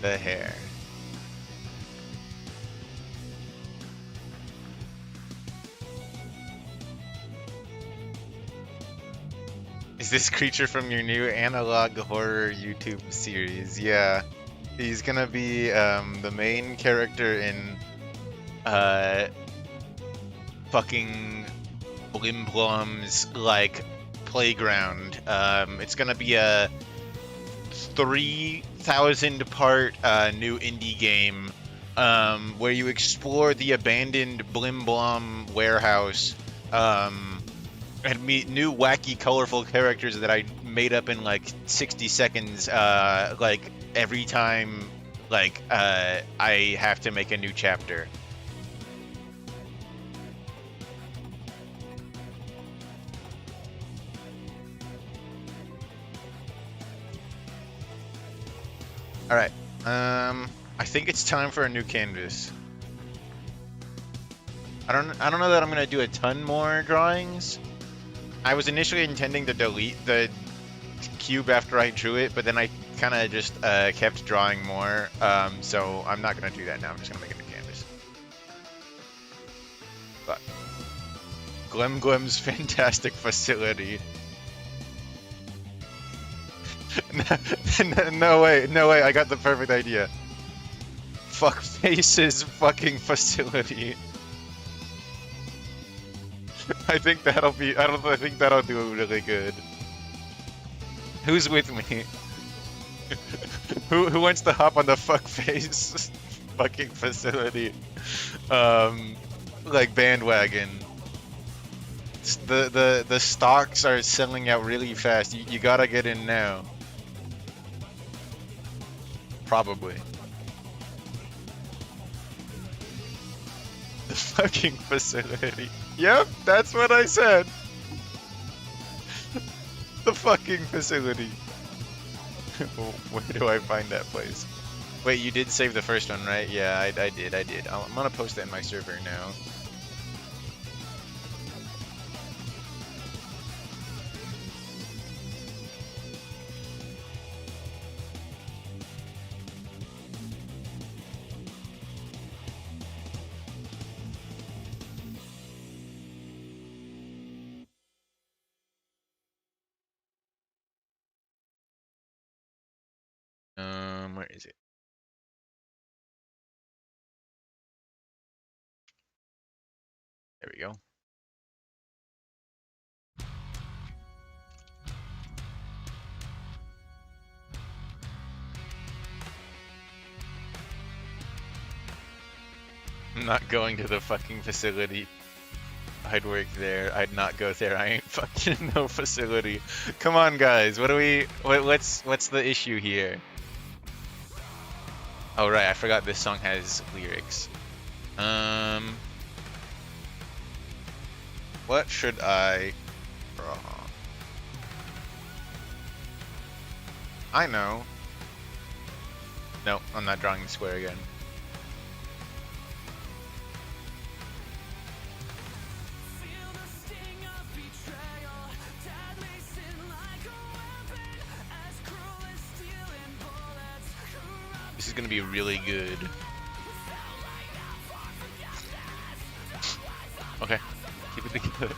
the hair? Is this creature from your new analog horror YouTube series? Yeah. He's gonna be the main character in fucking Blimblom's like playground. It's gonna be a 3,000 part new indie game where you explore the abandoned Blimblom warehouse and meet new wacky colorful characters that I made up in like 60 seconds like every time like I have to make a new chapter. All right. I think it's time for a new canvas. I don't know that I'm gonna do a ton more drawings. I was initially intending to delete the cube after I drew it, but then I kind of just kept drawing more. So I'm not gonna do that now. I'm just gonna make a new canvas. But Glem's fantastic facility. No way, I got the perfect idea. Fuck Face's fucking facility. I think that'll be, I think that'll do really good. Who's with me? Who wants to hop on the fuck face fucking facility? Like bandwagon. The stocks are selling out really fast. You gotta get in now. Probably. The fucking facility. Yep, that's what I said. The fucking facility. Where do I find that place? Wait, you did save the first one, right? Yeah, I did. I'm gonna post that in my server now. Where is it? There we go. I'm not going to the fucking facility. I'd work there. I'd not go there. I ain't fucking no facility. Come on, guys. What's the issue here? Oh right, I forgot this song has lyrics. What should I draw? I know. No, I'm not drawing the square again. This is gonna be really good. Okay, keep it together.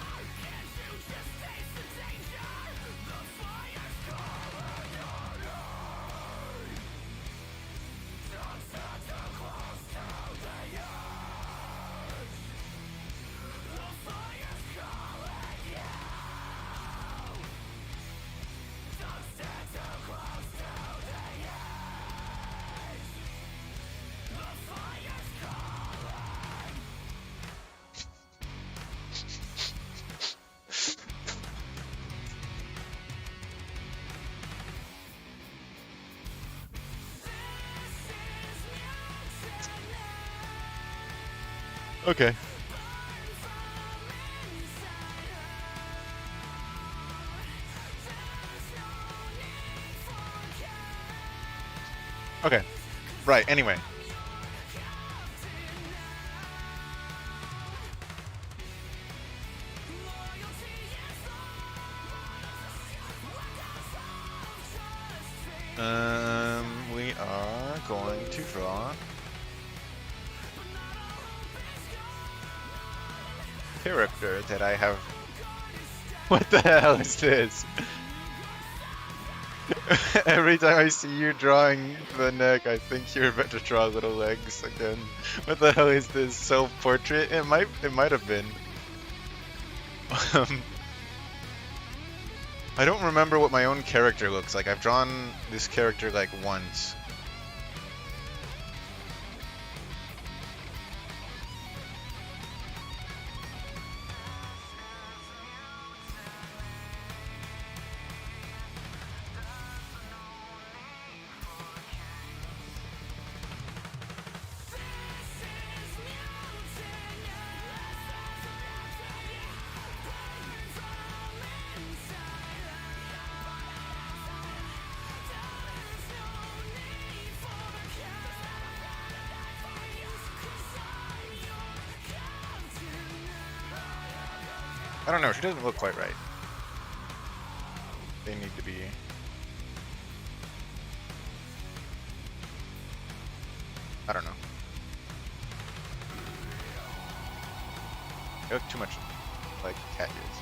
Okay. Okay. Right, anyway. We are going to draw character that I have. What the hell is this? Every time I see you drawing the neck, I think you're about to draw little legs again. What the hell is this? Self-portrait? It might have been. I don't remember what my own character looks like. I've drawn this character like once. I don't know, she doesn't look quite right. They need to be... I don't know. They look too much like cat ears.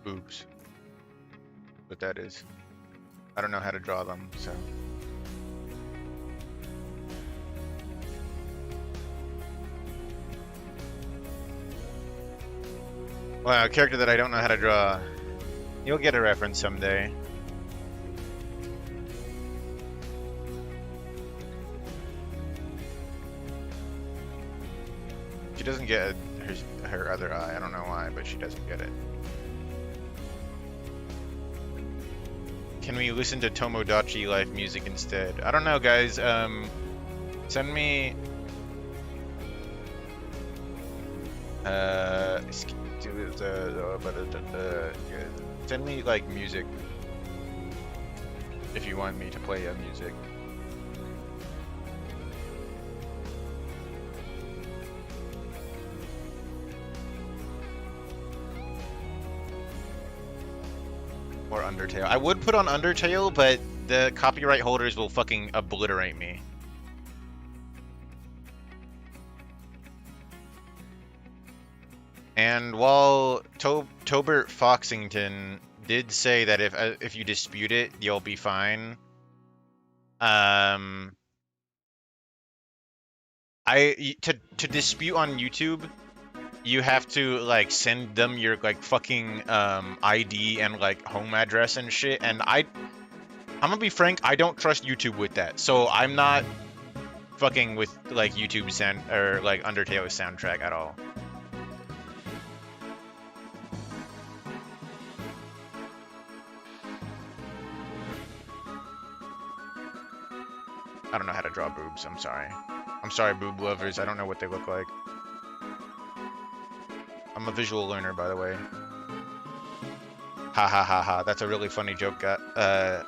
Boobs. What that is. I don't know how to draw them, so. Wow, a character that I don't know how to draw. You'll get a reference someday. She doesn't get her other eye. I don't know why, but she doesn't get it. Can we listen to Tomodachi Life music instead? I don't know, guys. Send me... send me, like, music. If you want me to play music. Or Undertale. I would put on Undertale, but the copyright holders will fucking obliterate me. And while Tobert Foxington did say that if you dispute it, you'll be fine. To dispute on YouTube, you have to like send them your like fucking ID and like home address and shit. And I'm gonna be frank, I don't trust YouTube with that. So I'm not fucking with like YouTube or like Undertale's soundtrack at all. I don't know how to draw boobs. I'm sorry. I'm sorry, boob lovers. I don't know what they look like. I'm a visual learner, by the way. Ha ha ha ha. That's a really funny joke. That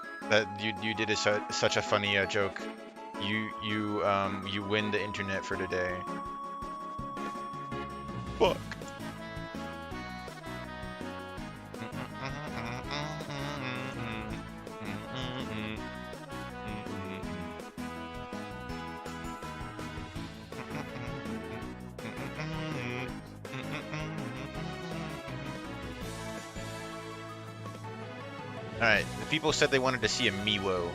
you did such a funny joke. You win the internet for today. Fuck. Alright, the people said they wanted to see a Miwo.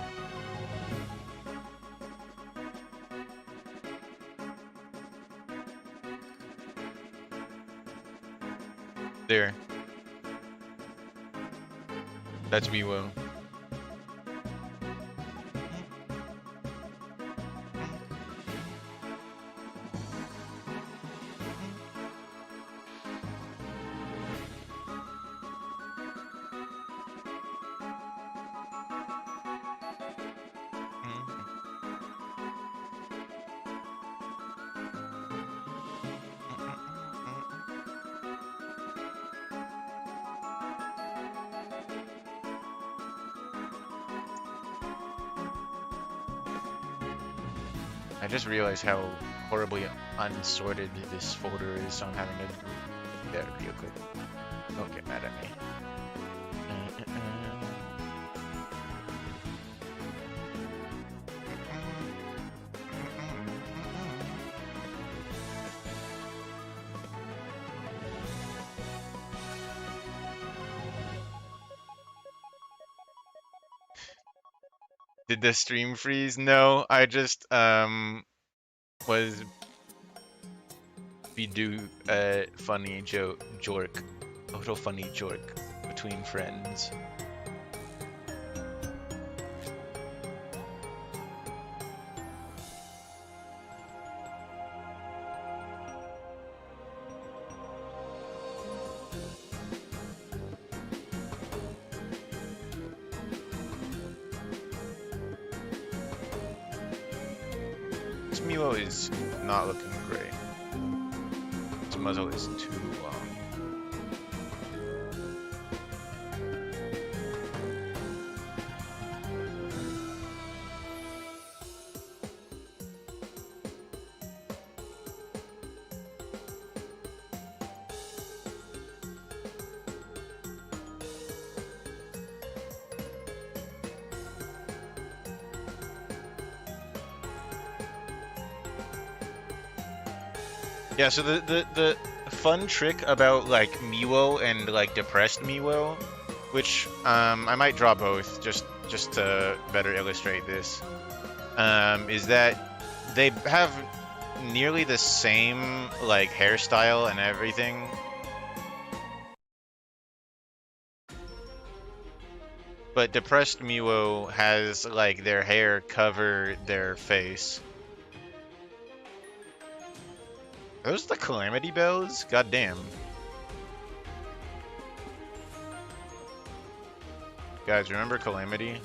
There. That's Miwo. I just realized how horribly unsorted this folder is, so I'm having to do that real quick. Don't get mad at me. Did the stream freeze? No, I just was do a funny jork, a little funny jork between friends. This Milo is not looking great. Its muzzle is too long. Yeah, so the fun trick about like Miwo and like depressed Miwo, which I might draw both just to better illustrate this, is that they have nearly the same like hairstyle and everything. But depressed Miwo has like their hair cover their face. Are those the Calamity Bells? God damn. Guys, remember Calamity?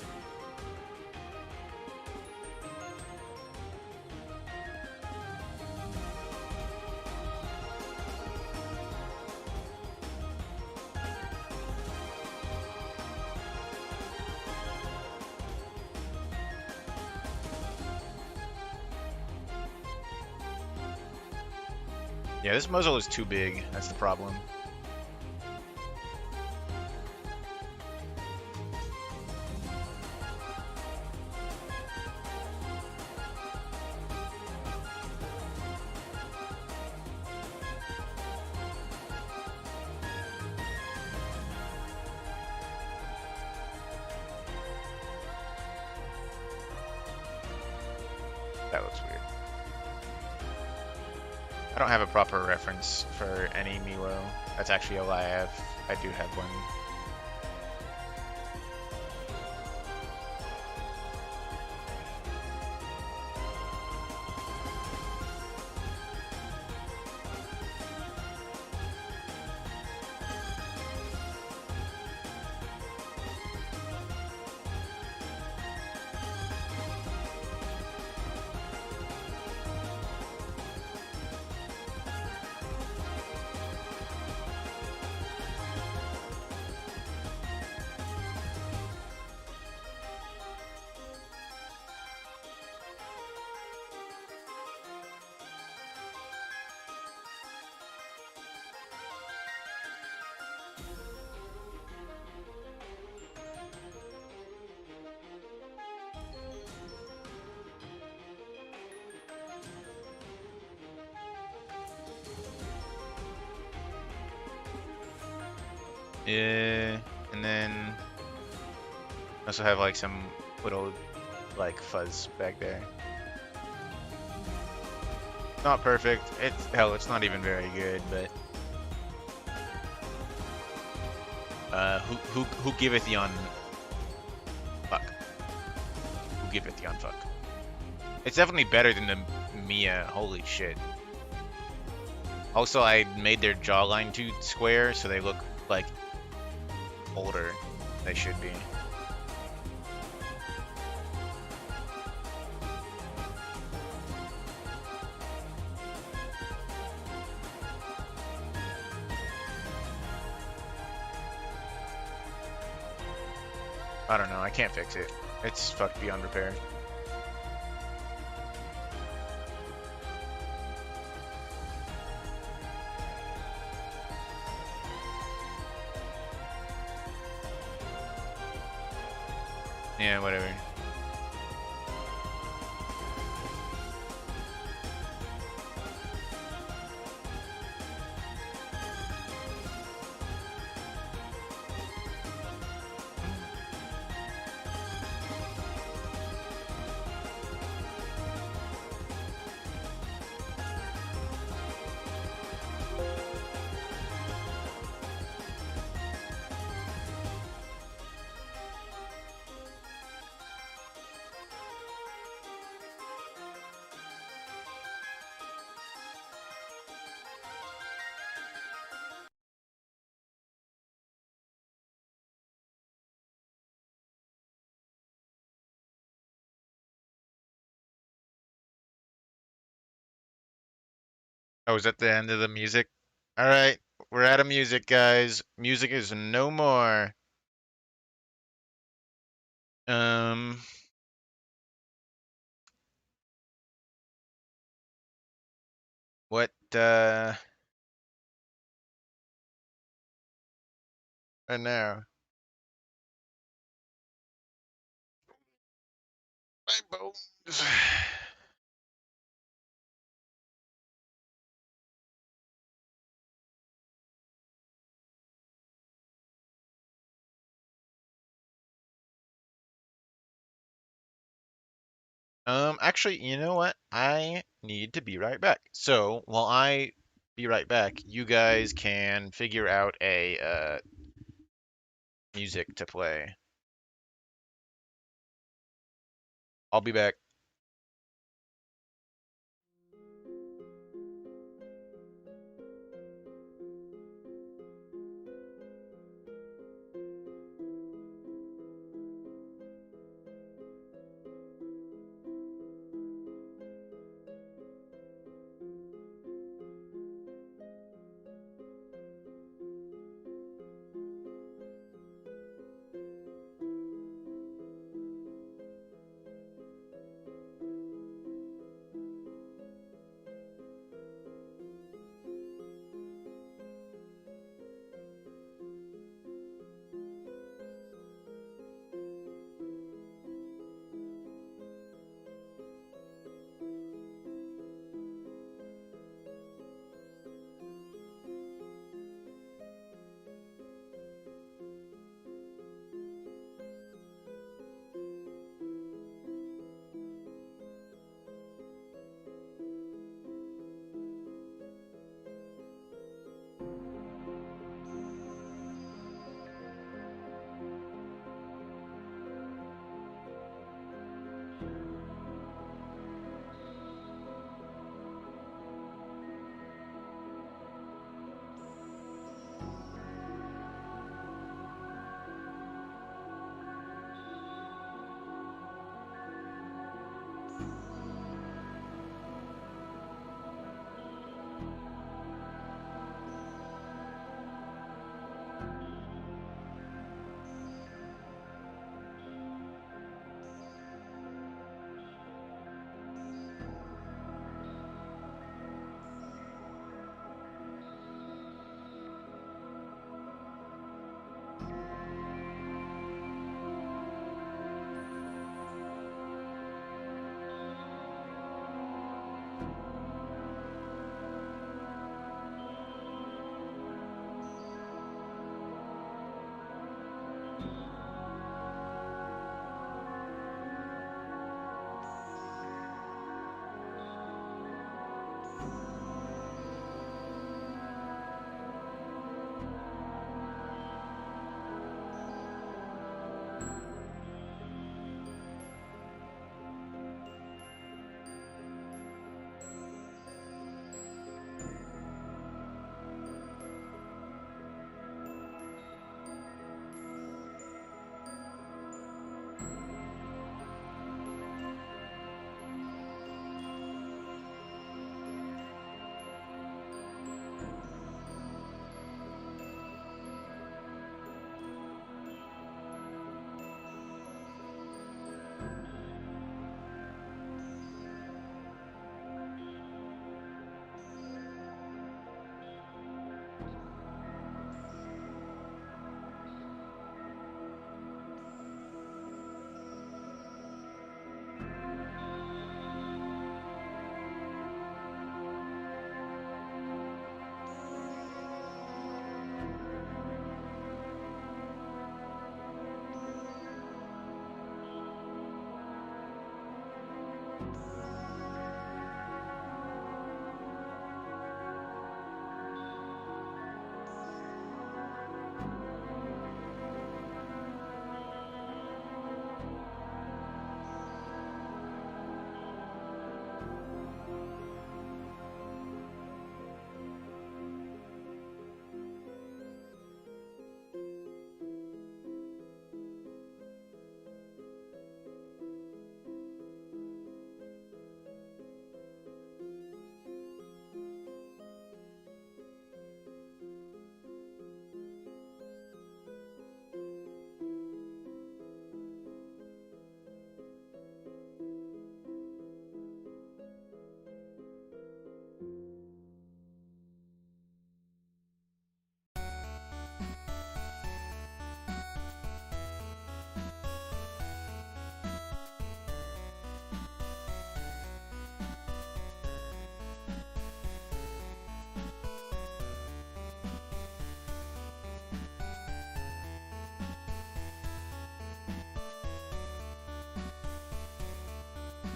Yeah, this muzzle is too big. That's the problem. That looks weird. I don't have a proper reference for any Milo. That's actually a lie. I do have one. Yeah, and then I also have like some little like fuzz back there. Not perfect. It's not even very good, but who giveth yon fuck? Who giveth yon fuck? It's definitely better than the Mia. Holy shit. Also, I made their jawline too square, so they look like older. They should be. I don't know. I can't fix it. It's fucked beyond repair. Yeah, whatever. Oh, is that the end of the music? All right, we're out of music, guys. Music is no more. Um, what, and now? My bones. Actually, you know what? I need to be right back. So while I be right back, you guys can figure out a music to play. I'll be back.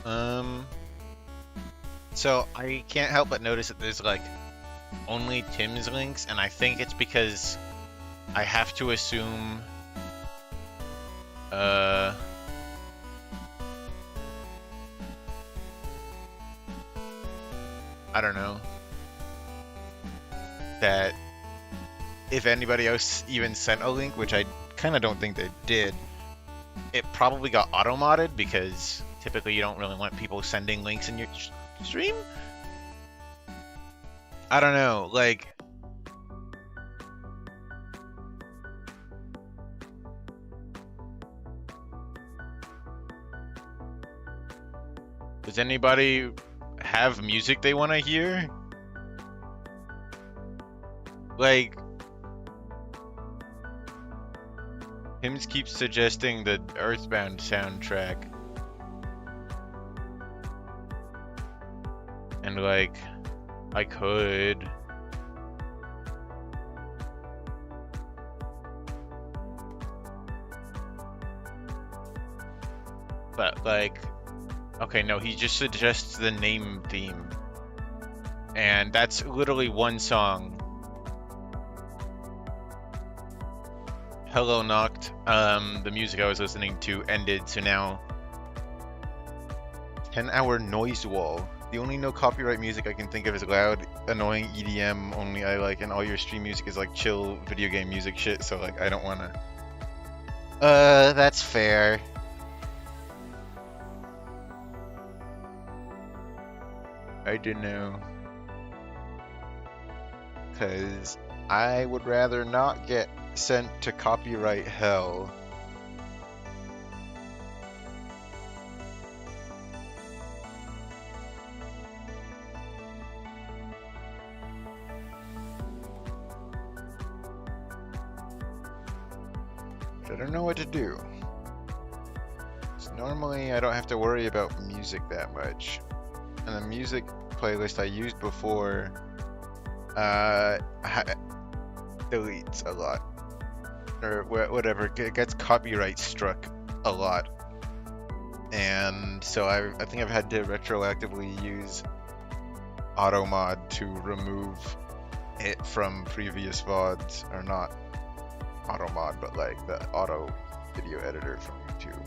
Um, so I can't help but notice that there's like only Tim's links, and I think it's because I have to assume I don't know, that if anybody else even sent a link, which I kind of don't think they did, it probably got auto-modded because typically you don't really want people sending links in your stream? I don't know, like... Does anybody have music they want to hear? Like... Hims keeps suggesting the Earthbound soundtrack. And like, I could. But like, okay, no, he just suggests the name theme. And that's literally one song. Hello Knocked, the music I was listening to ended, so now 10-hour noise wall. The only no copyright music I can think of is loud, annoying EDM only I like, and all your stream music is like chill video game music shit, so like I don't wanna. That's fair. I don't know. 'Cause I would rather not get sent to copyright hell. But I don't know what to do. So normally I don't have to worry about music that much. And the music playlist I used before deletes a lot. Or whatever, it gets copyright struck a lot. And so I think I've had to retroactively use AutoMod to remove it from previous VODs, or not AutoMod, but like the auto video editor from YouTube.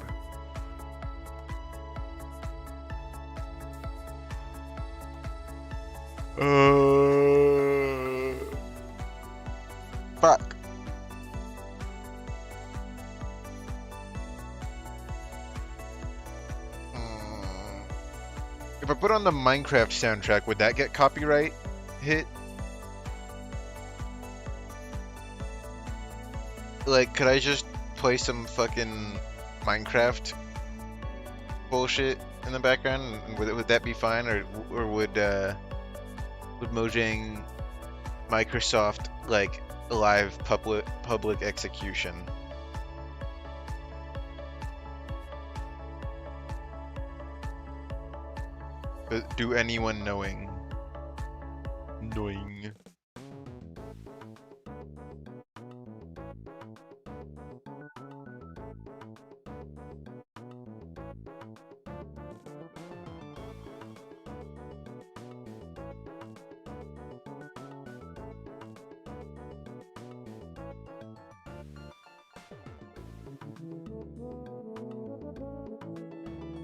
Fuck. If I put on the Minecraft soundtrack, would that get copyright hit? Like, could I just play some fucking Minecraft bullshit in the background, and would that be fine, or would Mojang Microsoft like live public execution? Do anyone knowing?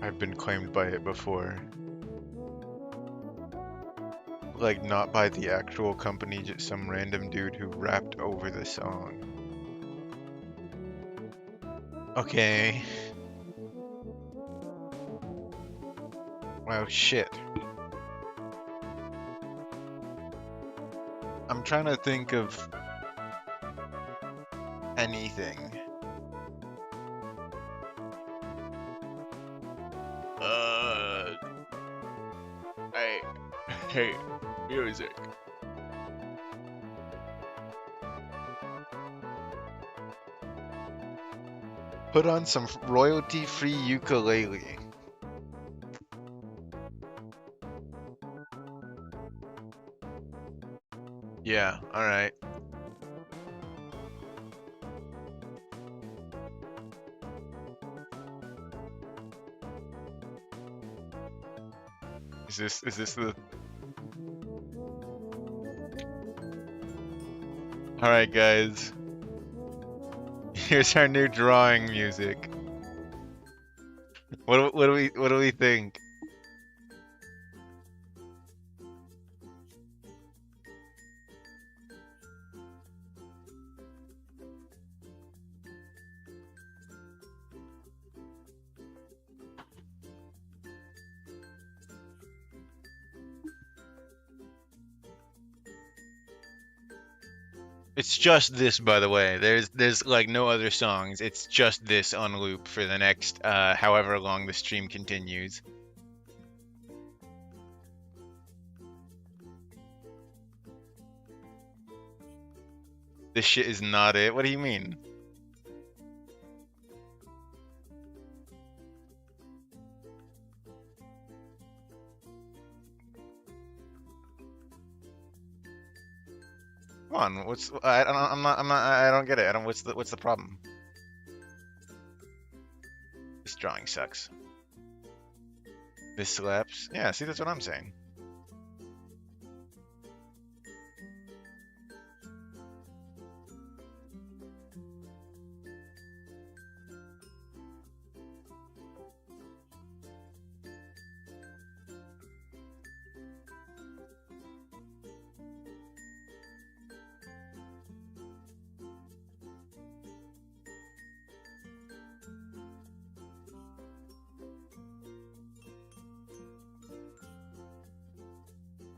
I've been claimed by it before. Like, not by the actual company, just some random dude who rapped over the song. Okay. Wow, shit. I'm trying to think of anything. I hate music. Put on some royalty-free ukulele. Yeah, alright. Is this the... Alright guys. Here's our new drawing music. What do we think? It's just this, by the way. There's like no other songs. It's just this on loop for the next however long the stream continues. This shit is not it. What do you mean? Come on, I don't get it. I don't what's the problem? This drawing sucks. This slaps. Yeah, see, that's what I'm saying.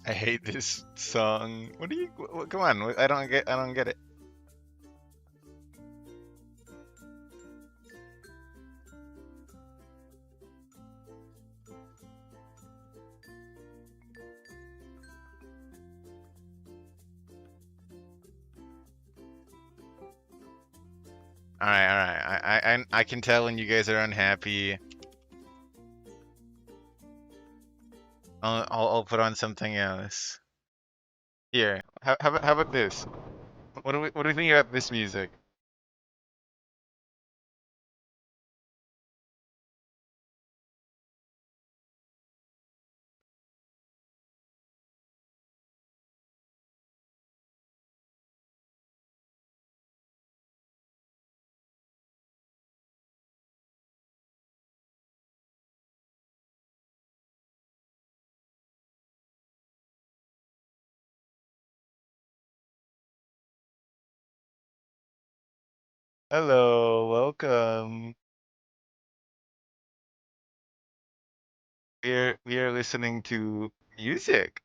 I hate this song. What do you? Come on, I don't get it. All right, all right. I can tell when you guys are unhappy. I'll put on something else. Here, how about this? What do we think about this music? Hello, welcome. We are listening to music.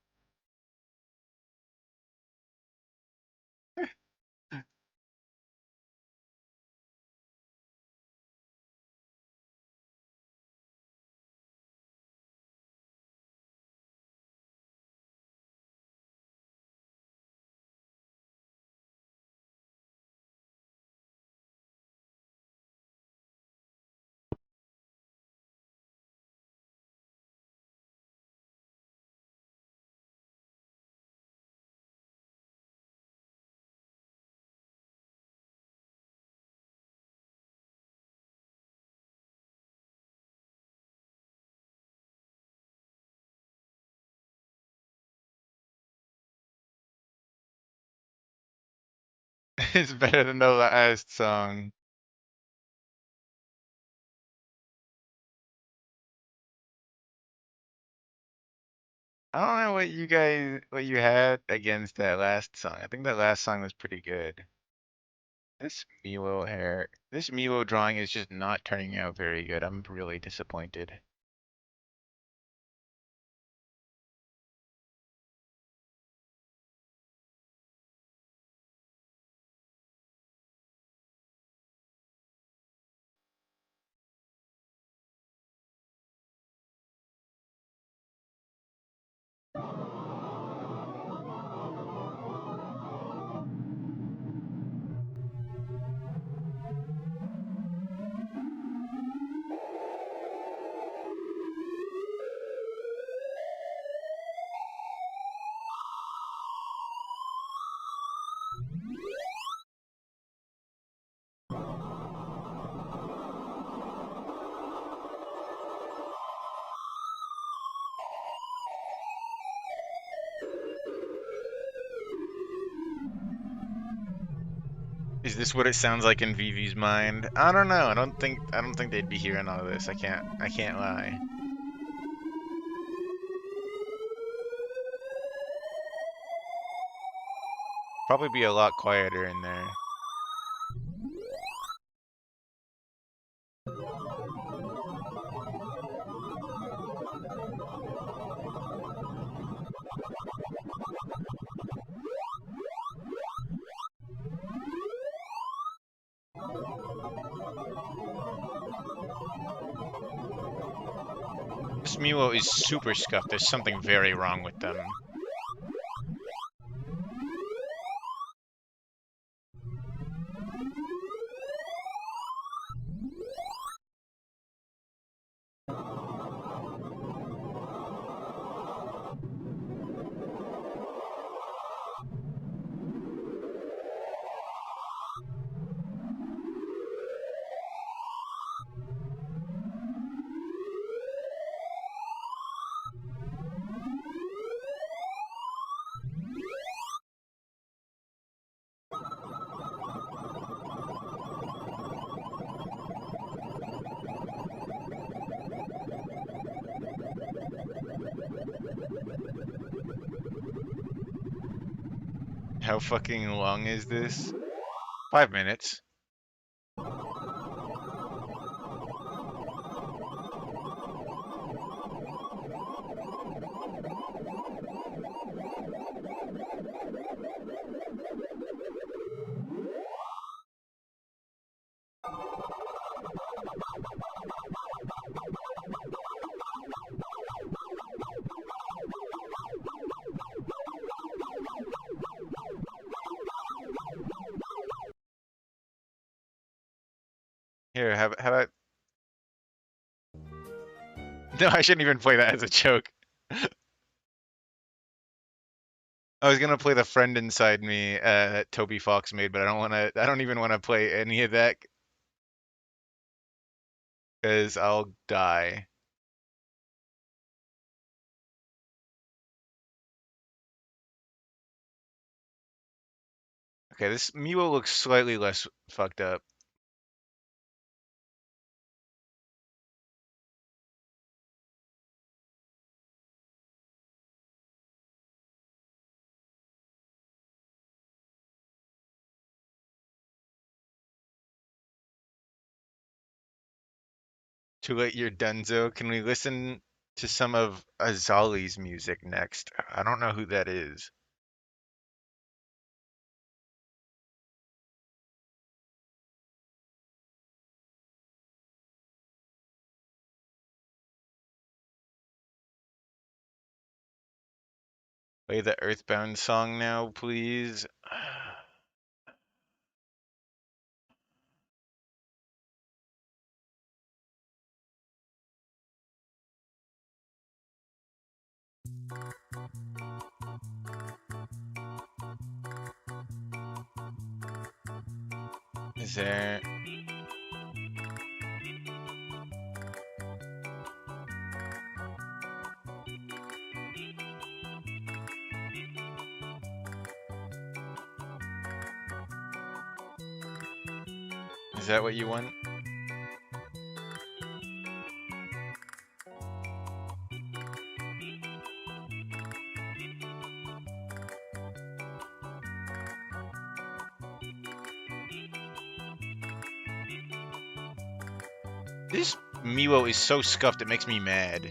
It's better than the last song. I don't know what you had against that last song. I think that last song was pretty good. This Milo drawing is just not turning out very good. I'm really disappointed. Is this what it sounds like in Vivi's mind? I don't know. I don't think they'd be hearing all this. I can't lie. Probably be a lot quieter in there. This Miwo is super scuffed. There's something very wrong with them. How fucking long is this? 5 minutes. Here, how about... No, I shouldn't even play that as a joke. I was gonna play the friend inside me that Toby Fox made, but I don't even wanna play any of that. Because I'll die. Okay, this Miwo looks slightly less fucked up. Too late, you're donezo. Can we listen to some of Azali's music next? I don't know who that is. Play the Earthbound song now, please. Is there... Is that what you want? This Miwo is so scuffed it makes me mad.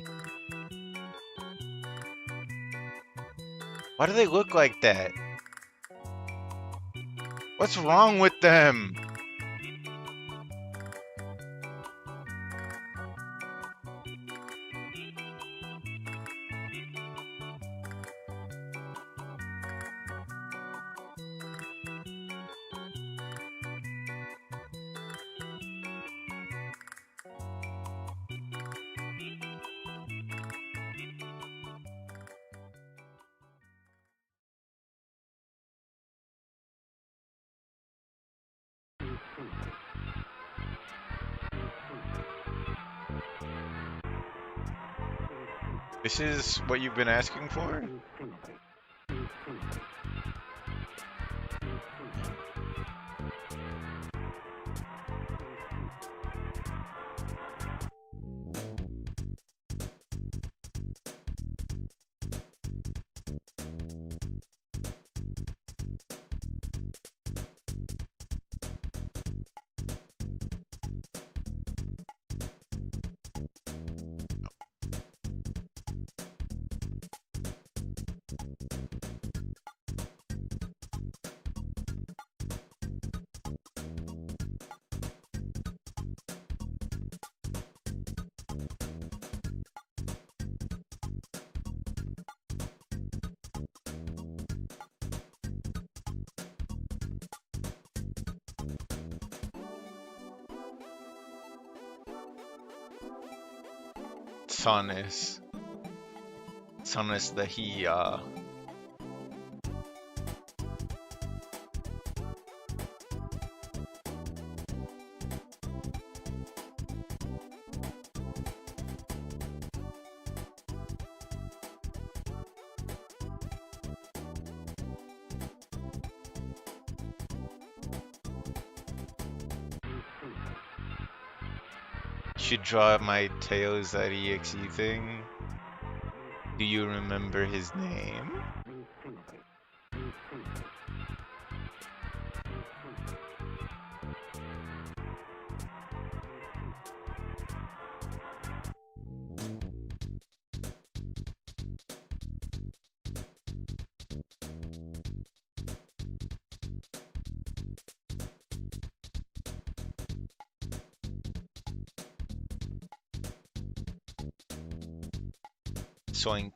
Why do they look like that? What's wrong with them? This is what you've been asking for? Sonus. Sonus the he, should draw my Tails.exe thing. Do you remember his name? Soink.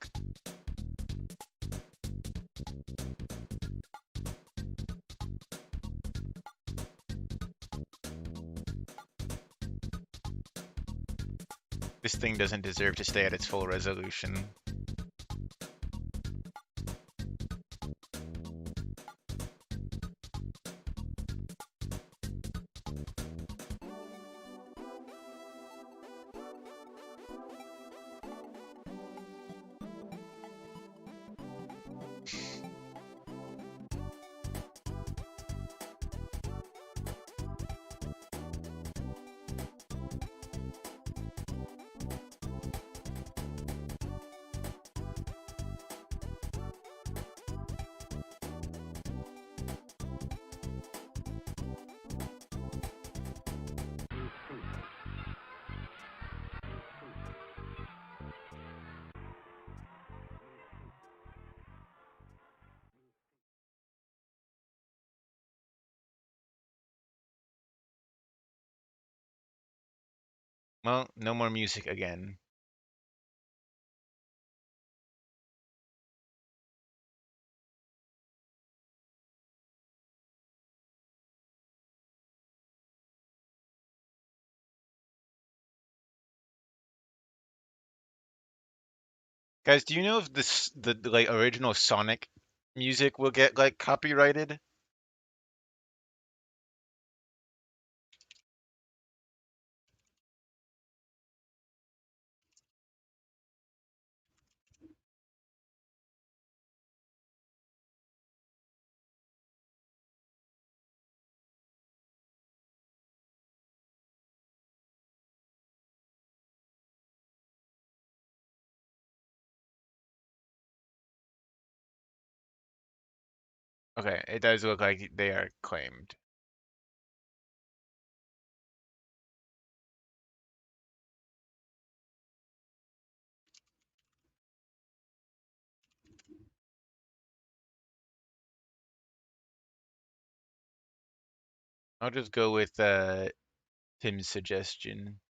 This thing doesn't deserve to stay at its full resolution. Well, no more music again. Guys, do you know if the like original Sonic music will get like copyrighted? Okay, it does look like they are claimed. I'll just go with Tim's suggestion.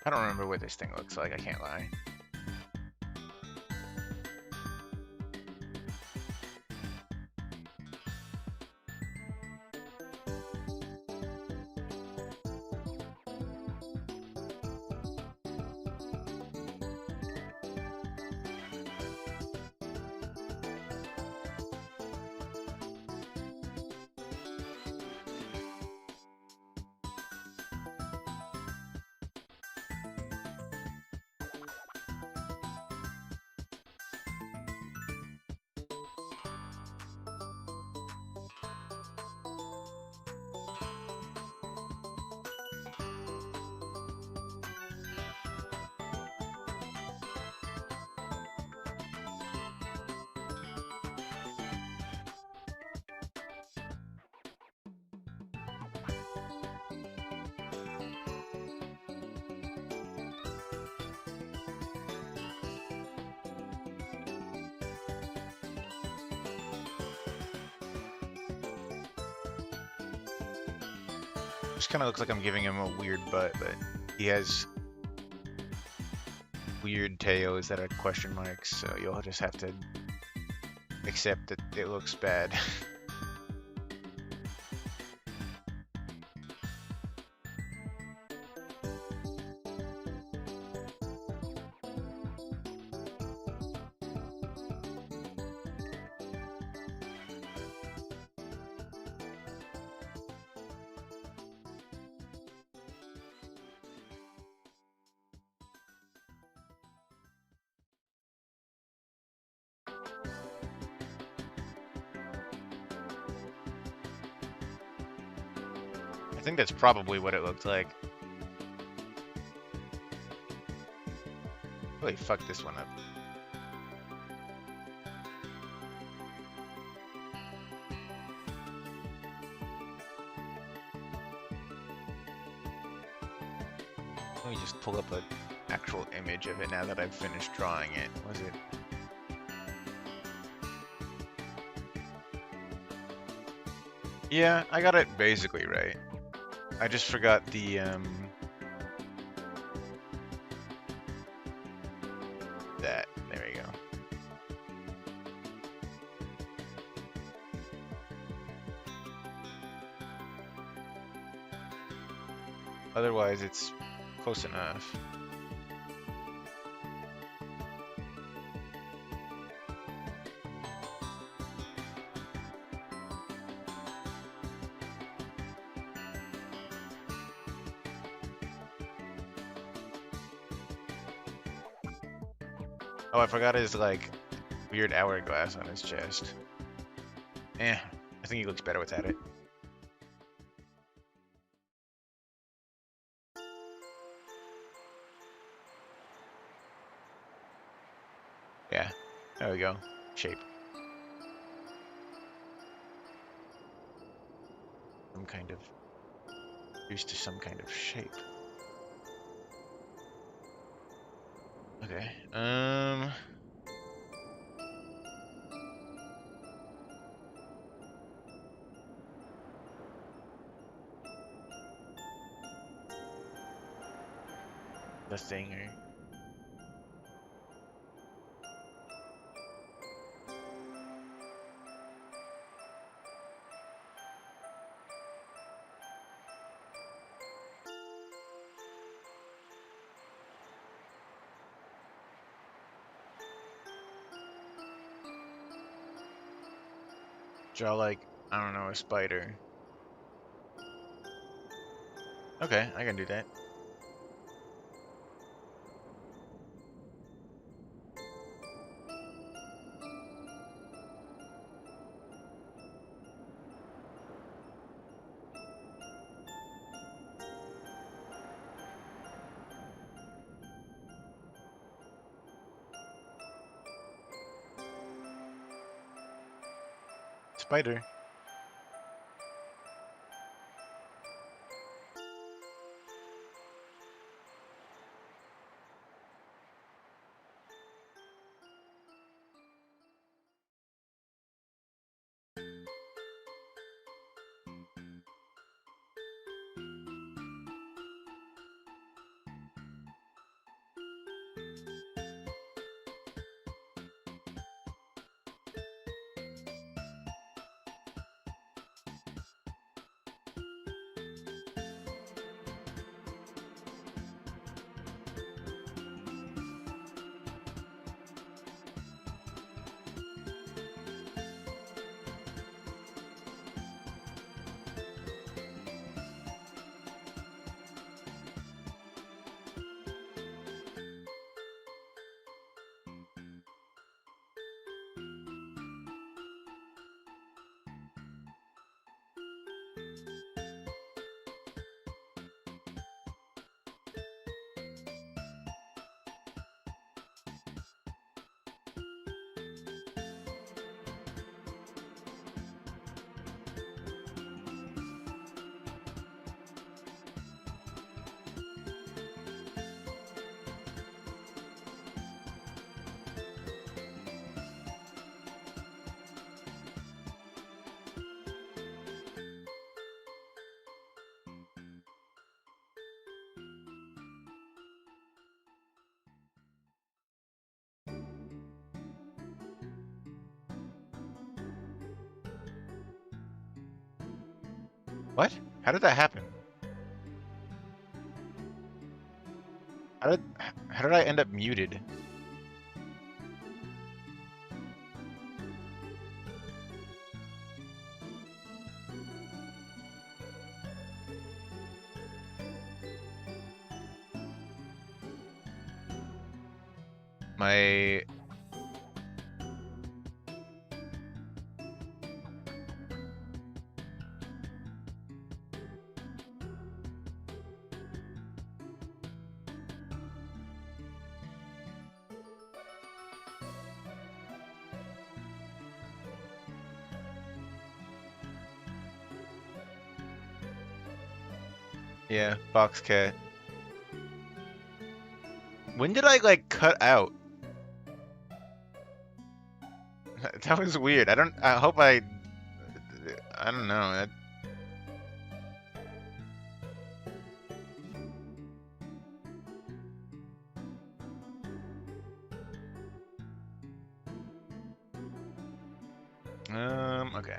I don't remember what this thing looks like, I can't lie. Just kind of looks like I'm giving him a weird butt, but he has weird tails that are question marks, so you'll just have to accept that it looks bad. I think that's probably what it looked like. Really fucked this one up. Let me just pull up an actual image of it now that I've finished drawing it. Was it? Yeah, I got it basically right. I just forgot the that. There we go. Otherwise, it's close enough. Oh, I forgot his, like, weird hourglass on his chest. I think he looks better without it. Yeah, there we go. Shape. Some kind of... used to some kind of shape. Okay, the thinger. Draw like, I don't know, a spider. Okay, I can do that. Spider. What? How did that happen? How did I end up muted? My... Yeah, box cat. When did I, like, cut out? That was weird. I hope I don't know. Okay.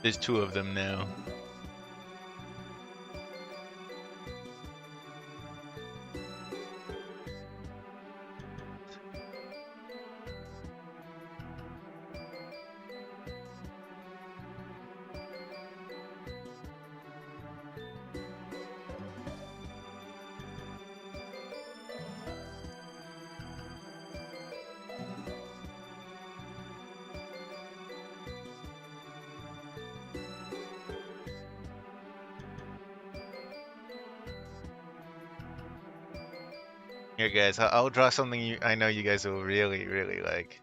There's two of them now. Here, guys, I'll draw something I know you guys will really, really like.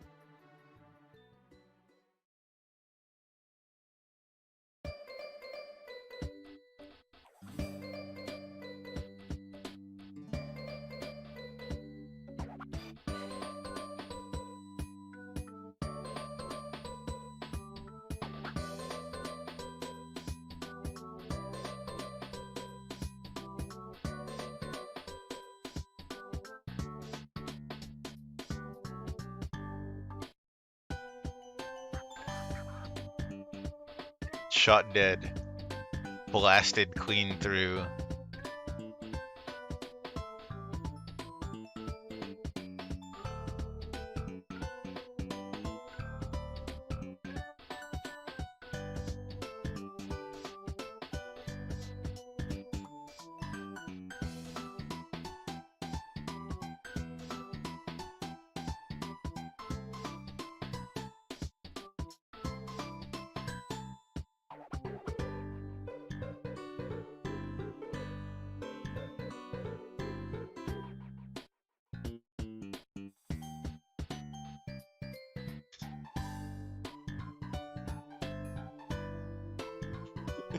Shot dead. Blasted clean through.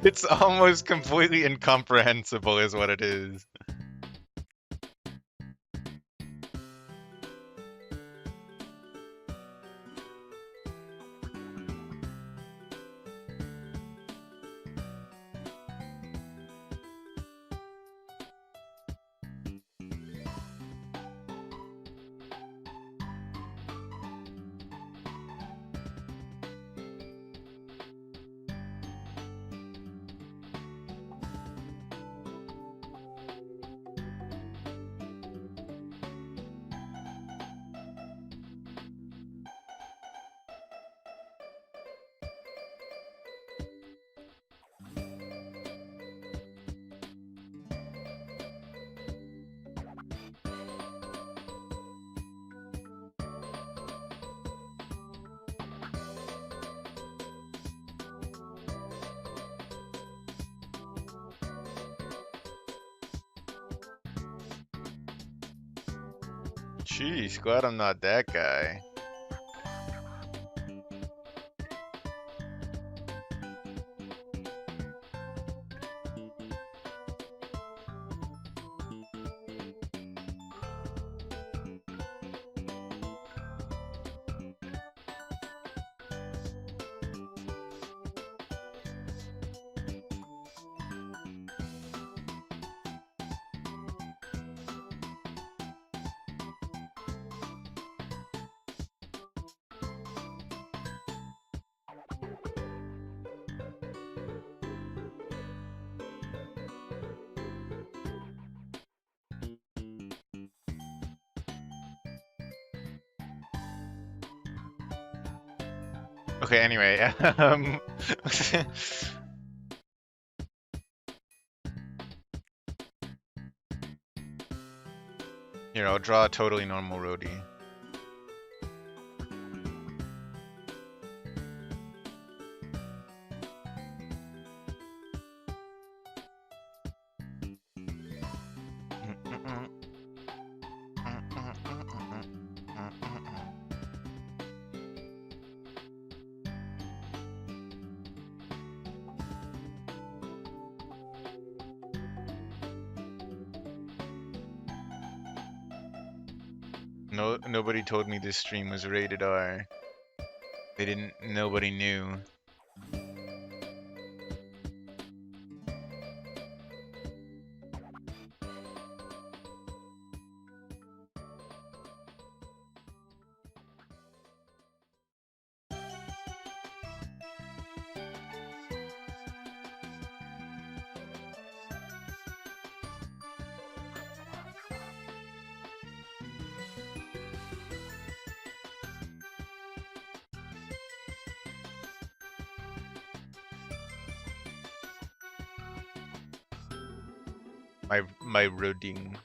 It's almost completely incomprehensible is what it is. Jeez, glad I'm not that guy. Okay, anyway, here, I'll draw a totally normal roadie. No, nobody told me this stream was rated R. They didn't. Nobody knew. My roading.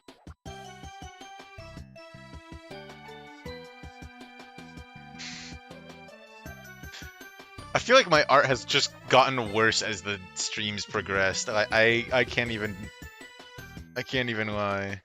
I feel like my art has just gotten worse as the streams progressed. I can't even lie.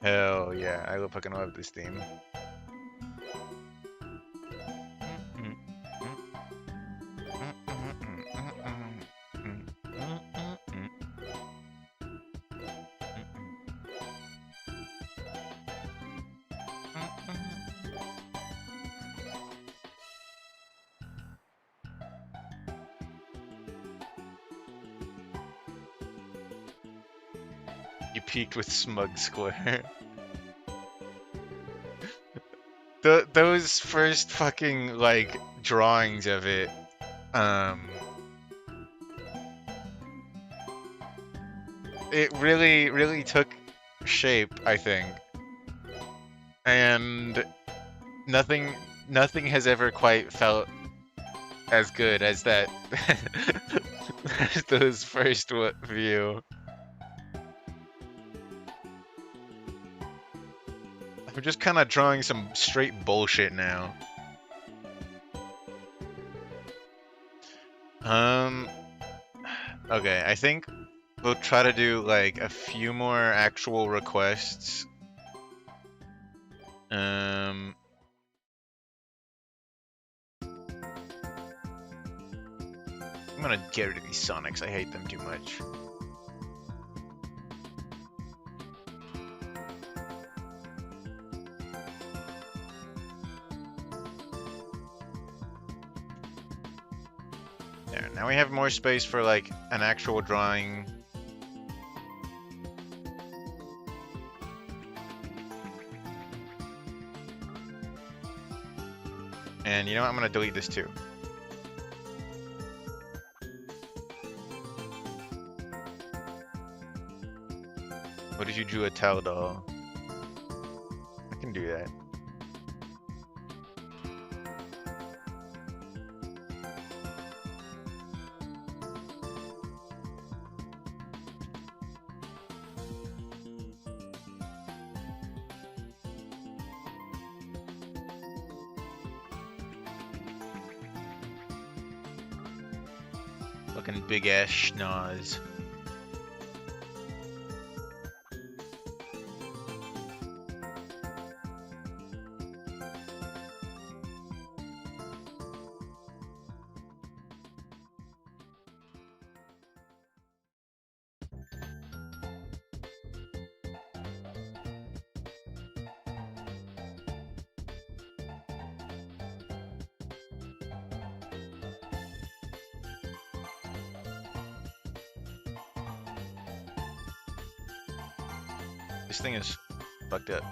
Hell yeah, I fucking love this theme. You peaked with Smug Square. Those first fucking, like, drawings of it, it really took shape, I think. And nothing has ever quite felt as good as that those first view. I'm just kind of drawing some straight bullshit now. Okay, I think we'll try to do like a few more actual requests. I'm gonna get rid of these Sonics. I hate them too much. There, now we have more space for like an actual drawing. And you know what? I'm gonna delete this too. What did you drew a towel doll? I can do that. Fucking big ass schnoz. This thing is fucked up.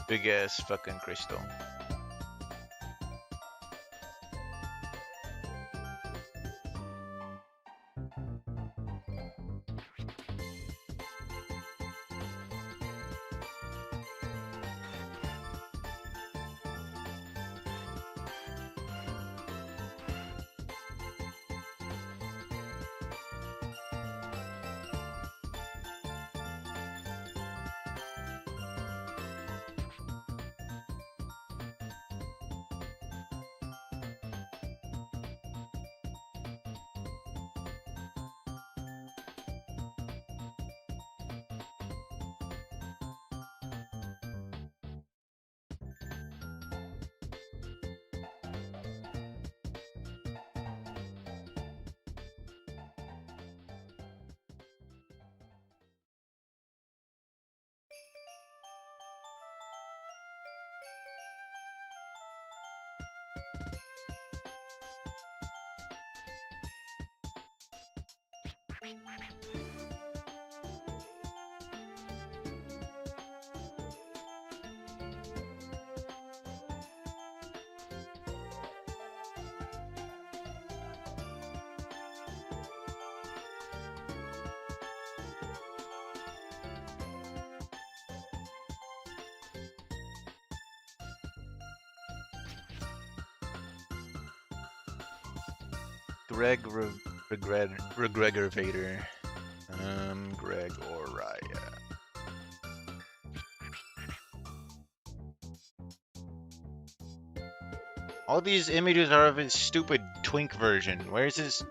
Big ass fucking crystal. Gregor Vader. Greg or Raya. All these images are of his stupid twink version. Where's his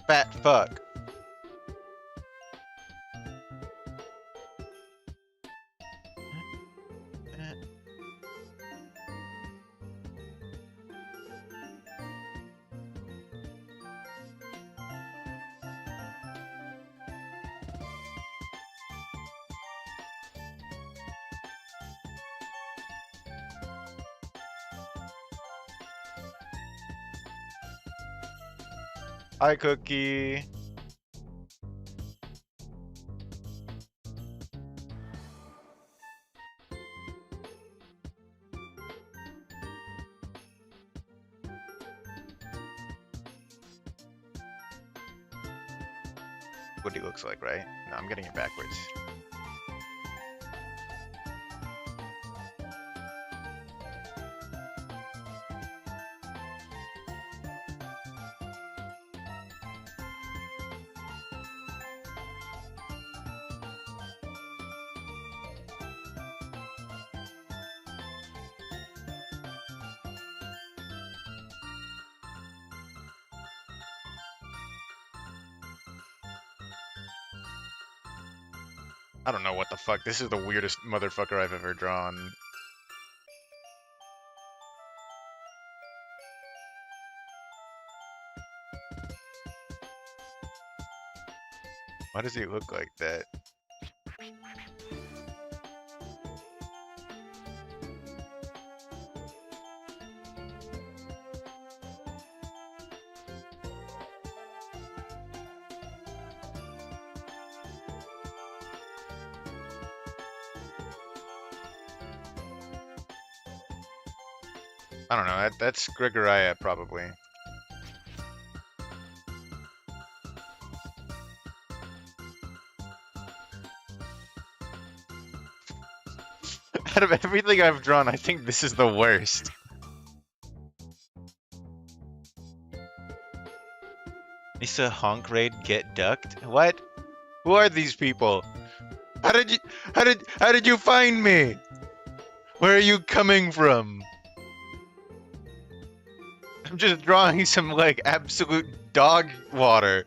fat fuck? Hi, Cookie. What he looks like, right? No, I'm getting it backwards. I don't know what the fuck. This is the weirdest motherfucker I've ever drawn. Why does he look like that? I don't know. That's Gregoria, probably. Out of everything I've drawn, I think this is the worst. Nissa honk raid get ducked? What? Who are these people? How did you find me? Where are you coming from? I'm just drawing some like absolute dog water.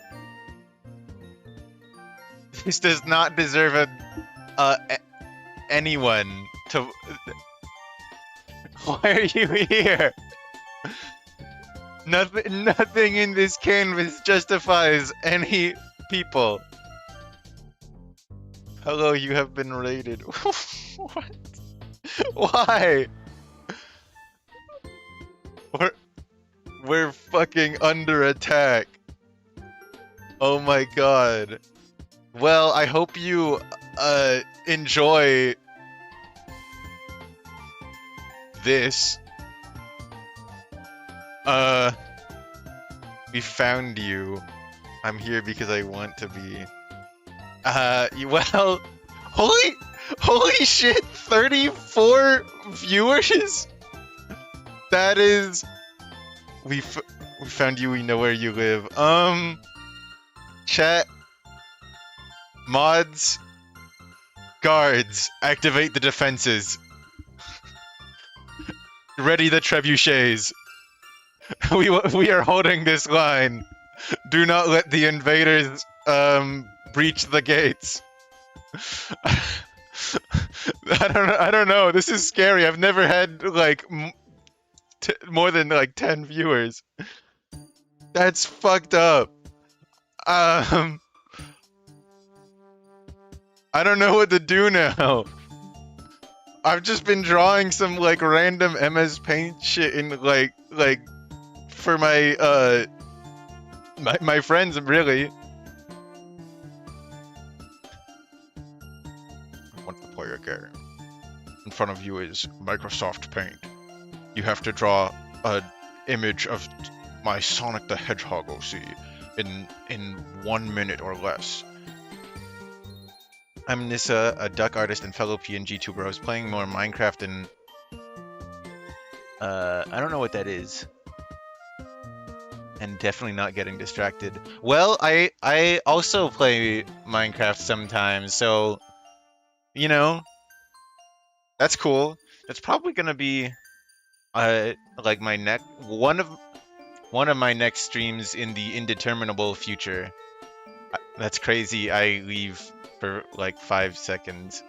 This does not deserve anyone to. Why are you here? Nothing in this canvas justifies any people. Hello, you have been raided. What? Why? We're fucking under attack. Oh my god. Well, I hope you enjoy this. We found you. I'm here because I want to be. Well, holy shit, 34 viewers? That is... We found you, we know where you live. Chat. Mods. Guards. Activate the defenses. Ready the trebuchets. We are holding this line. Do not let the invaders, breach the gates. I don't know. This is scary. I've never had, like, more than, like, 10 viewers. That's fucked up. I don't know what to do now. I've just been drawing some, like, random MS Paint shit in, like, for my, my friends, really. What the player get? In front of you is Microsoft Paint. You have to draw an image of my Sonic the Hedgehog OC in 1 minute or less. I'm Nissa, a duck artist and fellow PNG tuber. I was playing more Minecraft and I don't know what that is. And definitely not getting distracted. Well, I also play Minecraft sometimes, so you know, that's cool. That's probably gonna be like my next one of my next streams in the indeterminable future. That's crazy. I leave for like 5 seconds.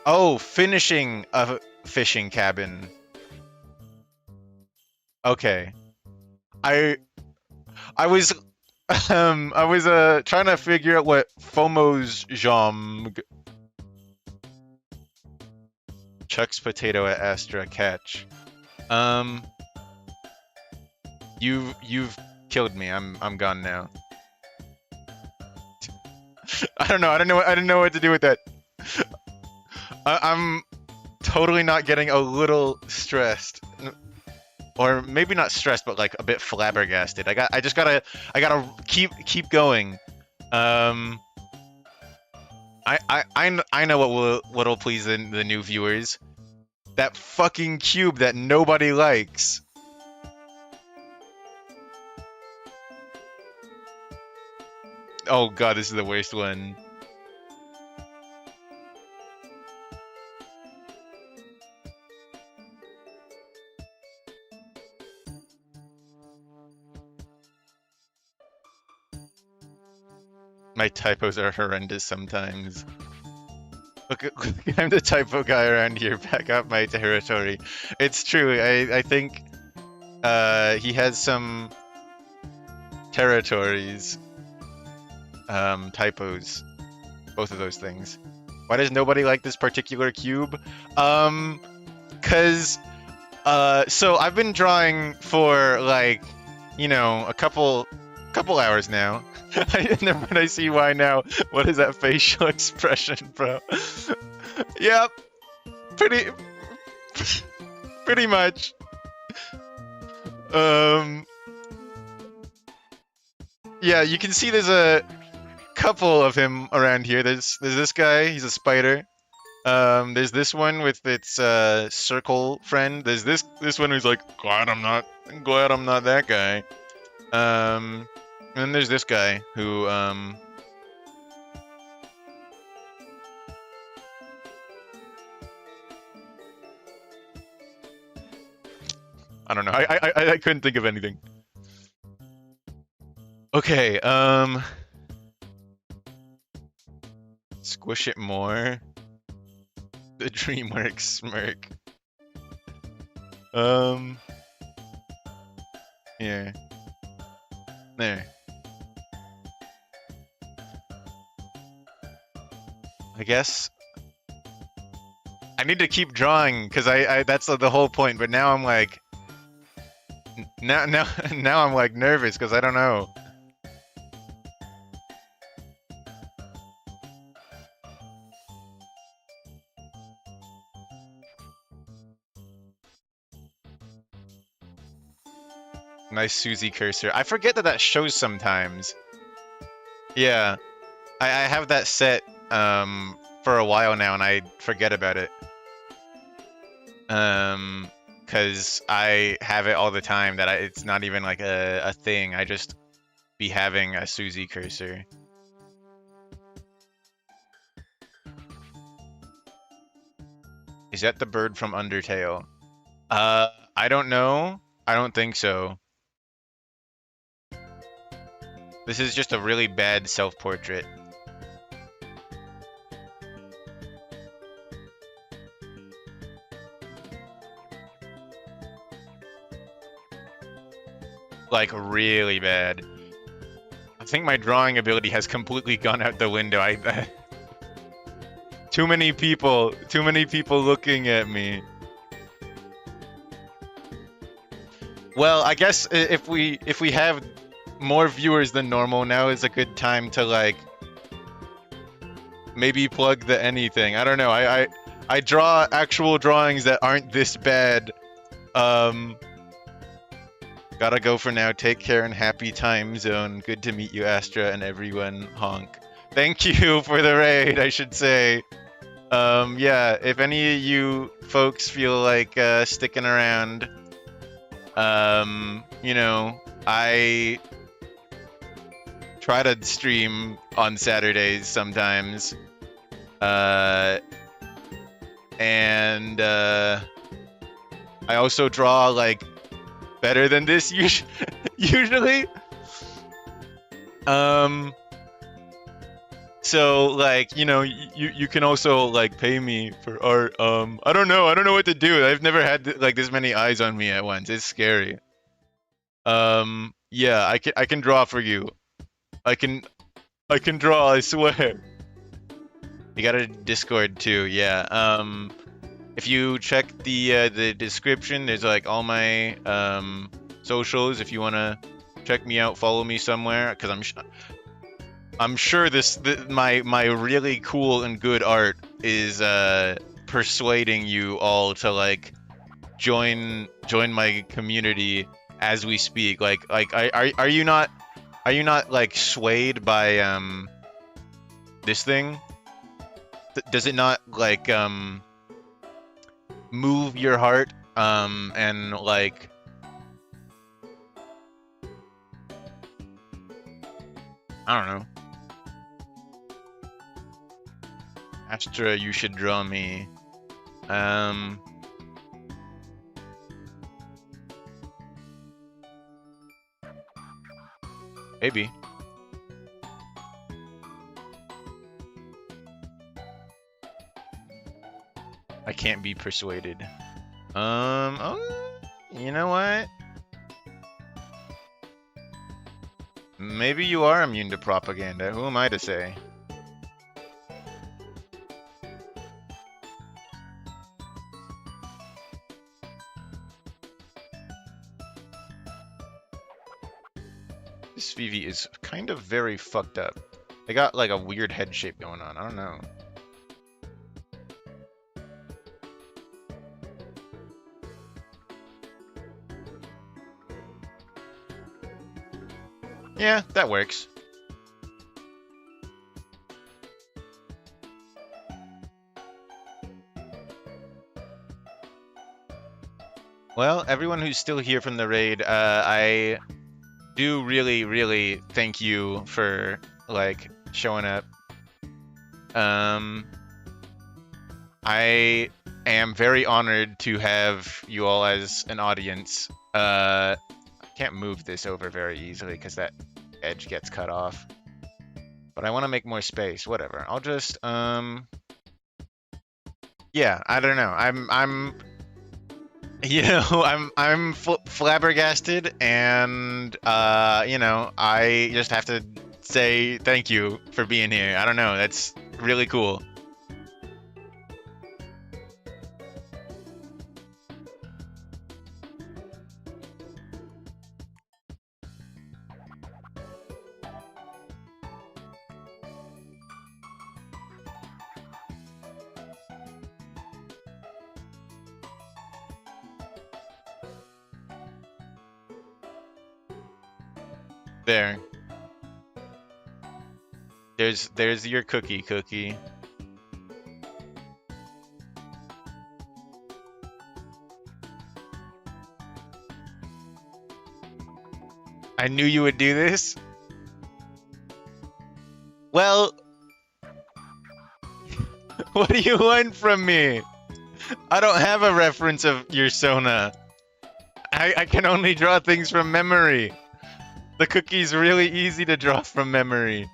Oh, finishing a fishing cabin. Okay. I was I was trying to figure out what FOMO's jom Chuck's potato at Astra catch. You've killed me. I'm gone now. I don't know. I don't know what to do with that. I'm totally not getting a little stressed. Or maybe not stressed, but like a bit flabbergasted. I gotta keep going. I know what'll please the new viewers. That fucking cube that nobody likes. Oh god, this is the worst one. My typos are horrendous sometimes. Look, I'm the typo guy around here. Back up my territory. It's true. I think he has some territories. Typos. Both of those things. Why does nobody like this particular cube? Cause so I've been drawing for like, you know, a couple hours now. And I see why now. What is that facial expression, bro? Yep. Pretty much. Yeah, you can see there's a couple of him around here. There's this guy, he's a spider. There's this one with its circle friend. There's this one who's like, glad I'm not that guy. And then there's this guy who I don't know. I couldn't think of anything. Okay, squish it more. The DreamWorks smirk. Here. There. I guess I need to keep drawing because I that's the whole point. But now I'm like, now I'm like nervous because I don't know. Nice Susie cursor. I forget that shows sometimes. Yeah, I have that set for a while now, and I forget about it. Cause I have it all the time. It's not even like a thing. I just be having a Susie cursor. Is that the bird from Undertale? I don't know. I don't think so. This is just a really bad self-portrait. Like, really bad. I think my drawing ability has completely gone out the window. Too many people looking at me. Well, I guess if we have more viewers than normal, now is a good time to like maybe plug the anything. I don't know. I draw actual drawings that aren't this bad. Gotta go for now. Take care and happy time zone. Good to meet you, Astra, and everyone. Honk. Thank you for the raid, I should say. Yeah, if any of you folks feel like sticking around, you know, I try to stream on Saturdays sometimes. And I also draw like better than this usually. So like, you know, you can also like pay me for art. I don't know what to do. I've never had like this many eyes on me at once. It's scary. Yeah, I can draw for you. I can draw, I swear. You got a Discord too, yeah. If you check the description, there's like all my socials if you want to check me out, follow me somewhere, because I'm sure my really cool and good art is persuading you all to like join my community as we speak. Like are you not like swayed by this thing? Does it not like move your heart and like I don't know. Astra, you should draw me. Maybe. I can't be persuaded. Oh, you know what? Maybe you are immune to propaganda. Who am I to say? This Vivi is kind of very fucked up. They got like a weird head shape going on. I don't know. Yeah, that works. Well, everyone who's still here from the raid, I do really, really thank you for like showing up. I am very honored to have you all as an audience. I can't move this over very easily because that edge gets cut off. But I want to make more space. Whatever. I'll just yeah, I don't know. I'm you know, I'm flabbergasted, and you know, I just have to say thank you for being here. I don't know. That's really cool. There. There's your cookie. I knew you would do this. Well, what do you want from me? I don't have a reference of your Sona. I can only draw things from memory. The cookie's really easy to draw from memory.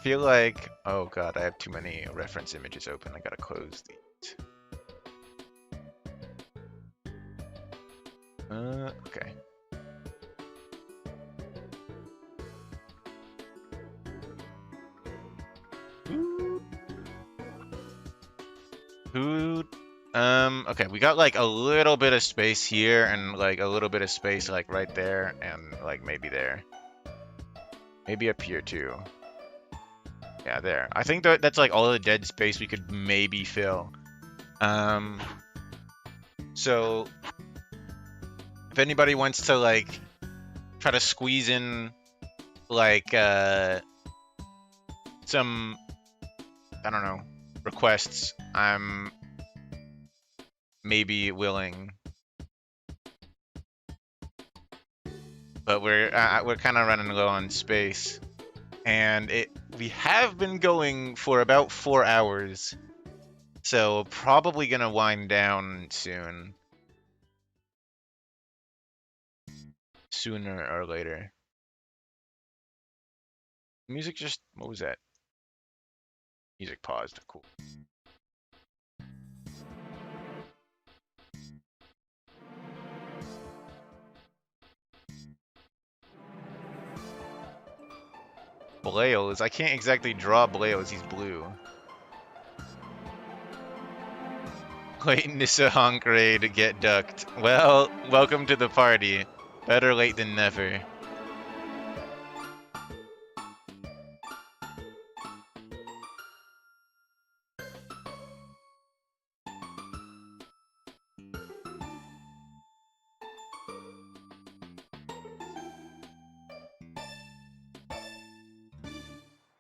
Feel like, oh god, I have too many reference images open. I gotta close these. Okay. Who? Okay, we got like a little bit of space here and like a little bit of space like right there and like maybe there. Maybe up here too. Yeah, there. I think that's like all the dead space we could maybe fill. So if anybody wants to like try to squeeze in like some, I don't know, requests, I'm maybe willing. But we're kind of running low on space, and we have been going for about 4 hours, so probably gonna wind down soon, sooner or later. Music just, what was that? Music paused. Cool. Blails. I can't exactly draw Blails. He's blue. Waiting to Sahonk raid to get ducked. Well, welcome to the party. Better late than never.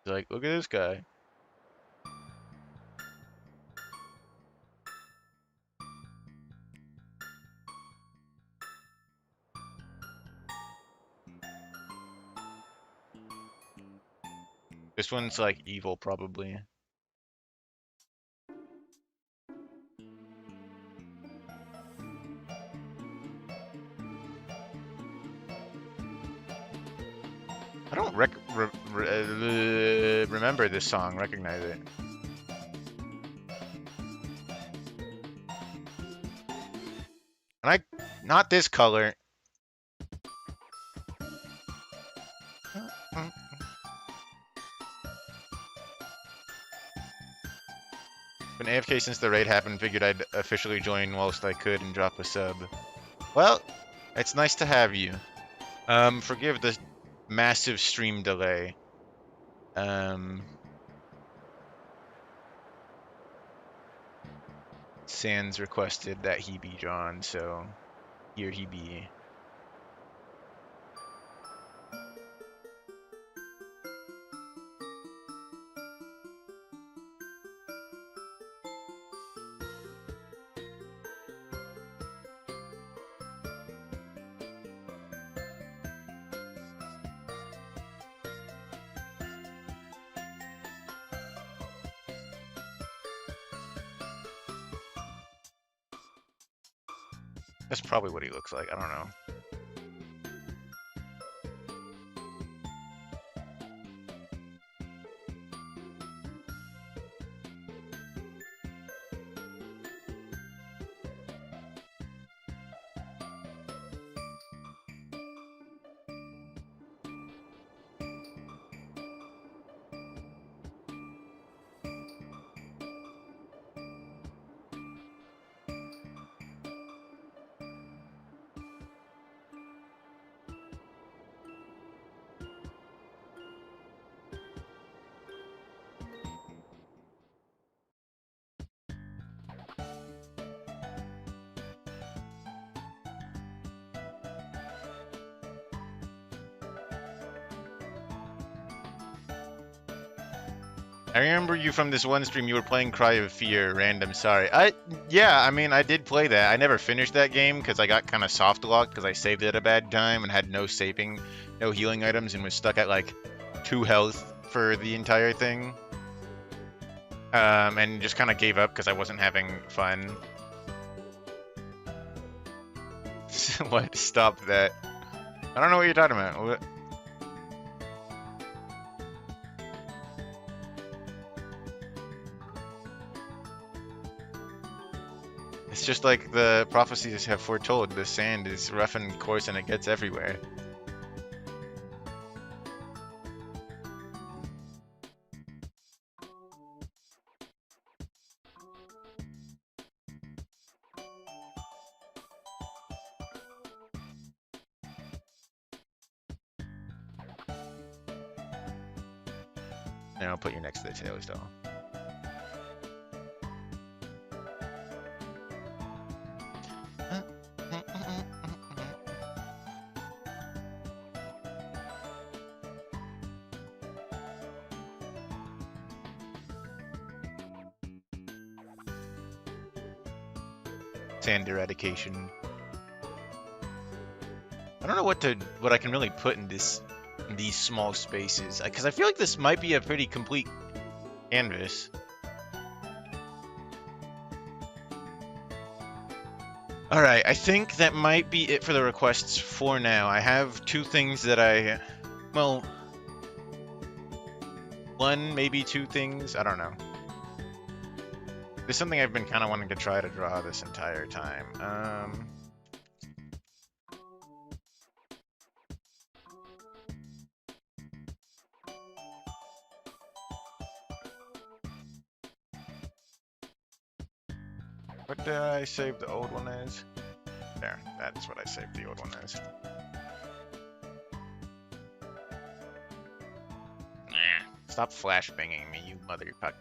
Like, look at this guy. This one's like evil, probably. I don't remember this song, recognize it. And not this color. Been AFK since the raid happened, figured I'd officially join whilst I could and drop a sub. Well, it's nice to have you. Forgive the massive stream delay. Sans requested that he be drawn, so here he be. That's probably what he looks like. I don't know. I remember you from this one stream. You were playing Cry of Fear, random. Sorry. Yeah. I mean, I did play that. I never finished that game because I got kind of soft locked because I saved it at a bad time and had no saving, no healing items, and was stuck at like 2 health for the entire thing. And just kind of gave up because I wasn't having fun. What? Stop that. I don't know what you're talking about. What? It's just like the prophecies have foretold. The sand is rough and coarse and it gets everywhere. And I'll put you next to the tail still. Sand eradication. I don't know what I can really put in these small spaces, because I feel like this might be a pretty complete canvas. All right, I think that might be it for the requests for now. I have 2 things that well, 1, maybe 2 things. I don't know. There's something I've been kind of wanting to try to draw this entire time. What did I save the old one as? There, that's what I saved the old one as. Nah, stop flashbanging me, you motherfucker.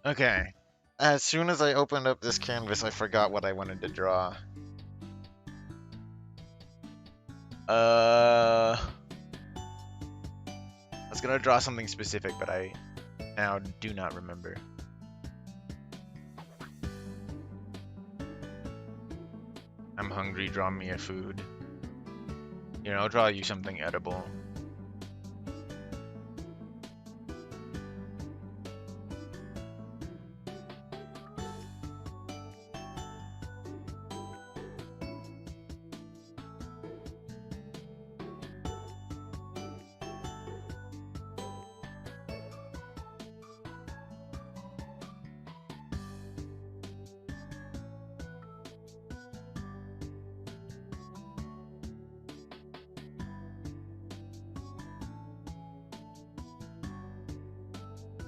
Okay. As soon as I opened up this canvas, I forgot what I wanted to draw. I was gonna draw something specific, but I now do not remember. I'm hungry, draw me a food. You know, I'll draw you something edible.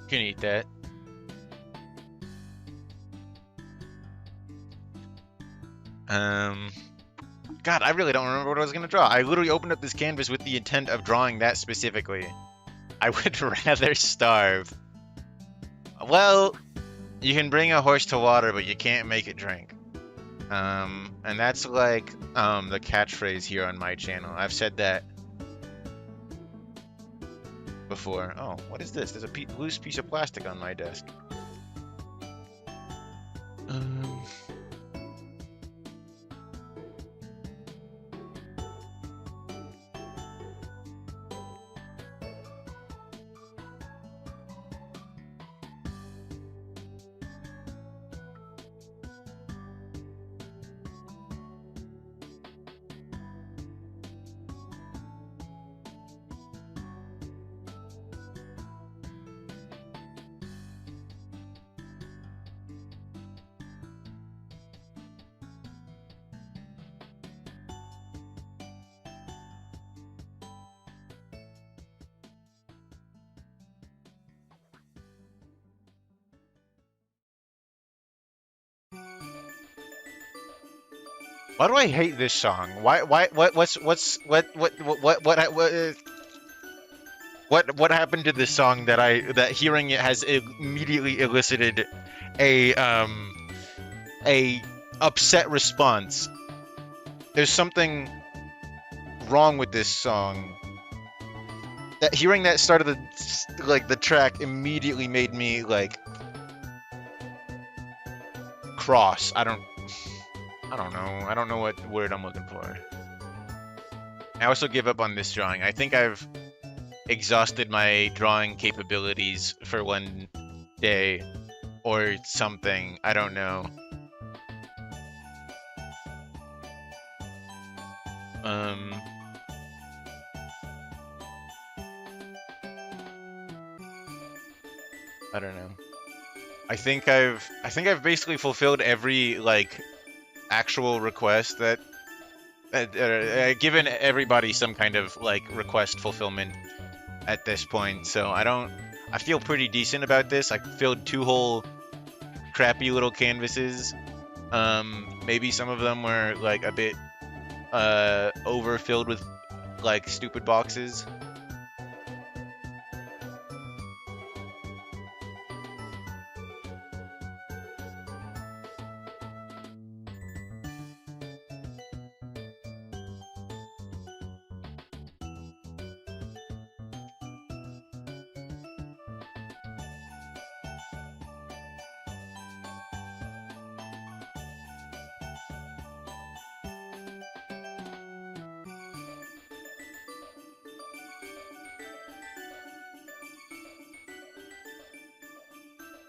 You can eat that. God, I really don't remember what I was gonna draw. I literally opened up this canvas with the intent of drawing that specifically. I would rather starve. Well, you can bring a horse to water, but you can't make it drink. And that's like, the catchphrase here on my channel. I've said that before. Oh, what is this? There's a loose piece of plastic on my desk. Why do I hate this song? What happened to this song that hearing it has immediately elicited a upset response? There's something wrong with this song. That hearing that start of the track immediately made me like cross. I don't know. I don't know what word I'm looking for. I also give up on this drawing. I think I've exhausted my drawing capabilities for one day or something. I don't know. I don't know. I think I've basically fulfilled every like actual request that given everybody some kind of like request fulfillment at this point, so I feel pretty decent about this. I filled 2 whole crappy little canvases. Maybe some of them were like a bit overfilled with like stupid boxes.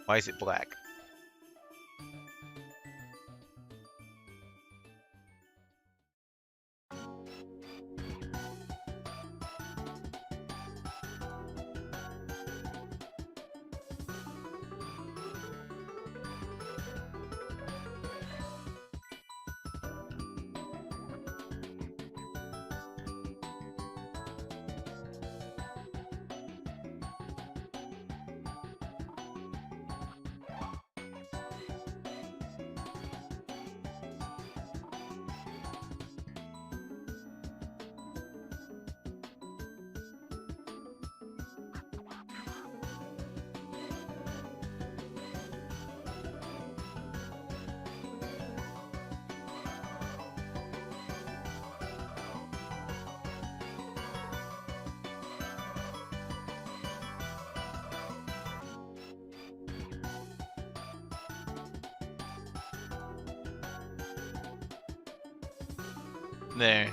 Why is it black? There.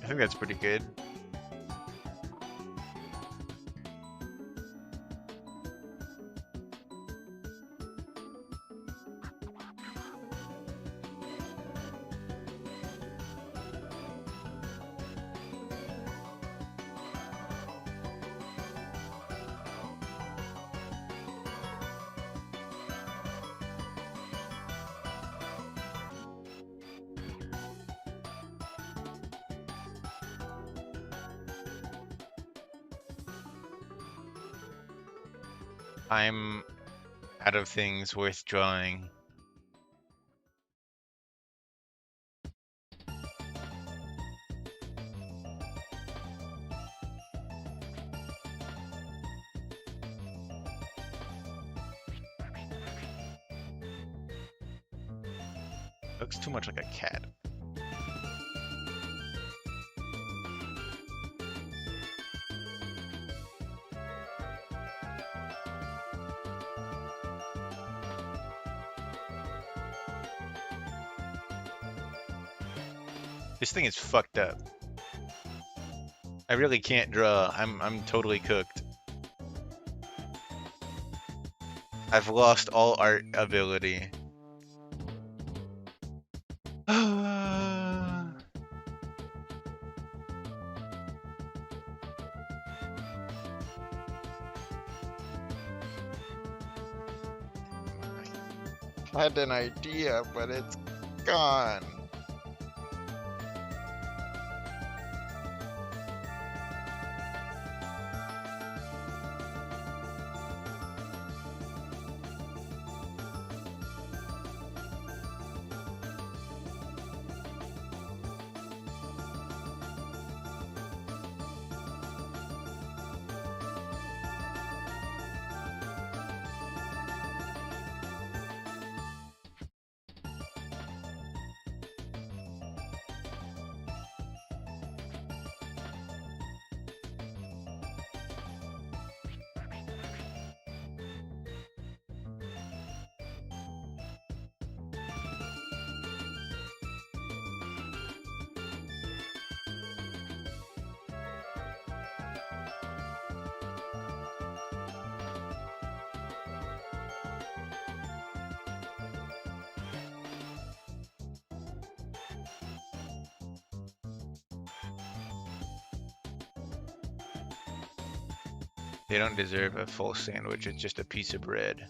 I think that's pretty good. I'm out of things worth drawing. Looks too much like a cat. This thing is fucked up. I really can't draw. I'm totally cooked. I've lost all art ability. I had an idea, but it's gone. They don't deserve a full sandwich, it's just a piece of bread.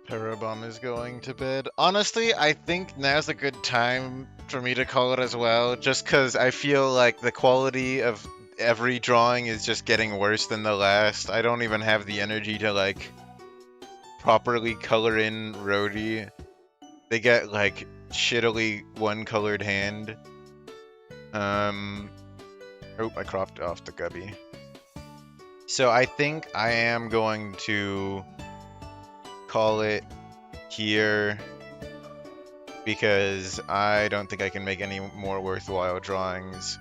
Parabomb is going to bed. Honestly, I think now's a good time for me to call it as well, just because I feel like the quality of every drawing is just getting worse than the last. I don't even have the energy to, like, properly color in Rhodey. They get, like, shittily one-colored hand. Oh, I cropped off the gubby. So I think I am going to call it here because I don't think I can make any more worthwhile drawings.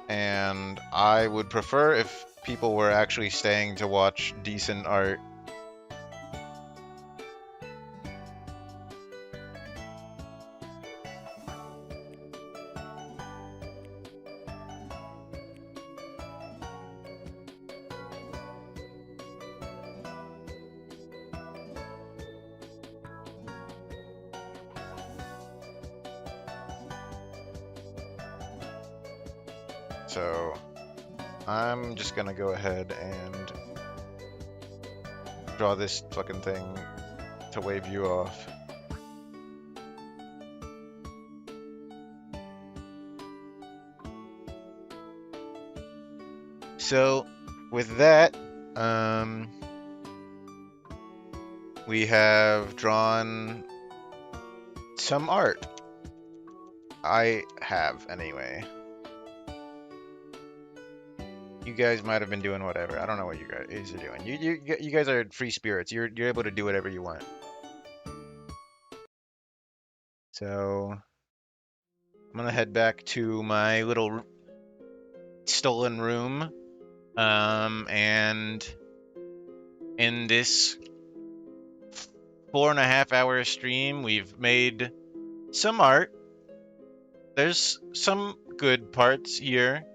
And I would prefer if people were actually staying to watch decent art. So I'm just gonna go ahead and draw this fucking thing to wave you off. So with that, we have drawn some art. I have, anyway. You guys might have been doing whatever. I don't know what you guys are doing. You guys are free spirits. You're able to do whatever you want. So I'm gonna head back to my little stolen room. And in this 4.5-hour stream, we've made some art. There's some good parts here.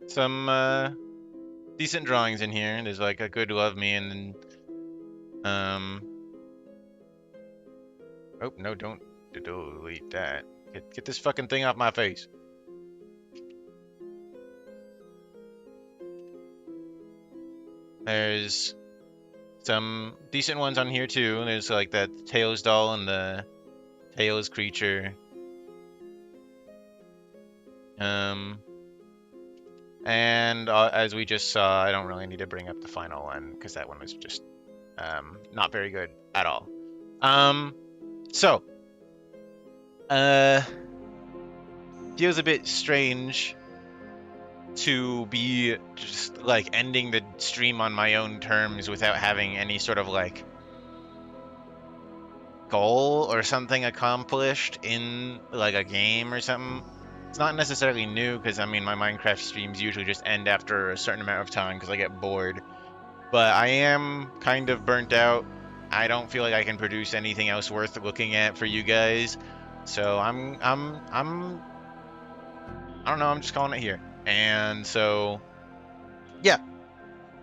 Some decent drawings in here. There's like a good love me and then oh no, don't delete that. Get this fucking thing off my face. There's some decent ones on here too. There's like that Tails doll and the Tails creature. And as we just saw, I don't really need to bring up the final one because that one was just not very good at all. So feels a bit strange to be just like ending the stream on my own terms without having any sort of like goal or something accomplished in like a game or something. It's not necessarily new because I mean my Minecraft streams usually just end after a certain amount of time because I get bored. But I am kind of burnt out. I don't feel like I can produce anything else worth looking at for you guys. So I don't know, I'm just calling it here. And so yeah.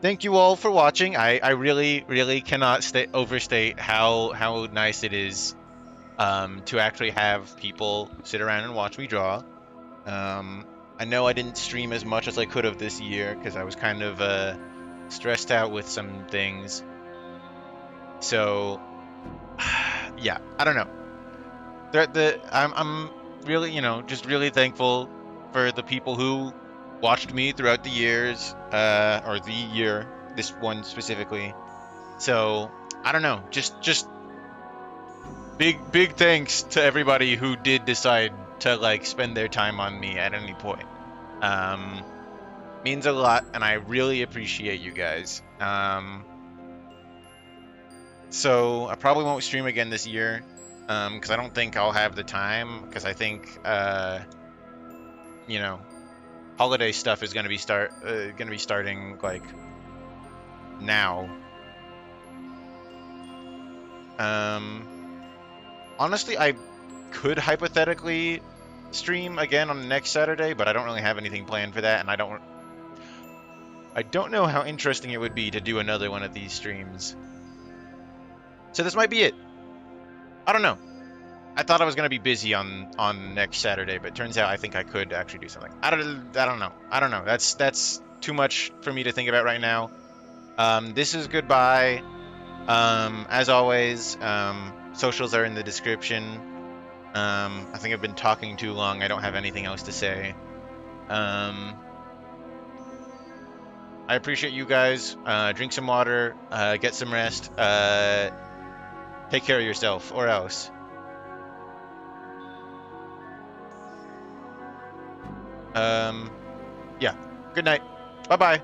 Thank you all for watching. I really cannot overstate how nice it is to actually have people sit around and watch me draw. I know I didn't stream as much as I could have this year because I was kind of stressed out with some things. So yeah, I don't know. I'm really, you know, just really thankful for the people who watched me throughout the years, or the year, this one specifically. So I don't know, just big thanks to everybody who did decide to like spend their time on me at any point. Means a lot, and I really appreciate you guys. So I probably won't stream again this year, because I don't think I'll have the time. Because I think, you know, holiday stuff is gonna be starting like now. Honestly, I could hypothetically stream again on the next Saturday, but I don't really have anything planned for that, and I don't know how interesting it would be to do another one of these streams. So this might be it. I don't know. I thought I was gonna be busy on next Saturday, but it turns out I think I could actually do something. I don't know. I don't know. That's too much for me to think about right now. This is goodbye. As always, socials are in the description. I think I've been talking too long. I don't have anything else to say. I appreciate you guys. Drink some water. Get some rest. Take care of yourself, or else. Yeah. Good night. Bye-bye.